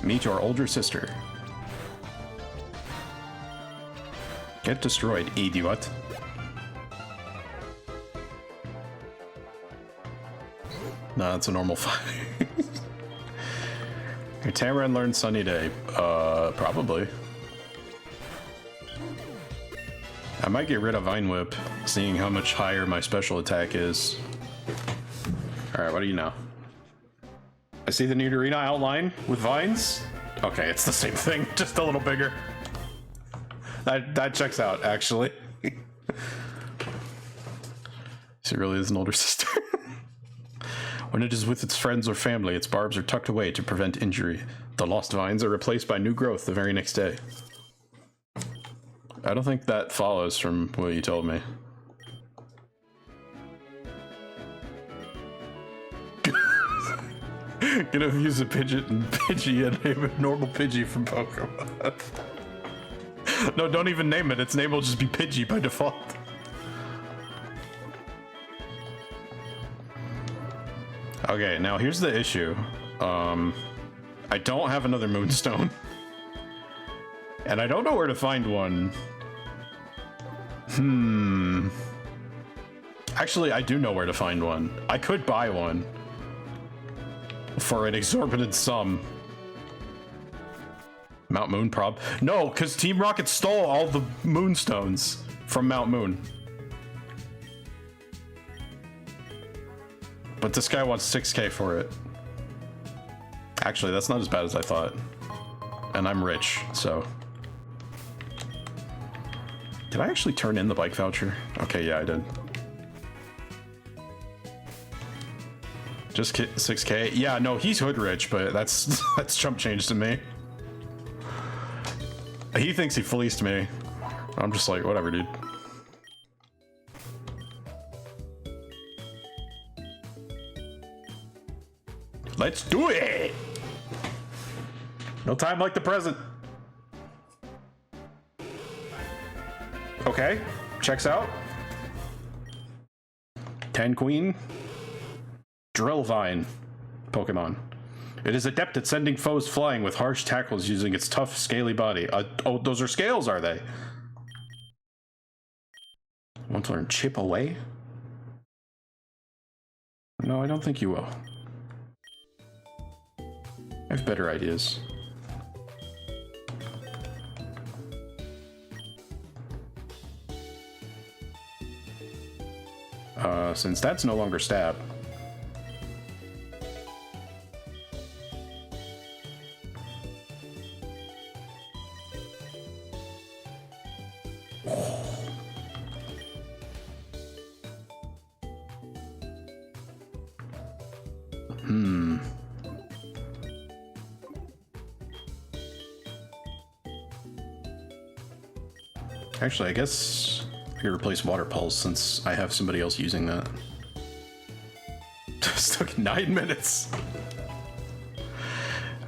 Meet your older sister. Get destroyed, idiot. No, that's a normal fight. Your Tamarin learned Sunny Day. Probably. I might get rid of Vine Whip, seeing how much higher my special attack is. Alright, what do you know? I see the Nidorina outline with vines. Okay, it's the same thing, just a little bigger. That checks out, actually. She really is an older sister. When it is with its friends or family, its barbs are tucked away to prevent injury. The lost vines are replaced by new growth the very next day. I don't think that follows from what you told me. Gonna use a Pidgeot and Pidgey and name it normal Pidgey from Pokemon. No, don't even name it. Its name will just be Pidgey by default. Okay, now here's the issue. I don't have another Moonstone. And I don't know where to find one. Actually, I do know where to find one. I could buy one. For an exorbitant sum. Mount Moon prob? No, because Team Rocket stole all the Moonstones from Mount Moon. But this guy wants 6K for it. Actually, that's not as bad as I thought. And I'm rich, so... Did I actually turn in the bike voucher? Okay, yeah, I did. Just 6K? Yeah, no, he's hood rich, but that's chump change to me. He thinks he fleeced me. I'm just like, whatever, dude. Let's do it! No time like the present. Okay, checks out. 10 Queen. Drillvine Pokemon. It is adept at sending foes flying with harsh tackles using its tough, scaly body. Oh, those are scales, are they? Want to learn Chip Away? No, I don't think you will. I have better ideas. Since that's no longer stab. Actually, I guess I could replace Water Pulse since I have somebody else using that. Just took 9 minutes.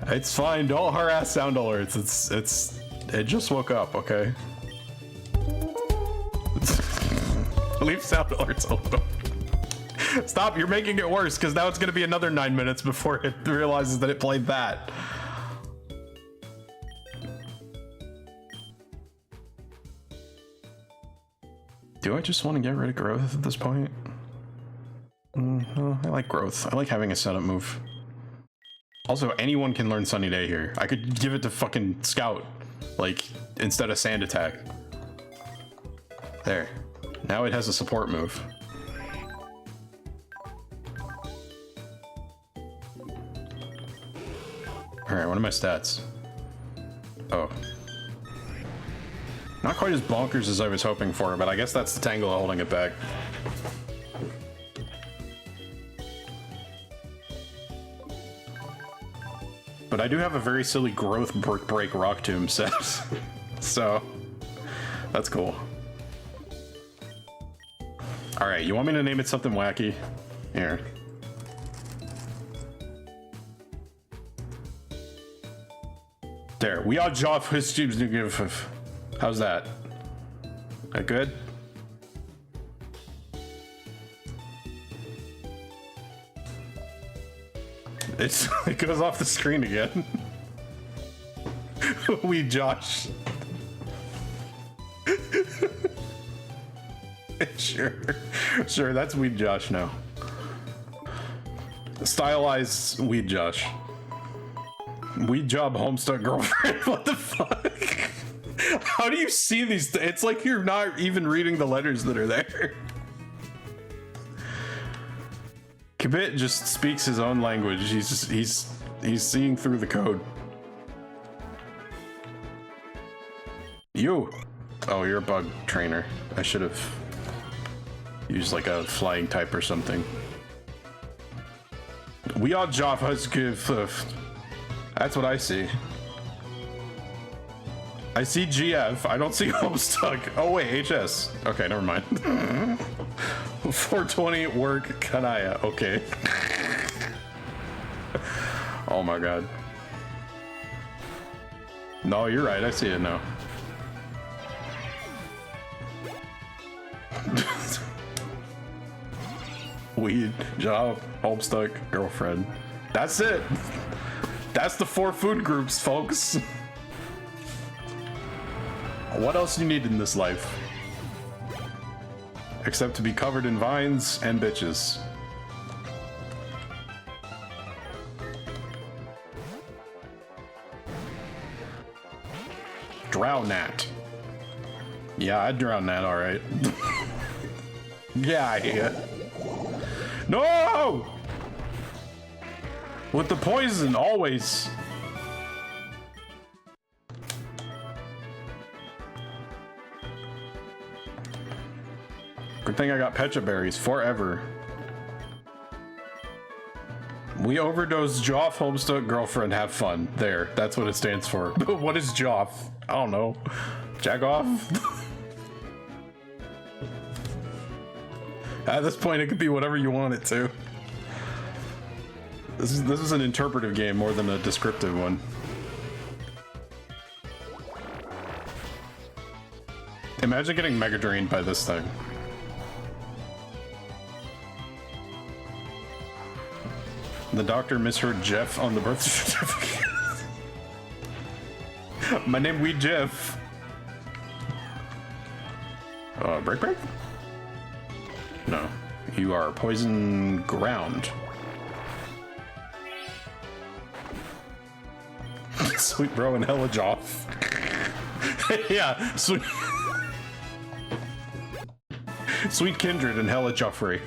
It's fine. Don't harass sound alerts. It just woke up, okay? Leave sound alerts alone. Stop, you're making it worse because now it's going to be another 9 minutes before it realizes that it played that. Do I just want to get rid of growth at this point? No, I like growth. I like having a setup move. Also, anyone can learn Sunny Day here. I could give it to fucking Scout, like, instead of Sand Attack. There. Now it has a support move. Alright, what are my stats? Oh. Not quite as bonkers as I was hoping for, but I guess that's the Tangela holding it back. But I do have a very silly growth break rock tomb set. So, that's cool. Alright, you want me to name it something wacky? Here. There, we are Joff his tubes new give. How's that? That good? It goes off the screen again. We Josh. Sure, that's Weed Josh now. Stylized Weed Josh. Weed job homestuck girlfriend. What the fuck? How do you see these? It's like you're not even reading the letters that are there. Kibit just speaks his own language. He's seeing through the code. You. Oh, you're a bug trainer. I should have used like a flying type or something. We are Java's give. That's what I see. I see GF. I don't see Homestuck. Oh wait, HS. Okay, never mind. 420 work Kanaya. Okay. Oh my god. No, you're right. I see it now. Weed, job, Homestuck, girlfriend. That's it. That's the 4 food groups, folks. What else you need in this life? Except to be covered in vines and bitches. Drown that. Yeah, I'd drown that, alright. Yeah, I hear. No! With the poison, always. Good thing I got Pecha berries forever. We overdosed Joff, Homestuck, girlfriend, have fun. There, that's what it stands for. But what is Joff? I don't know. Jack off? At this point, it could be whatever you want it to. This is an interpretive game more than a descriptive one. Imagine getting Mega Drained by this thing. The doctor misheard Jeff on the birth certificate. My name Weed Jeff. Break? No. You are poison ground. Sweet bro and hella Joff. Yeah, sweet. Sweet kindred and hella Joffrey.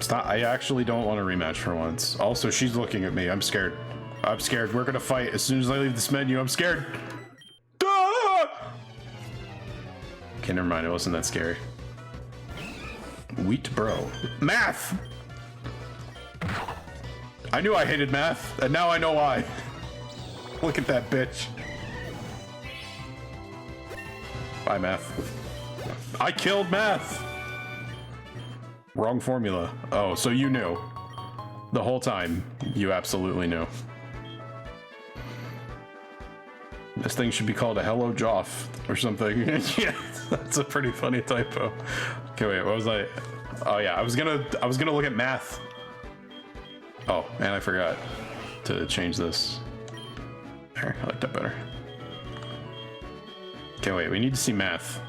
Stop. I actually don't want a rematch for once. Also, she's looking at me. I'm scared. I'm scared. We're gonna fight as soon as I leave this menu. I'm scared. Ah! Okay, never mind. It wasn't that scary. Wheat bro. Math! I knew I hated math, and now I know why. Look at that bitch. Bye, math. I killed math! Wrong formula. Oh, so you knew. The whole time. You absolutely knew. This thing should be called a Hello Joff or something. Yeah, that's a pretty funny typo. Okay, wait, what was I? Oh yeah, I was gonna look at math. Oh, and I forgot to change this. There, I like that better. Okay, wait, we need to see math.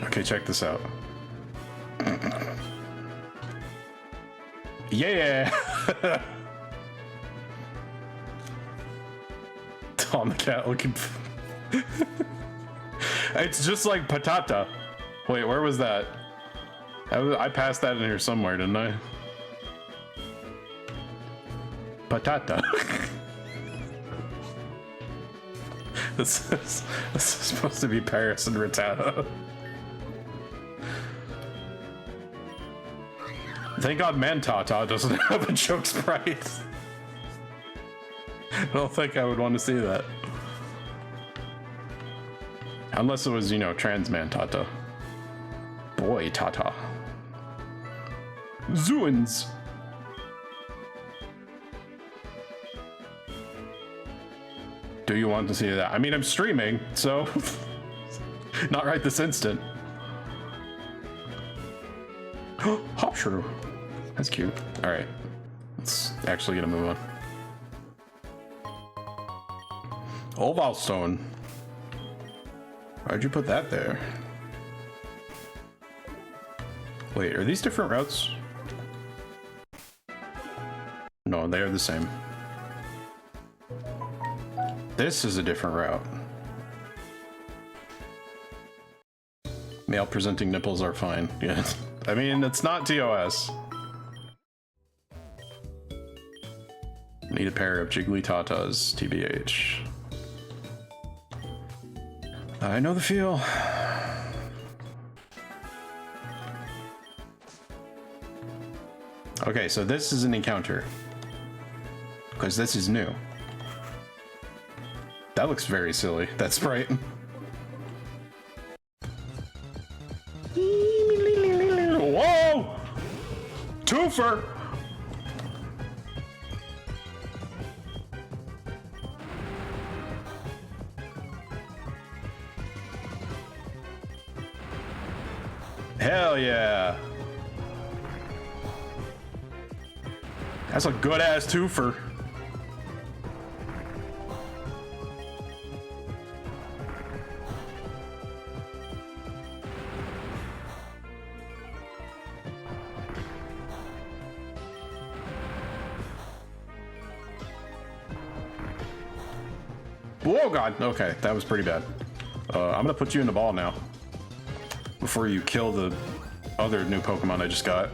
Okay, check this out. Yeah! Tom the cat looking. It's just like patata. Wait, where was that? I passed that in here somewhere, didn't I? Patata. This is supposed to be Paris and Rattata. Thank God Mantata doesn't have a joke sprite. I don't think I would want to see that. Unless it was, you know, trans Mantata. Boy Tata. Zoons. Do you want to see that? I mean, I'm streaming, so not right this instant. Hop shrew. That's cute. All right, let's actually get a move on. Oval stone. Why'd you put that there? Wait, are these different routes? No, they are the same. This is a different route. Male presenting nipples are fine. Yeah. I mean, it's not TOS. Need a pair of jiggly tatas, TBH. I know the feel. Okay, so this is an encounter. Because this is new. That looks very silly. That sprite. Whoa! Twofer! Hell yeah! That's a good ass twofer. Oh god, okay, that was pretty bad. I'm gonna put you in the ball now. Before you kill the other new Pokemon I just got.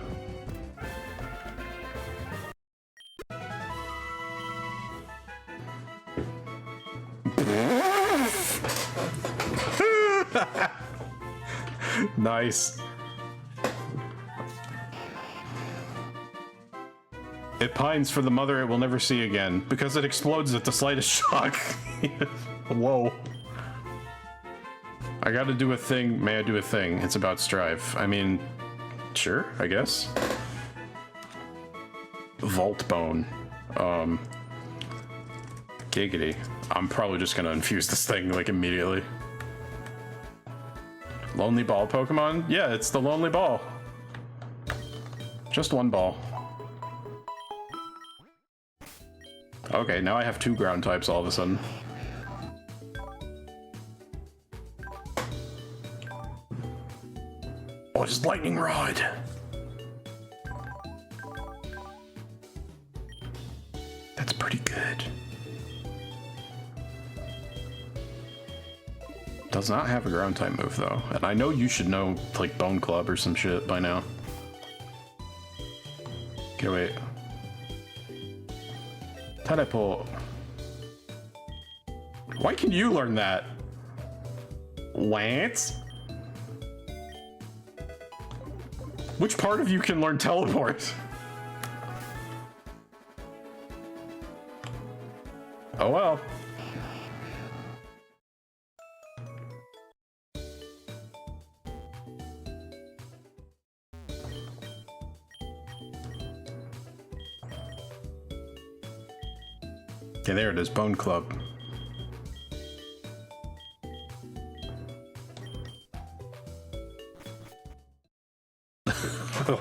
Nice. It pines for the mother it will never see again because it explodes at the slightest shock. Whoa. I gotta do a thing. May I do a thing? It's about strive. I mean, sure, I guess. Vault bone. Giggity. I'm probably just gonna infuse this thing like immediately. Lonely ball Pokemon? Yeah, it's the lonely ball. Just one ball. Okay, now I have 2 ground types all of a sudden. Oh, just lightning rod. That's pretty good. Does not have a ground type move though, and I know you should know like Bone Club or some shit by now. Okay, wait. Teleport. Why can you learn that? Lance? Which part of you can learn teleport? Oh well. Okay, there it is, Bone Club.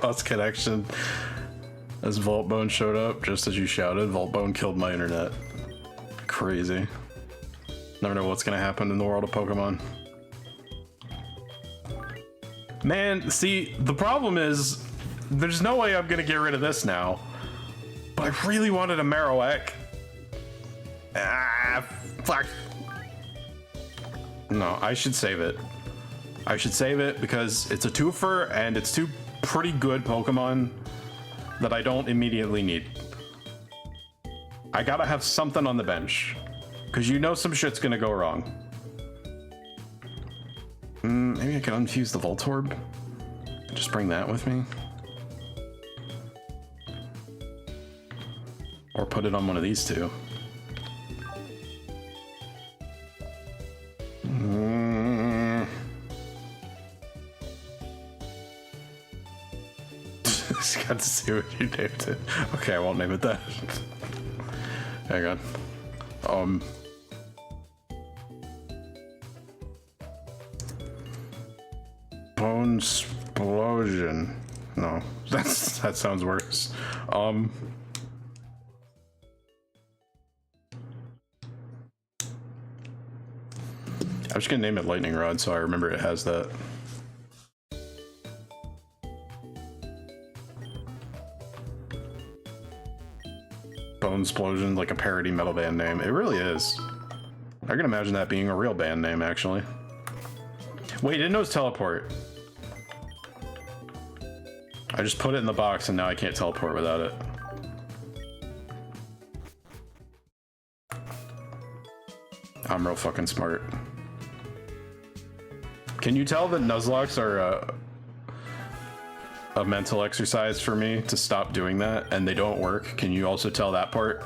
Lost connection as Vault Bone showed up just as you shouted. Vault Bone killed my internet. Crazy. Never know what's gonna happen in the world of Pokemon. Man, see, the problem is there's no way I'm gonna get rid of this now. But I really wanted a Marowak. Ah, fuck. No, I should save it. I should save it because it's a twofer and it's 2 pretty good Pokemon that I don't immediately need. I gotta have something on the bench because you know some shit's gonna go wrong. Maybe I can unfuse the Voltorb. Just bring that with me. Or put it on one of these two. Just got to see what you named it. Okay, I won't name it that. Hang on. Bone explosion. No, that sounds worse. I'm just gonna name it lightning rod so I remember it has that. Bone explosion, like a parody metal band name. It really is. I can imagine that being a real band name, actually. Wait, didn't know it was teleport. I just put it in the box and now I can't teleport without it. I'm real fucking smart. Can you tell that Nuzlocks are a mental exercise for me to stop doing that and they don't work? Can you also tell that part?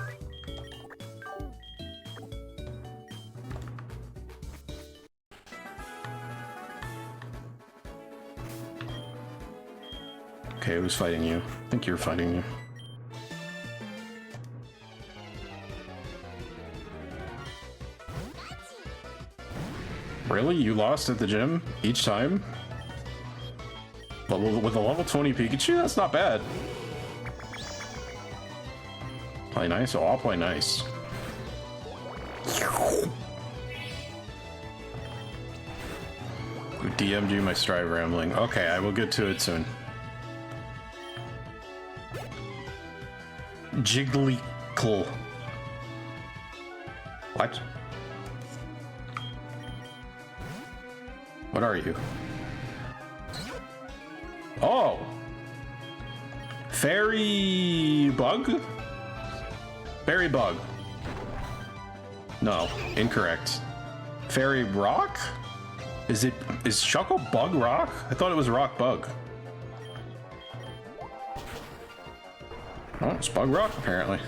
Okay, who's fighting you? I think you're fighting you. Really? You lost at the gym each time? But with a level 20 Pikachu, that's not bad. Play nice? Oh, I'll play nice. Who DM'd you my Strive rambling? Okay, I will get to it soon. Jigglyclaw. What? What are you? Oh! Fairy bug? Fairy bug. No, incorrect. Fairy rock? Is Shuckle bug rock? I thought it was rock bug. Oh, it's bug rock apparently.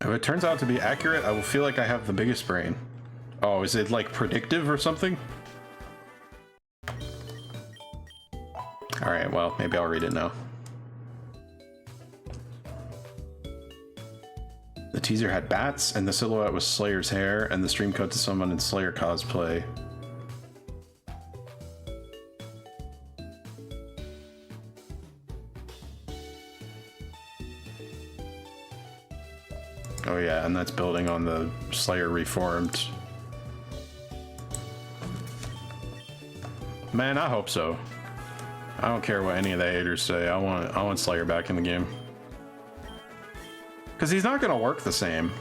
If it turns out to be accurate, I will feel like I have the biggest brain. Oh, is it like predictive or something? Alright, well, maybe I'll read it now. The teaser had bats, and the silhouette was Slayer's hair, and the stream cut to someone in Slayer cosplay. Oh yeah, and that's building on the Slayer Reformed. Man, I hope so. I don't care what any of the haters say. I want Slayer back in the game. Because he's not going to work the same.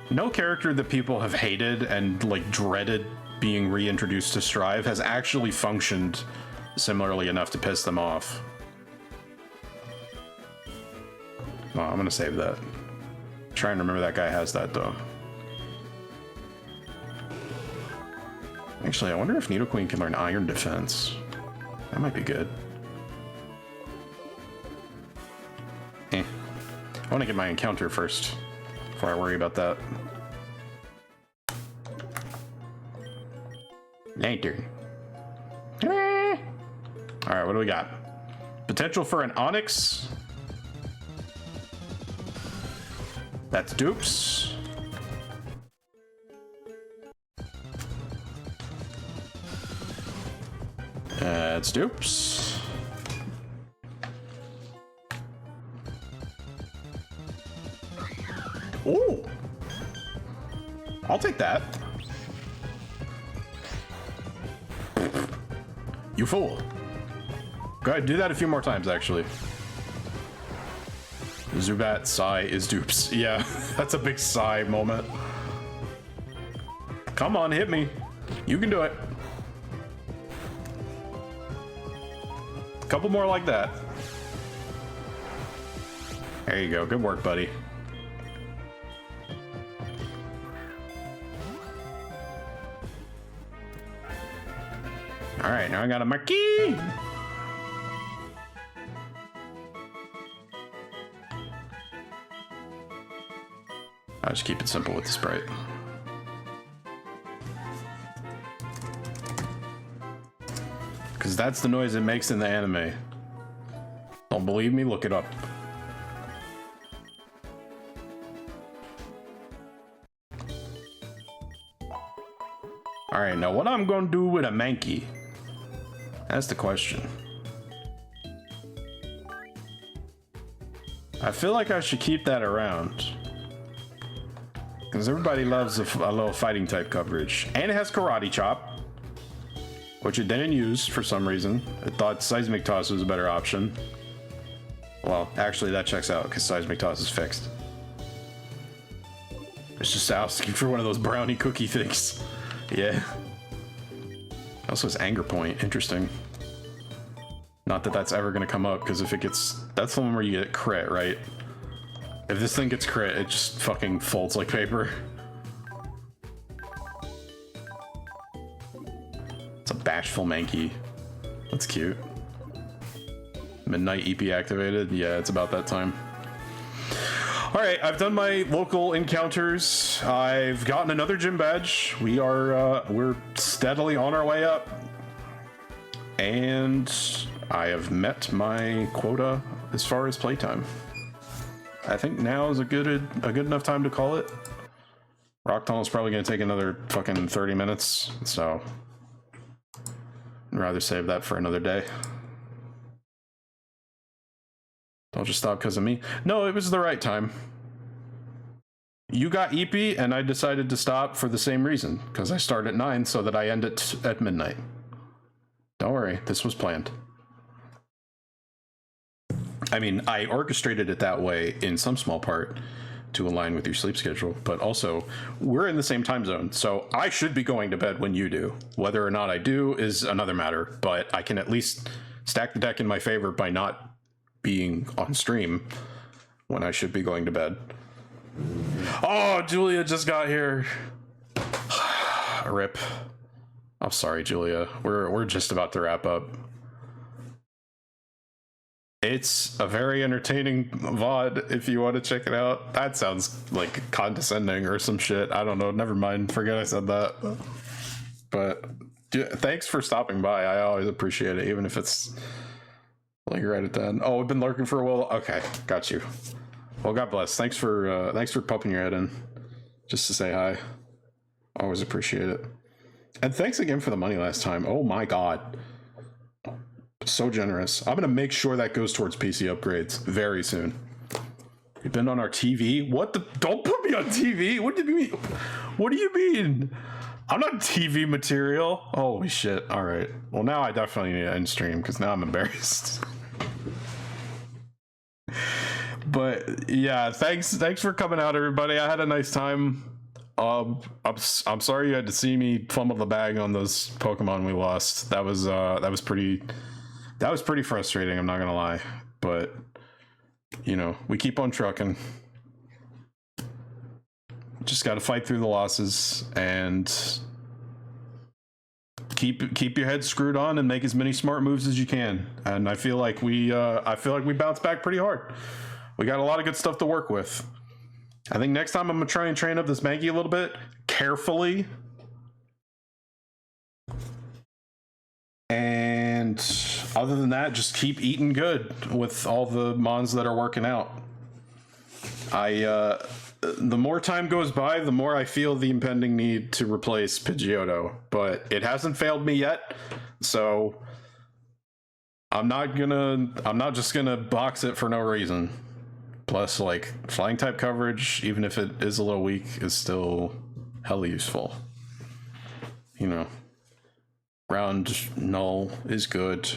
No character that people have hated and like dreaded being reintroduced to Strive has actually functioned similarly enough to piss them off. Oh, I'm going to save that. Try and remember that guy has that though. Actually, I wonder if Nidoqueen can learn Iron Defense. That might be good. I want to get my encounter first before I worry about that. Lantern. Alright, what do we got? Potential for an Onyx. That's dupes. That's dupes. Ooh. I'll take that. You fool. Go ahead, do that a few more times, actually. Zubat sigh is dupes. Yeah, that's a big sigh moment. Come on, hit me. You can do it. A couple more like that. There you go. Good work, buddy. All right, now I got a marquee. I just keep it simple with the sprite. Because that's the noise it makes in the anime. Don't believe me? Look it up. Alright, now what I'm gonna do with a Mankey? That's the question. I feel like I should keep that around. Because everybody loves a little fighting type coverage. And it has Karate Chop, which it didn't use for some reason. I thought Seismic Toss was a better option. Well, actually that checks out because Seismic Toss is fixed. It's just asking for one of those brownie cookie things. Yeah. Also has Anger Point. Interesting. Not that that's ever going to come up, because if it gets... That's the one where you get crit, right? If this thing gets crit, it just fucking folds like paper. It's a bashful Mankey. That's cute. Midnight EP activated. Yeah, it's about that time. Alright, I've done my local encounters. I've gotten another gym badge. We're steadily on our way up. And I have met my quota as far as playtime. I think now is a good enough time to call it. Rock Tunnel is probably going to take another fucking 30 minutes, so I'd rather save that for another day. Don't just stop because of me. No, it was the right time. You got EP, and I decided to stop for the same reason, because I start at 9 so that I end at midnight. Don't worry, this was planned. I mean, I orchestrated it that way in some small part to align with your sleep schedule, but also we're in the same time zone, so I should be going to bed when you do. Whether or not I do is another matter, but I can at least stack the deck in my favor by not being on stream when I should be going to bed. Oh, Julia just got here. Rip. I'm sorry, Julia. We're just about to wrap up. It's a very entertaining VOD if you want to check it out. That sounds like condescending or some shit. I don't know. Never mind. Forget I said that. But thanks for stopping by. I always appreciate it, even if it's like right at the end. Oh, we've been lurking for a while. Okay, got you. Well, God bless. Thanks for popping your head in just to say hi. Always appreciate it. And thanks again for the money last time. Oh my God. So generous. I'm gonna make sure that goes towards PC upgrades very soon. You've been on our TV? What the? Don't put me on TV. What do you mean? What do you mean? I'm not TV material. Holy shit. All right. Well, now I definitely need to end stream because now I'm embarrassed. But yeah, thanks for coming out, everybody. I had a nice time. I'm sorry you had to see me fumble the bag on those Pokemon we lost. That was pretty frustrating, I'm not gonna lie. But you know, we keep on trucking. Just gotta fight through the losses and keep your head screwed on and make as many smart moves as you can. And I feel like we bounced back pretty hard. We got a lot of good stuff to work with. I think next time I'm gonna try and train up this Mankey a little bit carefully. And other than that, just keep eating good with all the mons that are working out. The more time goes by, the more I feel the impending need to replace Pidgeotto, but it hasn't failed me yet, so I'm not just gonna box it for no reason. Plus, like, flying type coverage, even if it is a little weak, is still hella useful. You know, ground null is good.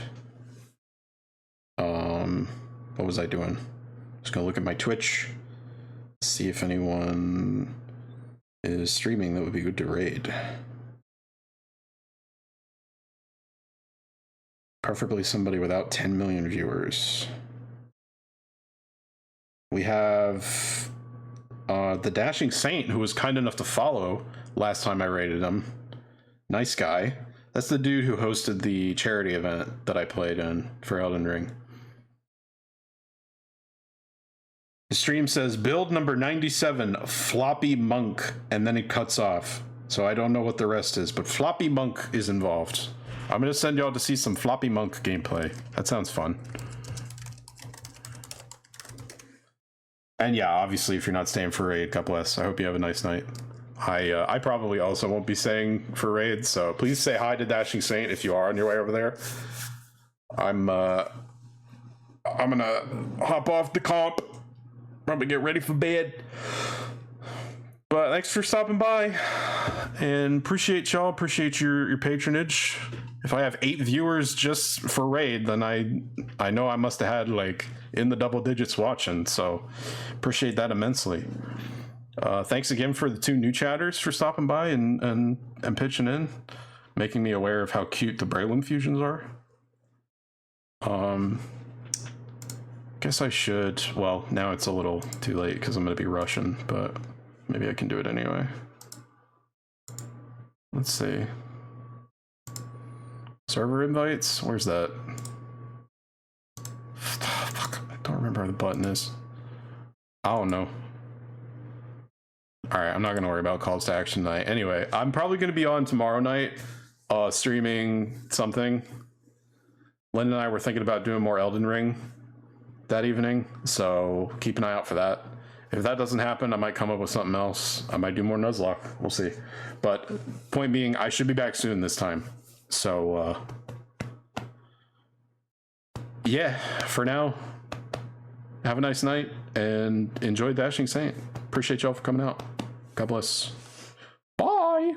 What was I doing? Just gonna look at my Twitch, see if anyone is streaming that would be good to raid. Preferably somebody without 10 million viewers. We have the Dashing Saint, who was kind enough to follow last time I raided him. Nice guy. That's the dude who hosted the charity event that I played in for Elden Ring. The stream says build number 97, Floppy Monk, and then it cuts off. So I don't know what the rest is, but Floppy Monk is involved. I'm gonna send y'all to see some Floppy Monk gameplay. That sounds fun. And yeah, obviously, if you're not staying for raid, God bless. I hope you have a nice night. I probably also won't be staying for raid, so please say hi to Dashing Saint if you are on your way over there. I'm gonna hop off the comp. Probably get ready for bed. But thanks for stopping by, and appreciate y'all. Appreciate your patronage. If I have 8 viewers just for raid, then I know I must have had like in the double digits watching. So appreciate that immensely. Thanks again for the 2 new chatters for stopping by and pitching in, making me aware of how cute the Braylon fusions are. Guess I should. Well, now it's a little too late because I'm gonna be rushing, but maybe I can do it anyway. Let's see. Server invites? Where's that? Fuck, I don't remember how the button is. I don't know. Alright, I'm not gonna worry about calls to action tonight. Anyway, I'm probably gonna be on tomorrow night, streaming something. Lynn and I were thinking about doing more Elden Ring that evening, so keep an eye out for that. If that doesn't happen, I might come up with something else. I might do more Nuzlocke. We'll see. But point being, I should be back soon this time. So, yeah, for now, have a nice night and enjoy Dashing Saint. Appreciate y'all for coming out. God bless. Bye.